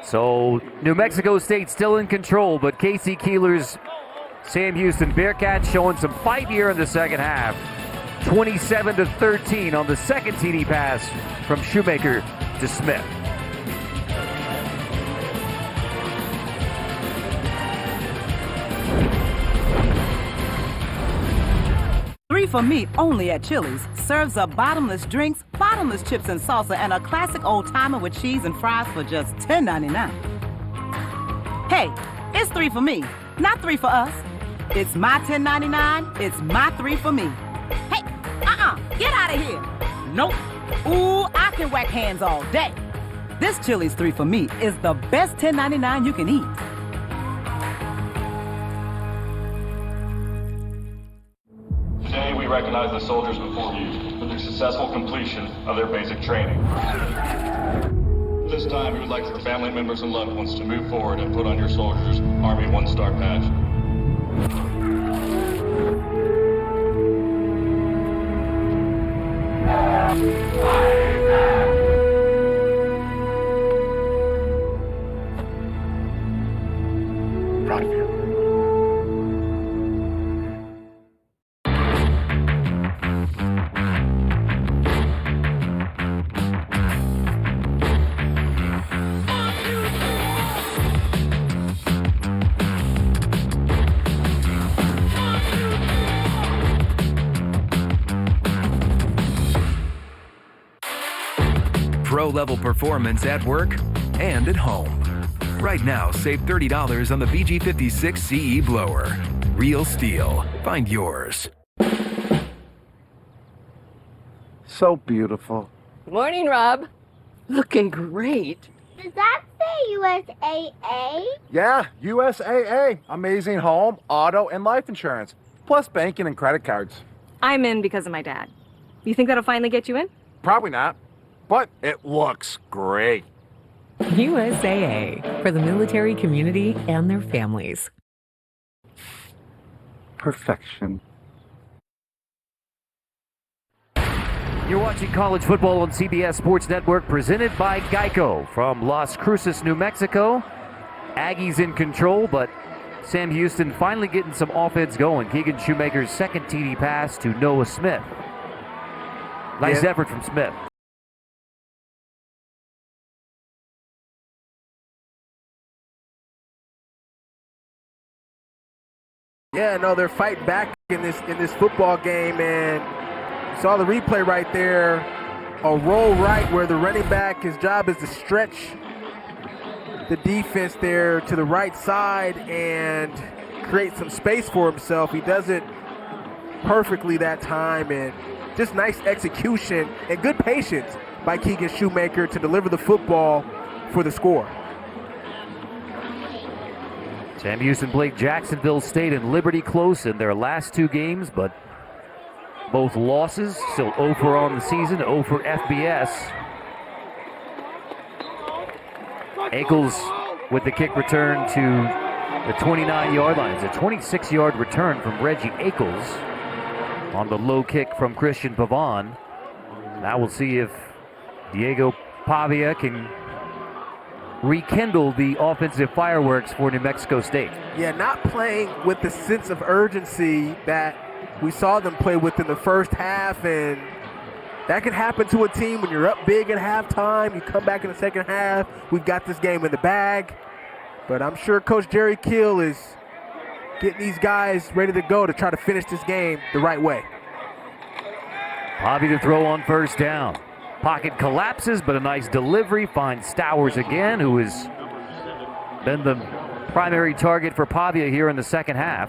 A: So New Mexico State still in control, but Casey Keeler's Sam Houston Bearcats showing some fight here in the second half. 27-13 on the second TD pass from Shoemaker to Smith.
E: Three for Me only at Chili's serves up bottomless drinks, bottomless chips and salsa, and a classic old-timer with cheese and fries for just $10.99. Hey, it's 3 for me, not 3 for us. It's my $10.99, it's my 3 for me. Hey, get out of here. Nope. Ooh, I can whack hands all day. This Chili's 3 for me is the best $10.99 you can eat.
O: Today, we recognize the soldiers before you for their successful completion of their basic training. This time, we would like for family members and loved ones to move forward and put on your soldiers' Army 1-Star badge.
L: Pro-level performance at work and at home. Right now, save $30 on the BG56 CE blower. Real STIHL. Find yours.
U: So beautiful.
Q: Morning, Rob. Looking great.
S: Does that say USAA?
U: Yeah, USAA. Amazing home, auto, and life insurance. Plus banking and credit cards.
R: I'm in because of my dad. You think that'll finally get you in?
U: Probably not, but it looks great.
T: USAA, for the military community and their families.
U: Perfection.
A: You're watching college football on CBS Sports Network, presented by Geico from Las Cruces, New Mexico. Aggies in control, but Sam Houston finally getting some offense going. Keegan Shoemaker's second TD pass to Noah Smith. Nice effort from Smith.
B: Yeah, no, they're fighting back in this football game, and you saw the replay right there. A roll right where the running back, his job is to stretch the defense there to the right side and create some space for himself. He does it perfectly that time, and just nice execution and good patience by Keegan Shoemaker to deliver the football for the score.
A: Sam Houston played Jacksonville State and Liberty close in their last two games, but both losses. Still 0 for on the season, 0 for FBS. Ankles with the kick return to the 29-yard line. It's a 26-yard return from Reggie Ackles on the low kick from Christian Pavon. Now we'll see if Diego Pavia can rekindle the offensive fireworks for New Mexico State.
B: Yeah, not playing with the sense of urgency that we saw them play with in the first half, and that can happen to a team when you're up big at halftime. You come back in the second half, we've got this game in the bag. But I'm sure Coach Jerry Kill is getting these guys ready to go to try to finish this game the right way.
A: Bobby to throw on first down. Pocket collapses, but a nice delivery finds Stowers again, who has been the primary target for Pavia here in the second half.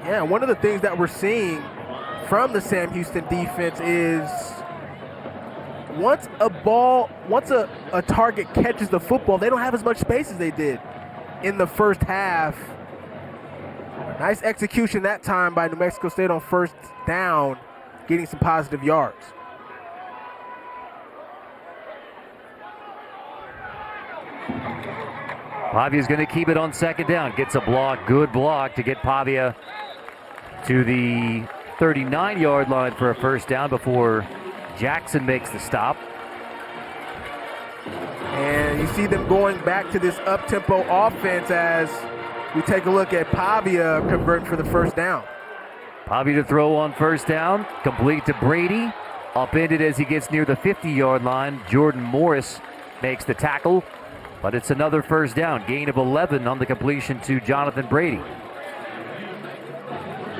B: Yeah, one of the things that we're seeing from the Sam Houston defense is once a target catches the football, they don't have as much space as they did in the first half. Nice execution that time by New Mexico State on first down, getting some positive yards.
A: Pavia's going to keep it on second down. Gets a block, good block to get Pavia to the 39-yard line for a first down before Jackson makes the stop.
B: And you see them going back to this up-tempo offense as we take a look at Pavia converting for the first down.
A: Pavia to throw on first down, complete to Brady. Upended as he gets near the 50-yard line. Jordan Morris makes the tackle, but it's another first down. Gain of 11 on the completion to Jonathan Brady.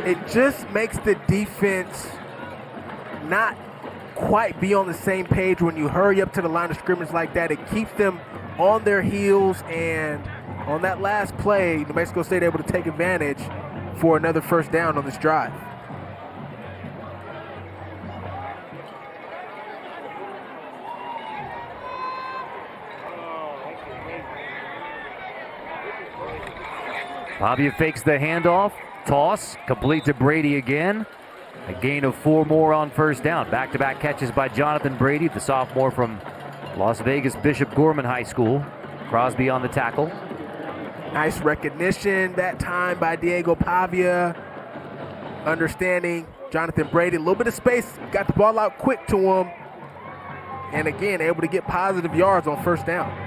B: It just makes the defense not quite be on the same page when you hurry up to the line of scrimmage like that. It keeps them on their heels, and on that last play, New Mexico State able to take advantage for another first down on this drive.
A: Pavia fakes the handoff, toss, complete to Brady again. A gain of 4 more on first down. Back-to-back catches by Jonathan Brady, the sophomore from Las Vegas Bishop Gorman High School. Crosby on the tackle.
B: Nice recognition that time by Diego Pavia. Understanding Jonathan Brady, a little bit of space, got the ball out quick to him. And again, able to get positive yards on first down.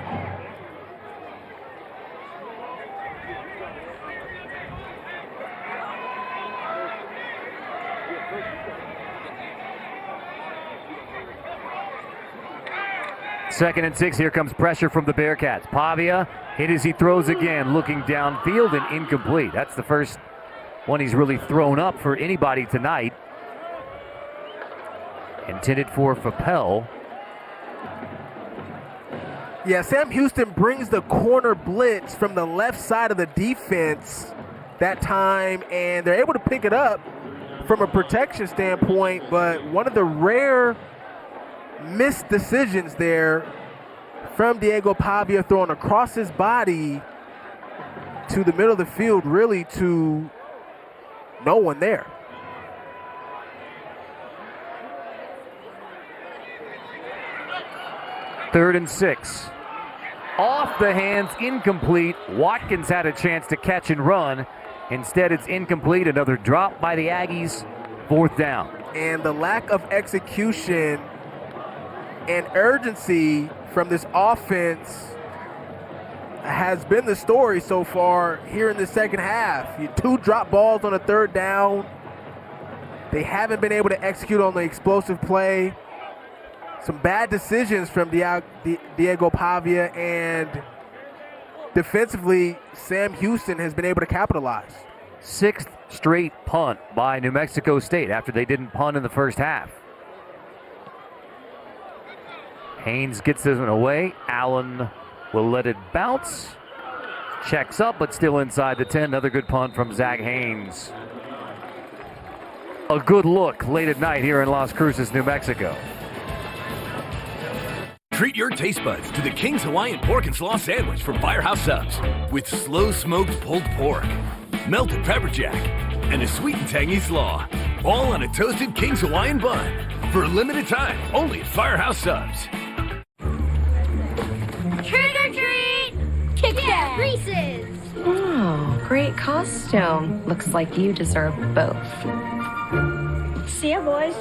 A: Second and 6, here comes pressure from the Bearcats. Pavia hit as he throws again, looking downfield and incomplete. That's the first one he's really thrown up for anybody tonight. Intended for Fappel.
B: Yeah, Sam Houston brings the corner blitz from the left side of the defense that time, and they're able to pick it up from a protection standpoint, but one of the rare missed decisions there from Diego Pavia, throwing across his body to the middle of the field, really to no one there.
A: Third and 6. Off the hands, incomplete. Watkins had a chance to catch and run. Instead, it's incomplete. Another drop by the Aggies. Fourth down.
B: And the lack of execution and urgency from this offense has been the story so far here in the second half. 2 drop balls on a third down. They haven't been able to execute on the explosive play. Some bad decisions from Diego Pavia, and defensively, Sam Houston has been able to capitalize.
A: 6th straight punt by New Mexico State after they didn't punt in the first half. Haynes gets this one away. Allen will let it bounce. Checks up, but still inside the 10. Another good punt from Zach Haynes. A good look late at night here in Las Cruces, New Mexico.
F: Treat your taste buds to the King's Hawaiian Pork and Slaw Sandwich from Firehouse Subs with slow-smoked pulled pork, melted pepper jack, and a sweet and tangy slaw, all on a toasted King's Hawaiian bun. For a limited time, only at Firehouse Subs.
S: Trick or treat! Kit Kat Reese's!
R: Oh, great costume. Looks like you deserve both.
S: See ya, boys.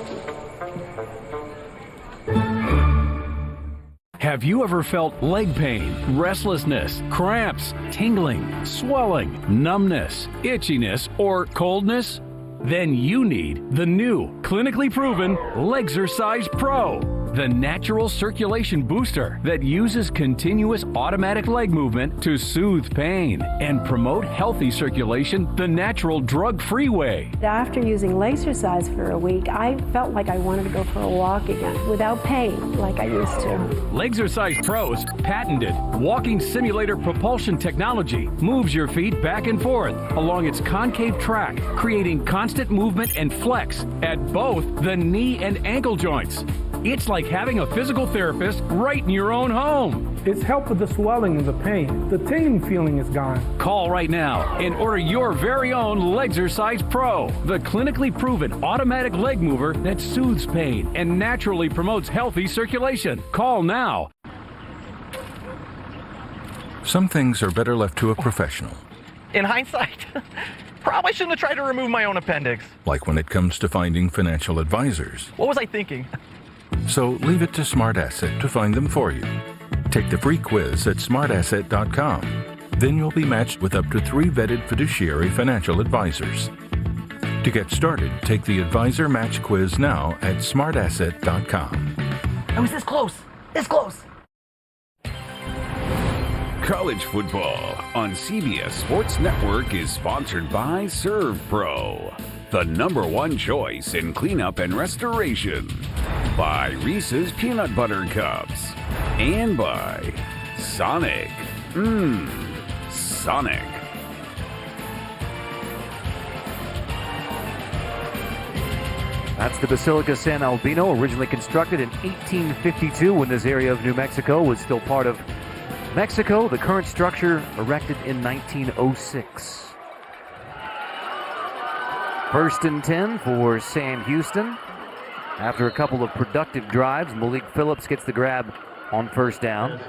K: Have you ever felt leg pain, restlessness, cramps, tingling, swelling, numbness, itchiness, or coldness? Then you need the new, clinically proven Legzercise Pro. the natural circulation booster that uses continuous automatic leg movement to soothe pain and promote healthy circulation the natural drug-free way.
G: After using Lasercise for a week, I felt like I wanted to go for a walk again without pain like I used to.
K: Lasercise Pro's patented walking simulator propulsion technology moves your feet back and forth along its concave track, creating constant movement and flex at both the knee and ankle joints. It's like having a physical therapist right in your own home.
H: It's helped with the swelling and the pain. The tingling feeling is gone.
K: Call right now and order your very own Lasercise Pro, the clinically proven automatic leg mover that soothes pain and naturally promotes healthy circulation. Call now.
V: Some things are better left to a professional.
Z: In hindsight, probably shouldn't have tried to remove my own appendix.
V: Like when it comes to finding financial advisors.
Z: What was I thinking?
V: So leave it to Smart Asset to find them for you. Take the free quiz at smartasset.com. Then you'll be matched with up to 3 vetted fiduciary financial advisors. To get started, take the Advisor Match Quiz now at smartasset.com.
Z: I was this close. This close.
W: College football on CBS Sports Network is sponsored by ServPro, the #1 choice in cleanup and restoration, by Reese's Peanut Butter Cups, and by Sonic. Sonic.
A: That's the Basilica San Albino, originally constructed in 1852 when this area of New Mexico was still part of Mexico. The current structure erected in 1906. 1st and 10 for Sam Houston. After a couple of productive drives, Malik Phillips gets the grab on 1st down.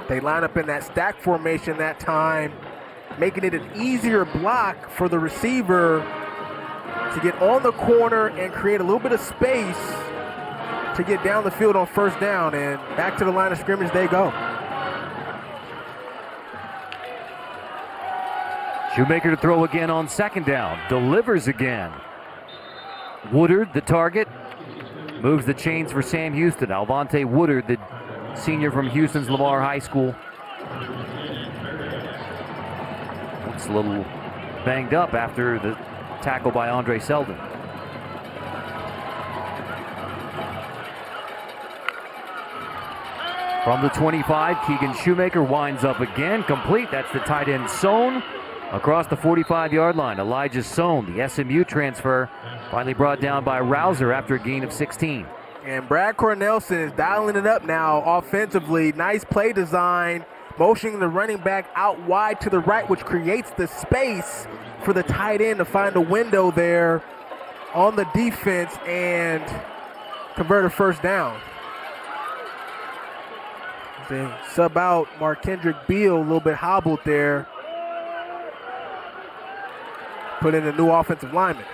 B: They line up in that stack formation that time, making it an easier block for the receiver to get on the corner and create a little bit of space to get down the field on 1st down, and back to the line of scrimmage they go.
A: Shoemaker to throw again on 2nd down. Delivers again. Woodard, the target, moves the chains for Sam Houston. Alvante Woodard, the senior from Houston's Lamar High School. Looks a little banged up after the tackle by Andre Selden. From the 25, Keegan Shoemaker winds up again, complete. That's the tight end Sohn across the 45-yard line. Elijah Sohn, the SMU transfer, finally brought down by Rouser after a gain of 16.
B: And Brad Cornelson is dialing it up now offensively. Nice play design, motioning the running back out wide to the right, which creates the space for the tight end to find a window there on the defense and convert a 1st down. They sub out Markendrick Beal, a little bit hobbled there. Put in a new offensive lineman.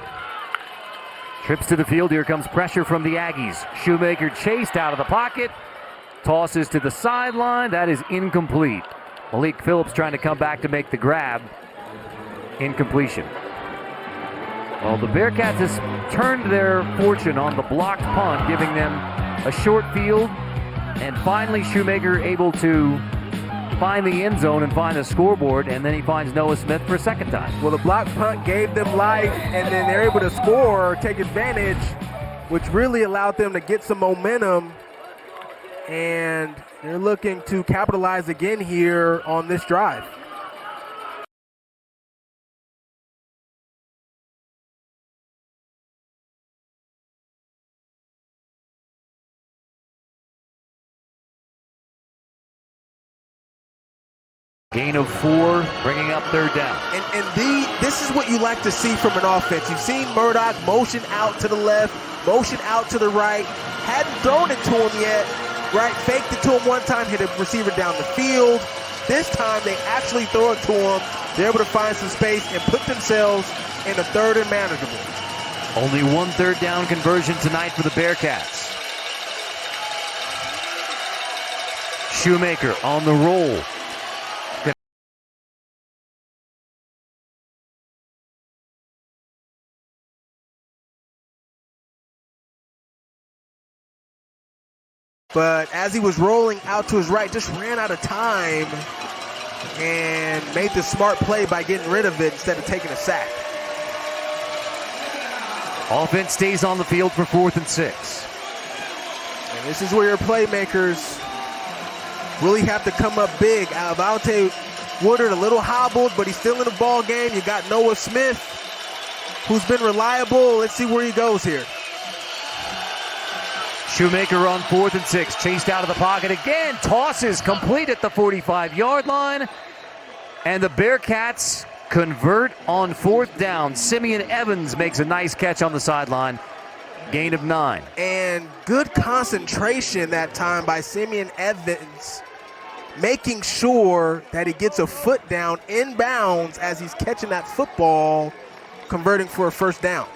A: Trips to the field. Here comes pressure from the Aggies. Shoemaker chased out of the pocket. Tosses to the sideline. That is incomplete. Malik Phillips trying to come back to make the grab. Incompletion. Well, the Bearcats has turned their fortune on the blocked punt, giving them a short field. And finally, Shoemaker able to find the end zone and find the scoreboard, and then he finds Noah Smith for a 2nd time.
B: Well, the block punt gave them life, and then they're able to score, take advantage, which really allowed them to get some momentum, and they're looking to capitalize again here on this drive.
A: Gain of 4, bringing up 3rd down.
B: And this is what you like to see from an offense. You've seen Murdoch motion out to the left, motion out to the right. Hadn't thrown it to him yet, right? Faked it to him one time, hit a receiver down the field. This time they actually throw it to him. They're able to find some space and put themselves in a 3rd and manageable.
A: Only 1 3rd down conversion tonight for the Bearcats. Shoemaker on the roll.
B: But as he was rolling out to his right, just ran out of time and made the smart play by getting rid of it instead of taking a sack.
A: Offense stays on the field for 4th and 6.
B: And this is where your playmakers really have to come up big. Alvante Woodard a little hobbled, but he's still in the ball game. You got Noah Smith, who's been reliable. Let's see where he goes here.
A: Shoemaker on 4th and 6, chased out of the pocket again. Tosses complete at the 45-yard line. And the Bearcats convert on 4th down. Simeon Evans makes a nice catch on the sideline. Gain of 9.
B: And good concentration that time by Simeon Evans, making sure that he gets a foot down inbounds as he's catching that football, converting for a 1st down.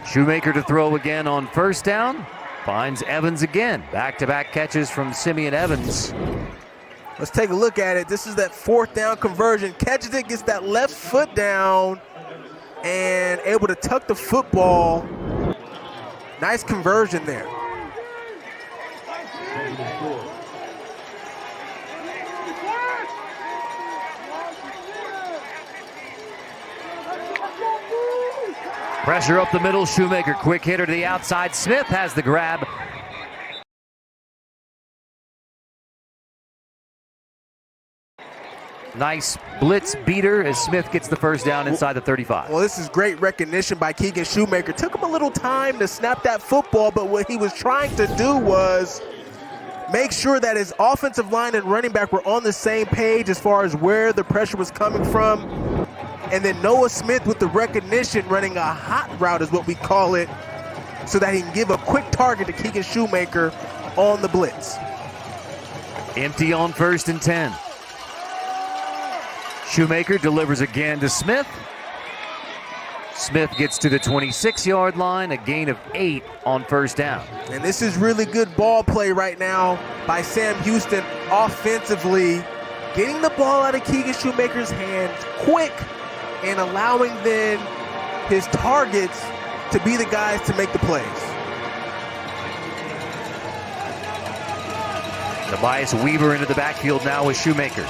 A: Shoemaker to throw again on 1st down. Finds Evans again. Back-to-back catches from Simeon Evans.
B: Let's take a look at it. This is that 4th down conversion. Catches it, gets that left foot down, and able to tuck the football. Nice conversion there.
A: Pressure up the middle. Shoemaker, quick hitter to the outside. Smith has the grab. Nice blitz beater as Smith gets the 1st down inside the 35.
B: Well, this is great recognition by Keegan Shoemaker. Took him a little time to snap that football, but what he was trying to do was make sure that his offensive line and running back were on the same page as far as where the pressure was coming from. And then Noah Smith with the recognition, running a hot route is what we call it, so that he can give a quick target to Keegan Shoemaker on the blitz.
A: Empty on 1st and 10. Shoemaker delivers again to Smith. Smith gets to the 26-yard line, a gain of 8 on 1st down.
B: And this is really good ball play right now by Sam Houston offensively, getting the ball out of Keegan Shoemaker's hands quick and allowing then his targets to be the guys to make the plays.
A: Tobias Weaver into the backfield now with Shoemaker.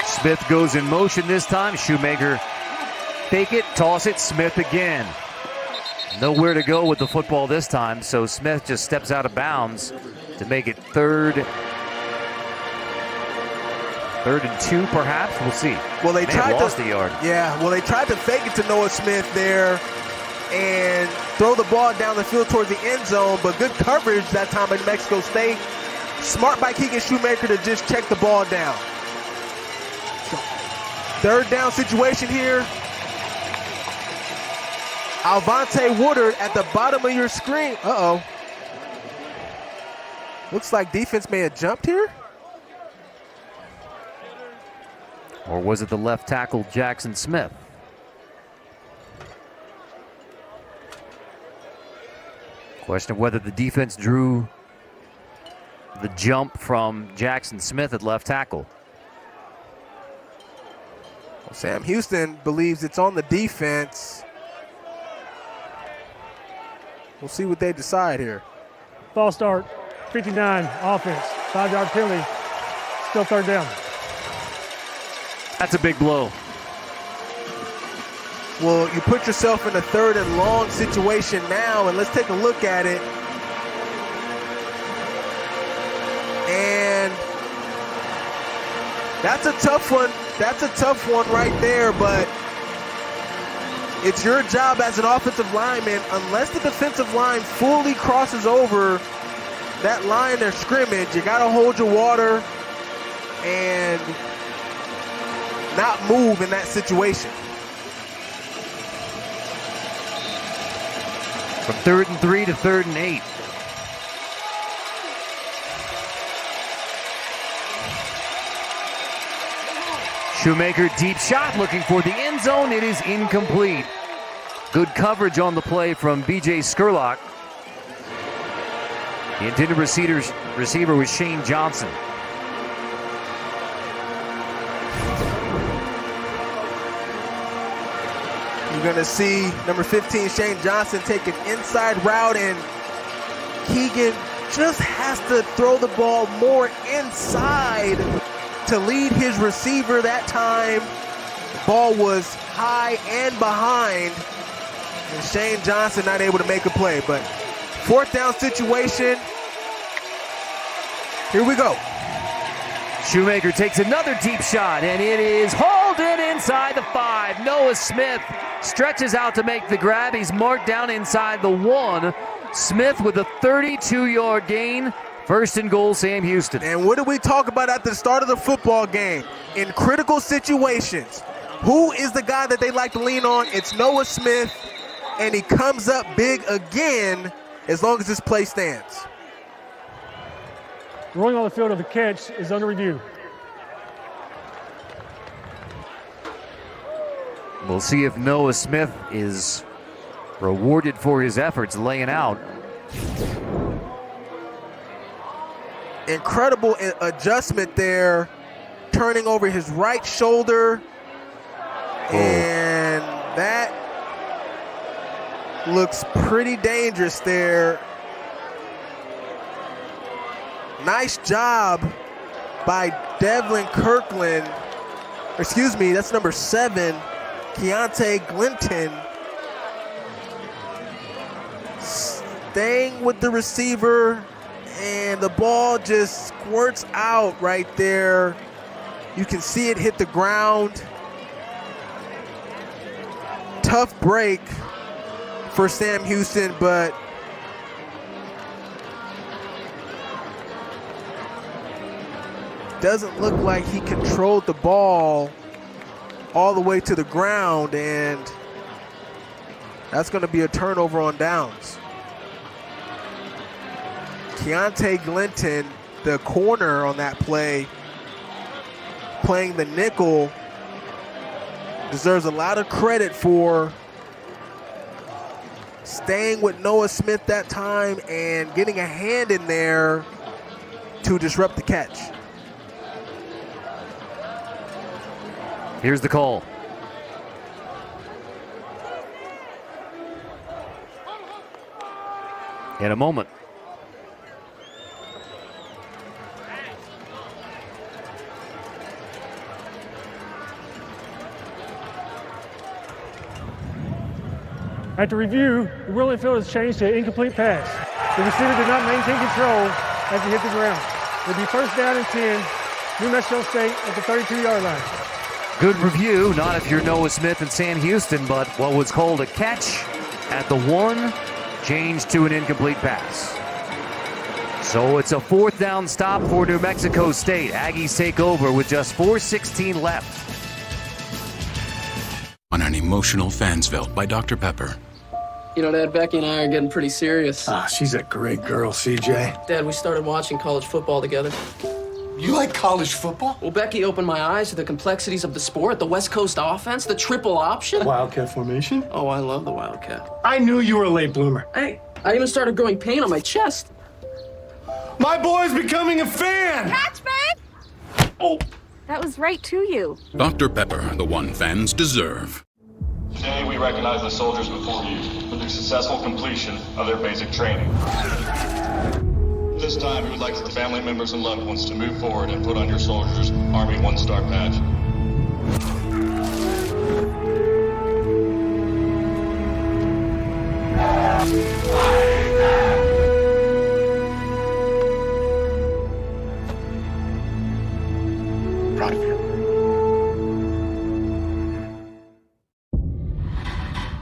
A: Smith goes in motion this time. Shoemaker fake it, toss it, Smith again. Nowhere to go with the football this time, so Smith just steps out of bounds to make it 3rd and 2, perhaps. We'll see.
B: Well, they tried
A: lost the yard.
B: Yeah, well, they tried to fake it to Noah Smith there and throw the ball down the field towards the end zone, but good coverage that time by New Mexico State. Smart by Keegan Shoemaker to just check the ball down. 3rd down situation here. Alvante Woodard at the bottom of your screen. Uh-oh. Looks like defense may have jumped here.
A: Or was it the left tackle, Jackson Smith? Question of whether the defense drew the jump from Jackson Smith at left tackle.
B: Well, Sam Houston believes it's on the defense. We'll see what they decide here.
H: False start, 59, offense, 5-yard penalty, still 3rd down.
A: That's a big blow.
B: Well, you put yourself in a 3rd and long situation now, and let's take a look at it. And that's a tough one. That's a tough one right there, but it's your job as an offensive lineman, unless the defensive line fully crosses over that line of scrimmage, you got to hold your water and not move in that situation.
A: From 3rd and 3 to 3rd and 8. Shoemaker, deep shot, looking for the end zone. It is incomplete. Good coverage on the play from B.J. Skurlock. The intended receiver was Shane Johnson.
B: You're going to see number 15, Shane Johnson, take an inside route, and Keegan just has to throw the ball more inside to lead his receiver that time. The ball was high and behind, and Shane Johnson not able to make a play. But fourth down situation. Here we go.
A: Shoemaker takes another deep shot, and it is hauled in inside the 5. Noah Smith stretches out to make the grab. He's marked down inside the 1. Smith with a 32-yard gain. First and goal, Sam Houston.
B: And what did we talk about at the start of the football game? In critical situations, who is the guy that they like to lean on? It's Noah Smith, and he comes up big again as long as this play stands.
H: Rolling on the field of the catch is under review.
A: We'll see if Noah Smith is rewarded for his efforts laying out.
B: Incredible adjustment there, turning over his right shoulder. And that looks pretty dangerous there. Nice job by Devlin Kirkland. Excuse me, that's number 7, Keontae Glinton. Staying with the receiver, and the ball just squirts out right there. You can see it hit the ground. Tough break for Sam Houston, but doesn't look like he controlled the ball all the way to the ground, and that's going to be a turnover on downs. Keontae Glinton, the corner on that play, playing the nickel, deserves a lot of credit for staying with Noah Smith that time and getting a hand in there to disrupt the catch.
A: Here's the call. In a moment.
H: After review, the ruling field has changed to incomplete pass. The receiver did not maintain control as he hit the ground. It'll be first down and 10, New Mexico State at the 32-yard line.
A: Good review, not if you're Noah Smith and Sam Houston, but what was called a catch at the 1 changed to an incomplete pass. So it's a fourth down stop for New Mexico State. Aggies take over with just 4:16 left.
C: On an emotional Fansville by Dr. Pepper.
I: You know, Dad, Becky and I are getting pretty serious.
N: She's a great girl, CJ.
I: Dad, we started watching college football together.
N: You like college football?
I: Well, Becky opened my eyes to the complexities of the sport, the West Coast offense, the triple option.
N: Wildcat formation?
I: Oh, I love the Wildcat.
N: I knew you were a late bloomer.
I: Hey, I even started growing pain on my chest.
N: My boy's becoming a fan!
S: Catch, babe!
N: Oh!
S: That was right to you.
C: Dr. Pepper, the one fans deserve.
O: Today, we recognize the soldiers before you for the successful completion of their basic training. This time, we would like the family members and loved ones to move forward and put on your soldiers' Army One-Star badge.
N: Proud of you.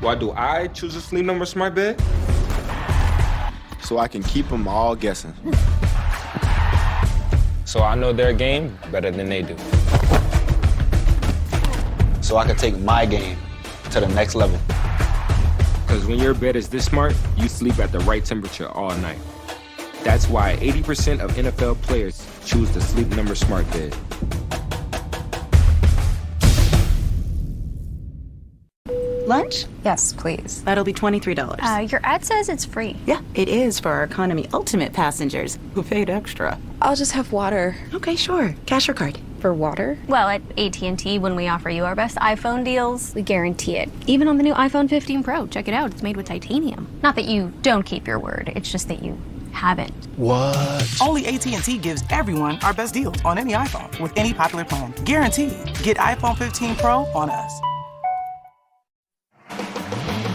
P: Why do I choose a Sleep Number smart bed?
X: So I can keep them all guessing.
P: So I know their game better than they do.
X: So I can take my game to the next level.
P: Because when your bed is this smart, you sleep at the right temperature all night. That's why 80% of NFL players choose the Sleep Number smart bed.
E: Lunch?
Y: Yes, please.
E: That'll be $23.
Y: Your ad says it's free.
E: Yeah, it is for our Economy Ultimate passengers who paid extra.
Y: I'll just have water.
E: Okay, sure. Cash or card?
Y: for water? Well, at AT&T, when we offer you our best iPhone deals, we guarantee it. Even on the new iPhone 15 Pro. Check it out. It's made with titanium. Not that you don't keep your word. It's just that you haven't.
B: What?
D: Only AT&T gives everyone our best deals on any iPhone with any popular plan. Guaranteed. Get iPhone 15 Pro on us.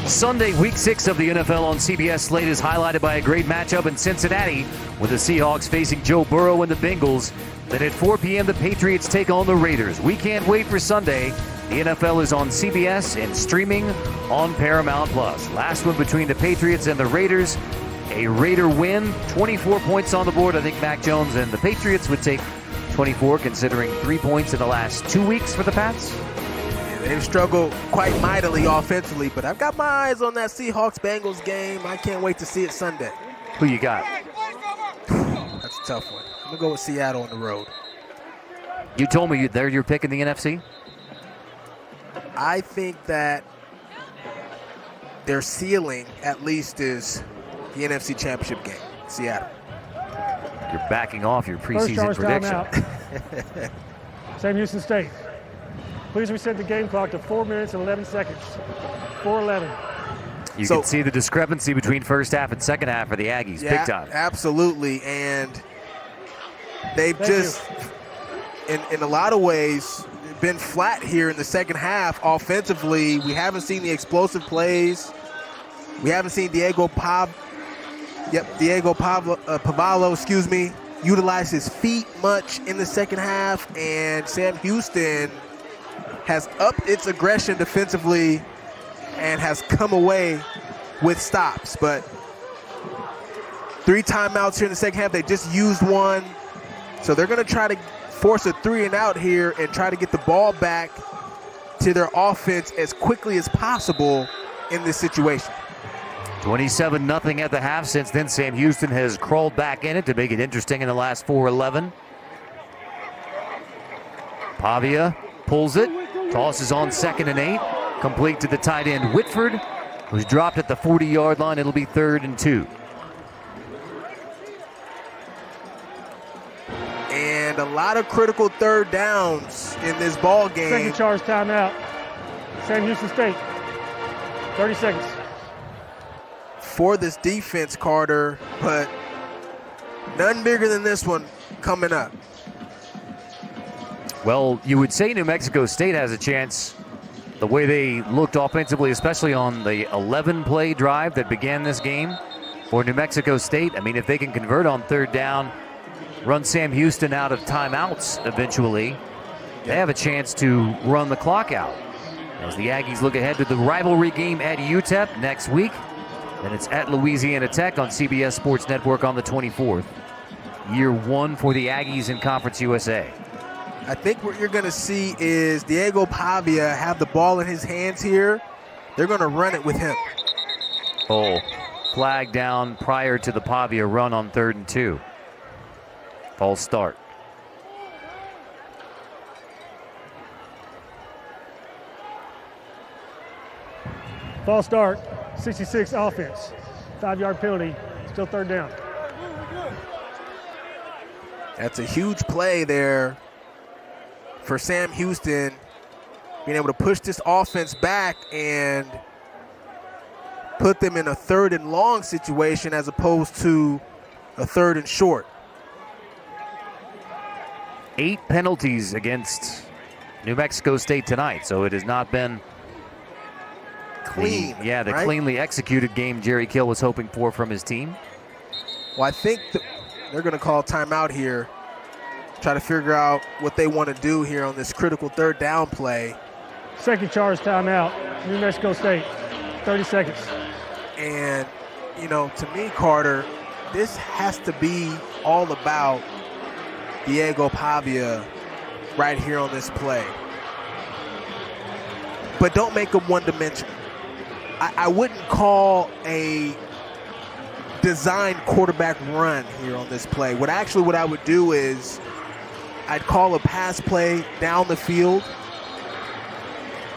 A: Sunday, Week 6 of the NFL on CBS slate is highlighted by a great matchup in Cincinnati with the Seahawks facing Joe Burrow and the Bengals. Then at 4 p.m., the Patriots take on the Raiders. We can't wait for Sunday. The NFL is on CBS and streaming on Paramount+. Last one between the Patriots and the Raiders. A Raider win, 24 points on the board. I think Mac Jones and the Patriots would take 24, considering 3 points in the last 2 weeks for the Pats.
B: They've struggled quite mightily offensively, but I've got my eyes on that Seahawks-Bengals game. I can't wait to see it Sunday.
A: Who you got?
B: That's a tough one. I'm going to go with Seattle on the road.
A: You told me they're your pick in the NFC?
B: I think that their ceiling, at least, is the NFC Championship game, Seattle.
A: You're backing off your preseason prediction.
H: Sam Houston State. Please reset the game clock to 4 minutes and 11 seconds. 4:11.
A: You can see the discrepancy between first half and second half for the Aggies, big time.
B: Absolutely, and they've in a lot of ways, been flat here in the second half offensively. We haven't seen the explosive plays. We haven't seen Diego Pavalo, utilize his feet much in the second half, and Sam Houston has upped its aggression defensively and has come away with stops. But 3 timeouts here in the second half. They just used one. So they're going to try to force a 3-and-out here and try to get the ball back to their offense as quickly as possible in this situation.
A: 27-0 at the half. Since then, Sam Houston has crawled back in it to make it interesting in the last 4:11. Pavia pulls it, tosses on 2nd and 8, complete to the tight end Whitford, who's dropped at the 40-yard line. It'll be 3rd and 2.
B: And a lot of critical third downs in this ball game.
H: Second charge timeout. Sam Houston State. 30 seconds.
B: For this defense, Carter, but none bigger than this one coming up.
A: Well, you would say New Mexico State has a chance the way they looked offensively, especially on the 11-play drive that began this game for New Mexico State. I mean, if they can convert on 3rd down, run Sam Houston out of timeouts eventually, they have a chance to run the clock out. As the Aggies look ahead to the rivalry game at UTEP next week. Then it's at Louisiana Tech on CBS Sports Network on the 24th. Year 1 for the Aggies in Conference USA.
B: I think what you're going to see is Diego Pavia have the ball in his hands here. They're going to run it with him.
A: Oh, flag down prior to the Pavia run on 3rd and 2. False start.
H: False start, 66 offense. 5-yard penalty, still 3rd down.
B: That's a huge play there for Sam Houston, being able to push this offense back and put them in a 3rd and long situation as opposed to a 3rd and short.
A: 8 penalties against New Mexico State tonight, so it has not been
B: clean.
A: The
B: right?
A: cleanly executed game Jerry Kill was hoping for from his team.
B: Well, I think they're going to call timeout here, try to figure out what they want to do here on this critical 3rd down play.
H: Second charge timeout, New Mexico State, 30 seconds.
B: And, you know, to me, Carter, this has to be all about Diego Pavia right here on this play. But don't make him one-dimensional. I wouldn't call a design quarterback run here on this play. What I would do is I'd call a pass play down the field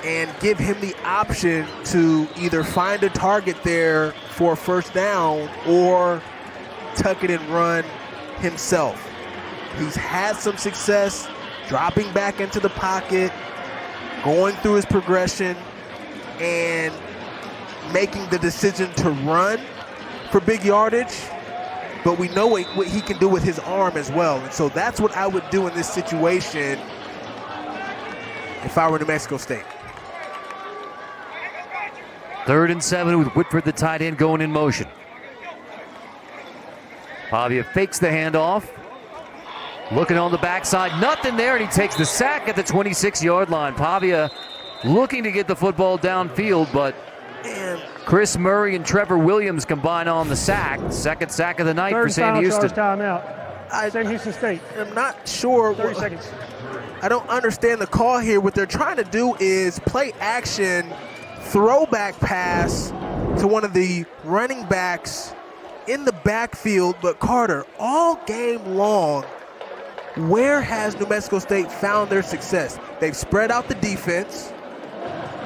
B: and give him the option to either find a target there for a 1st down or tuck it and run himself. He's had some success dropping back into the pocket, going through his progression, and making the decision to run for big yardage. But we know what he can do with his arm as well. And so that's what I would do in this situation if I were New Mexico State.
A: 3rd and 7 with Whitford, the tight end, going in motion. Pavia fakes the handoff. Looking on the backside, nothing there, and he takes the sack at the 26-yard line. Pavia looking to get the football downfield, but Chris Murray and Trevor Williams combine on the sack. Second sack of the night for Sam Houston.
H: Timeout. Sam Houston State.
B: I'm not sure.
H: 30 seconds.
B: I don't understand the call here. What they're trying to do is play action, throwback pass to one of the running backs in the backfield. But Carter, all game long, where has New Mexico State found their success? They've spread out the defense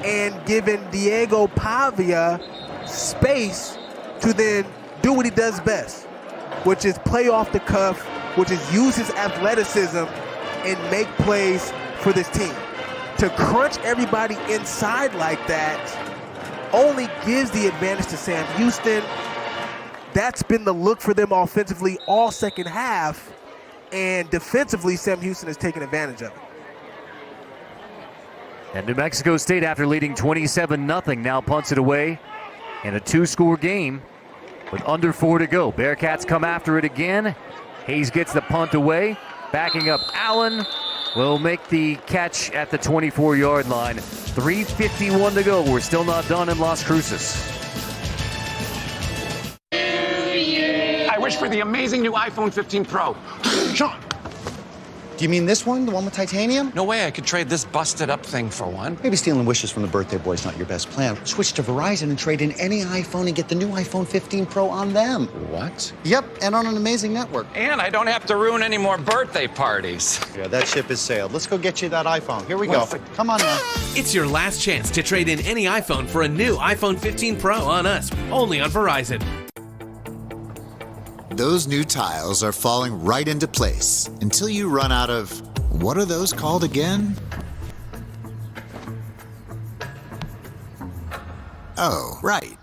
B: and given Diego Pavia space to then do what he does best, which is play off the cuff, which is use his athleticism and make plays for this team. To crunch everybody inside like that only gives the advantage to Sam Houston. That's been the look for them offensively all second half, and defensively, Sam Houston has taken advantage of it.
A: And New Mexico State, after leading 27-0, now punts it away in a 2-score game with under 4 to go. Bearcats come after it again. Hayes gets the punt away. Backing up, Allen will make the catch at the 24-yard line. 3:51 to go. We're still not done in Las Cruces.
J: I wish for the amazing new iPhone 15 Pro.
L: Sean, do you mean this one, the one with titanium? No way I could trade this busted up thing for one. Maybe stealing wishes from the birthday boy is not your best plan. Switch to Verizon and trade in any iPhone and get the new iPhone 15 Pro on them. What? Yep, and on an amazing network.
J: And I don't have to ruin any more birthday parties.
L: Yeah, that ship has sailed. Let's go get you that iPhone. Here we go. Come on now.
M: It's your last chance to trade in any iPhone for a new iPhone 15 Pro on us, only on Verizon.
Q: Those new tiles are falling right into place until you run out of, what are those called again? Oh, right.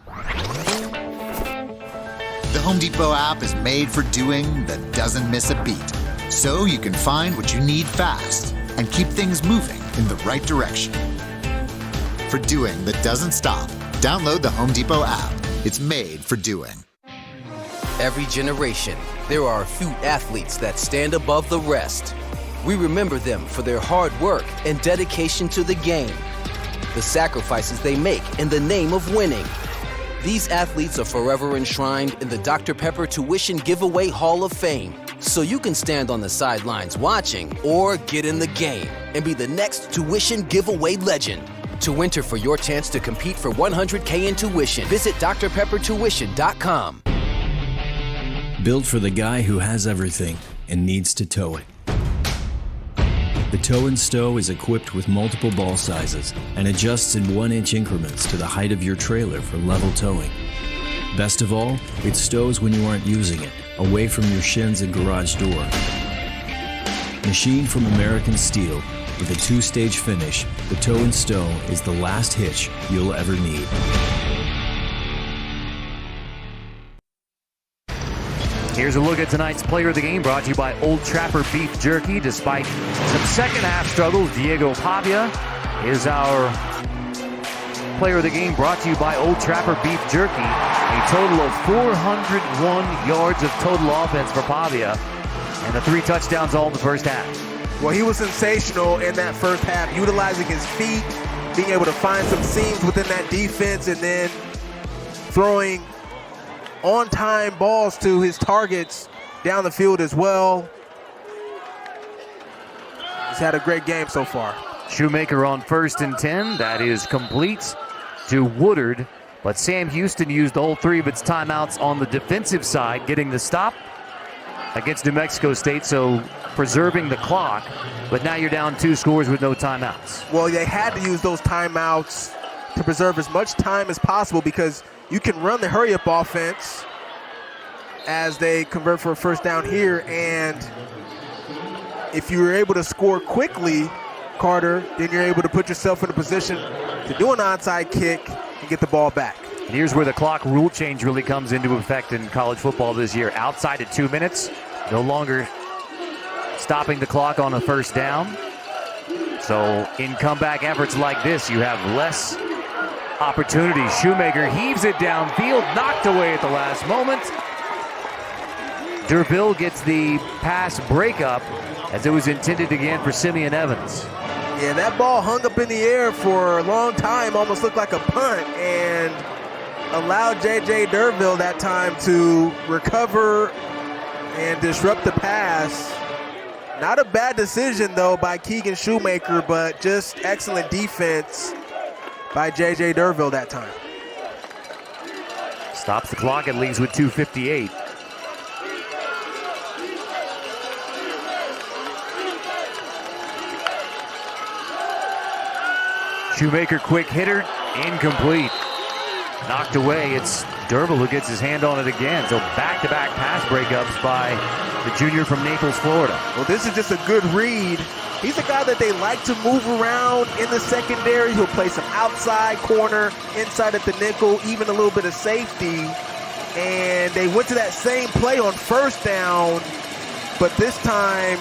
Q: The Home Depot app is made for doing that doesn't miss a beat. So you can find what you need fast and keep things moving in the right direction. For doing that doesn't stop, download the Home Depot app. It's made for doing.
T: Every generation, there are a few athletes that stand above the rest. We remember them for their hard work and dedication to the game, the sacrifices they make in the name of winning. These athletes are forever enshrined in the Dr. Pepper Tuition Giveaway Hall of Fame, so you can stand on the sidelines watching or get in the game and be the next tuition giveaway legend. To enter for your chance to compete for $100K in tuition, visit drpeppertuition.com.
U: Built for the guy who has everything and needs to tow it. The Tow and Stow is equipped with multiple ball sizes and adjusts in 1-inch increments to the height of your trailer for level towing. Best of all, it stows when you aren't using it, away from your shins and garage door. Machined from American steel, with a 2-stage finish, the Tow and Stow is the last hitch you'll ever need.
A: Here's a look at tonight's player of the game, brought to you by Old Trapper Beef Jerky. Despite some second-half struggles, Diego Pavia is our player of the game, brought to you by Old Trapper Beef Jerky. A total of 401 yards of total offense for Pavia, and the 3 touchdowns all in the first half.
B: Well, he was sensational in that first half, utilizing his feet, being able to find some seams within that defense, and then throwing on-time balls to his targets down the field as well. He's had a great game so far.
A: Shoemaker on 1st and 10. That is complete to Woodard. But Sam Houston used all 3 of its timeouts on the defensive side, getting the stop against New Mexico State, so preserving the clock. But now you're down 2 scores with no timeouts.
B: Well, they had to use those timeouts to preserve as much time as possible, because you can run the hurry-up offense as they convert for a first down here, and if you're able to score quickly, Carter, then you're able to put yourself in a position to do an onside kick and get the ball back.
A: And here's where the clock rule change really comes into effect in college football this year. Outside at 2 minutes, no longer stopping the clock on a first down. So in comeback efforts like this, you have less opportunity. Shoemaker heaves it downfield, knocked away at the last moment. Derville gets the pass breakup as it was intended again for Simeon Evans.
B: Yeah, that ball hung up in the air for a long time, almost looked like a punt, and allowed J.J. Derville that time to recover and disrupt the pass. Not a bad decision, though, by Keegan Shoemaker, but just excellent defense by J.J. Derville that time.
A: Stops the clock and leaves with 2:58. Shoemaker, quick hitter, incomplete. Knocked away. It's Derville who gets his hand on it again. So back-to-back pass breakups by the junior from Naples, Florida.
B: Well, this is just a good read. He's a guy that they like to move around in the secondary. He'll play some outside corner, inside at the nickel, even a little bit of safety. And they went to that same play on first down, but this time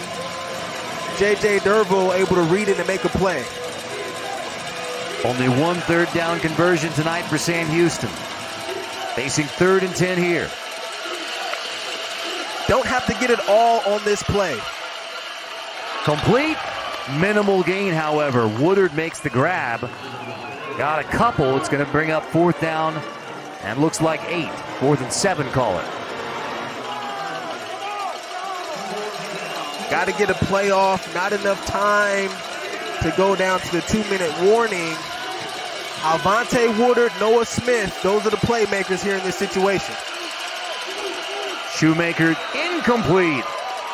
B: J.J. Derville able to read it and make a play.
A: Only one third down conversion tonight for Sam Houston. Facing 3rd and 10 here.
B: Don't have to get it all on this play.
A: Complete. Minimal gain, however. Woodard makes the grab. Got a couple. It's going to bring up 4th down and looks like 8. 4th and 7, call it.
B: Got to get a play off. Not enough time to go down to the 2-minute warning. Alvante Woodard, Noah Smith, those are the playmakers here in this situation.
A: Shoemaker incomplete.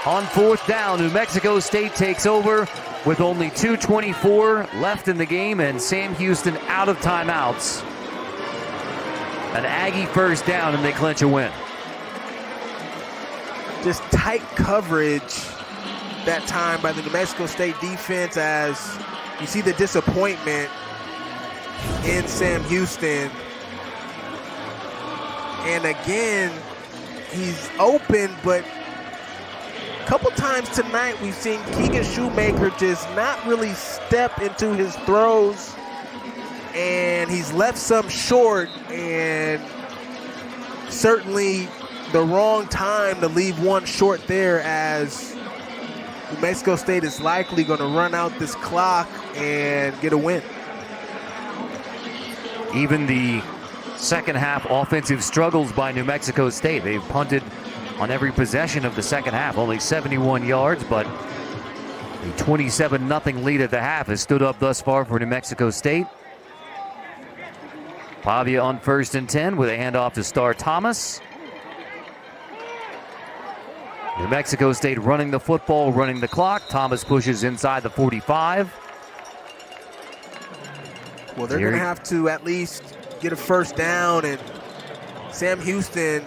A: On 4th down, New Mexico State takes over with only 2:24 left in the game, and Sam Houston out of timeouts. An Aggie first down, and they clinch a win.
B: Just tight coverage that time by the New Mexico State defense, as you see the disappointment in Sam Houston. And again, he's open, but a couple times tonight we've seen Keegan Shoemaker just not really step into his throws, and he's left some short, and certainly the wrong time to leave one short there, as New Mexico State is likely going to run out this clock and get a win.
A: Even the second half offensive struggles by New Mexico State. They've punted on every possession of the second half, only 71 yards, but the 27-0 lead at the half has stood up thus far for New Mexico State. Pavia on 1st and 10 with a handoff to Star Thomas. New Mexico State running the football, running the clock. Thomas pushes inside the 45.
B: Well, they're going to have to at least get a first down, and Sam Houston,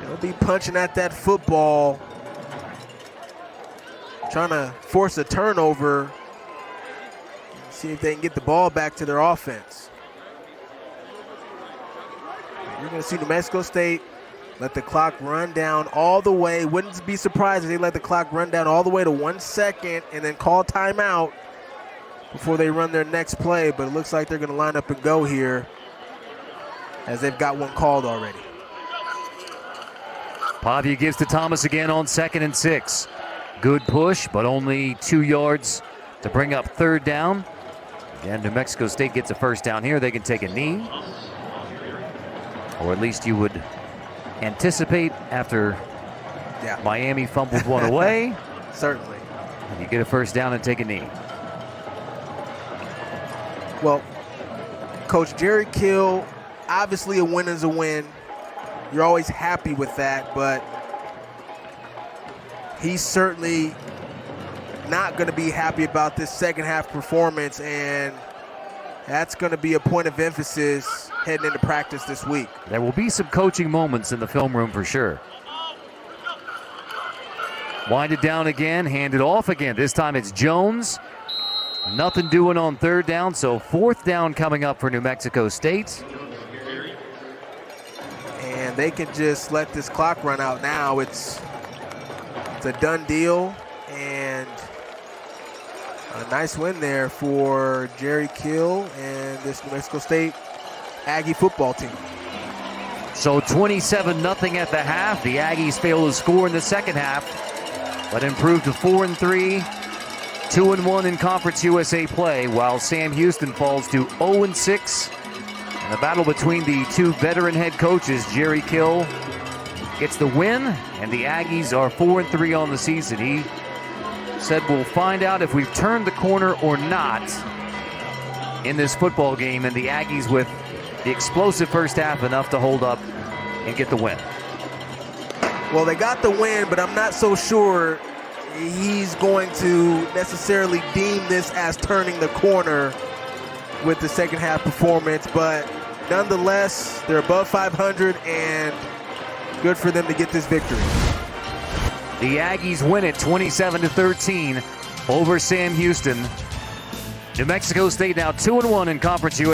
B: they'll be punching at that football, trying to force a turnover, see if they can get the ball back to their offense. You're going to see New Mexico State let the clock run down all the way. Wouldn't be surprised if they let the clock run down all the way to 1 second and then call timeout before they run their next play, but it looks like they're going to line up and go here, as they've got one called already.
A: Pavia gives to Thomas again on 2nd and 6. Good push, but only 2 yards to bring up 3rd down. And New Mexico State gets a first down here. They can take a knee, or at least you would anticipate after Miami fumbled one away.
B: Certainly.
A: And you get a first down and take a knee.
B: Well, Coach Jerry Kill, obviously a win is a win. You're always happy with that, but he's certainly not going to be happy about this second half performance, and that's going to be a point of emphasis heading into practice this week.
A: There will be some coaching moments in the film room for sure. Wind it down again, hand it off again. This time it's Jones. Nothing doing on third down, so fourth down coming up for New Mexico State.
B: And they can just let this clock run out now. It's a done deal, and a nice win there for Jerry Kill and this New Mexico State Aggie football team.
A: So 27-0 at the half. The Aggies fail to score in the second half, but improved to 4-3, 2-1 in Conference USA play, while Sam Houston falls to 0-6. And the battle between the two veteran head coaches, Jerry Kill gets the win, and the Aggies are 4-3 on the season. He said, we'll find out if we've turned the corner or not in this football game, and the Aggies with the explosive first half enough to hold up and get the win.
B: Well, they got the win, but I'm not so sure he's going to necessarily deem this as turning the corner with the second half performance, but nonetheless, they're above 500 and good for them to get this victory.
A: The Aggies win it 27-13 over Sam Houston. New Mexico State now 2-1 in Conference USA.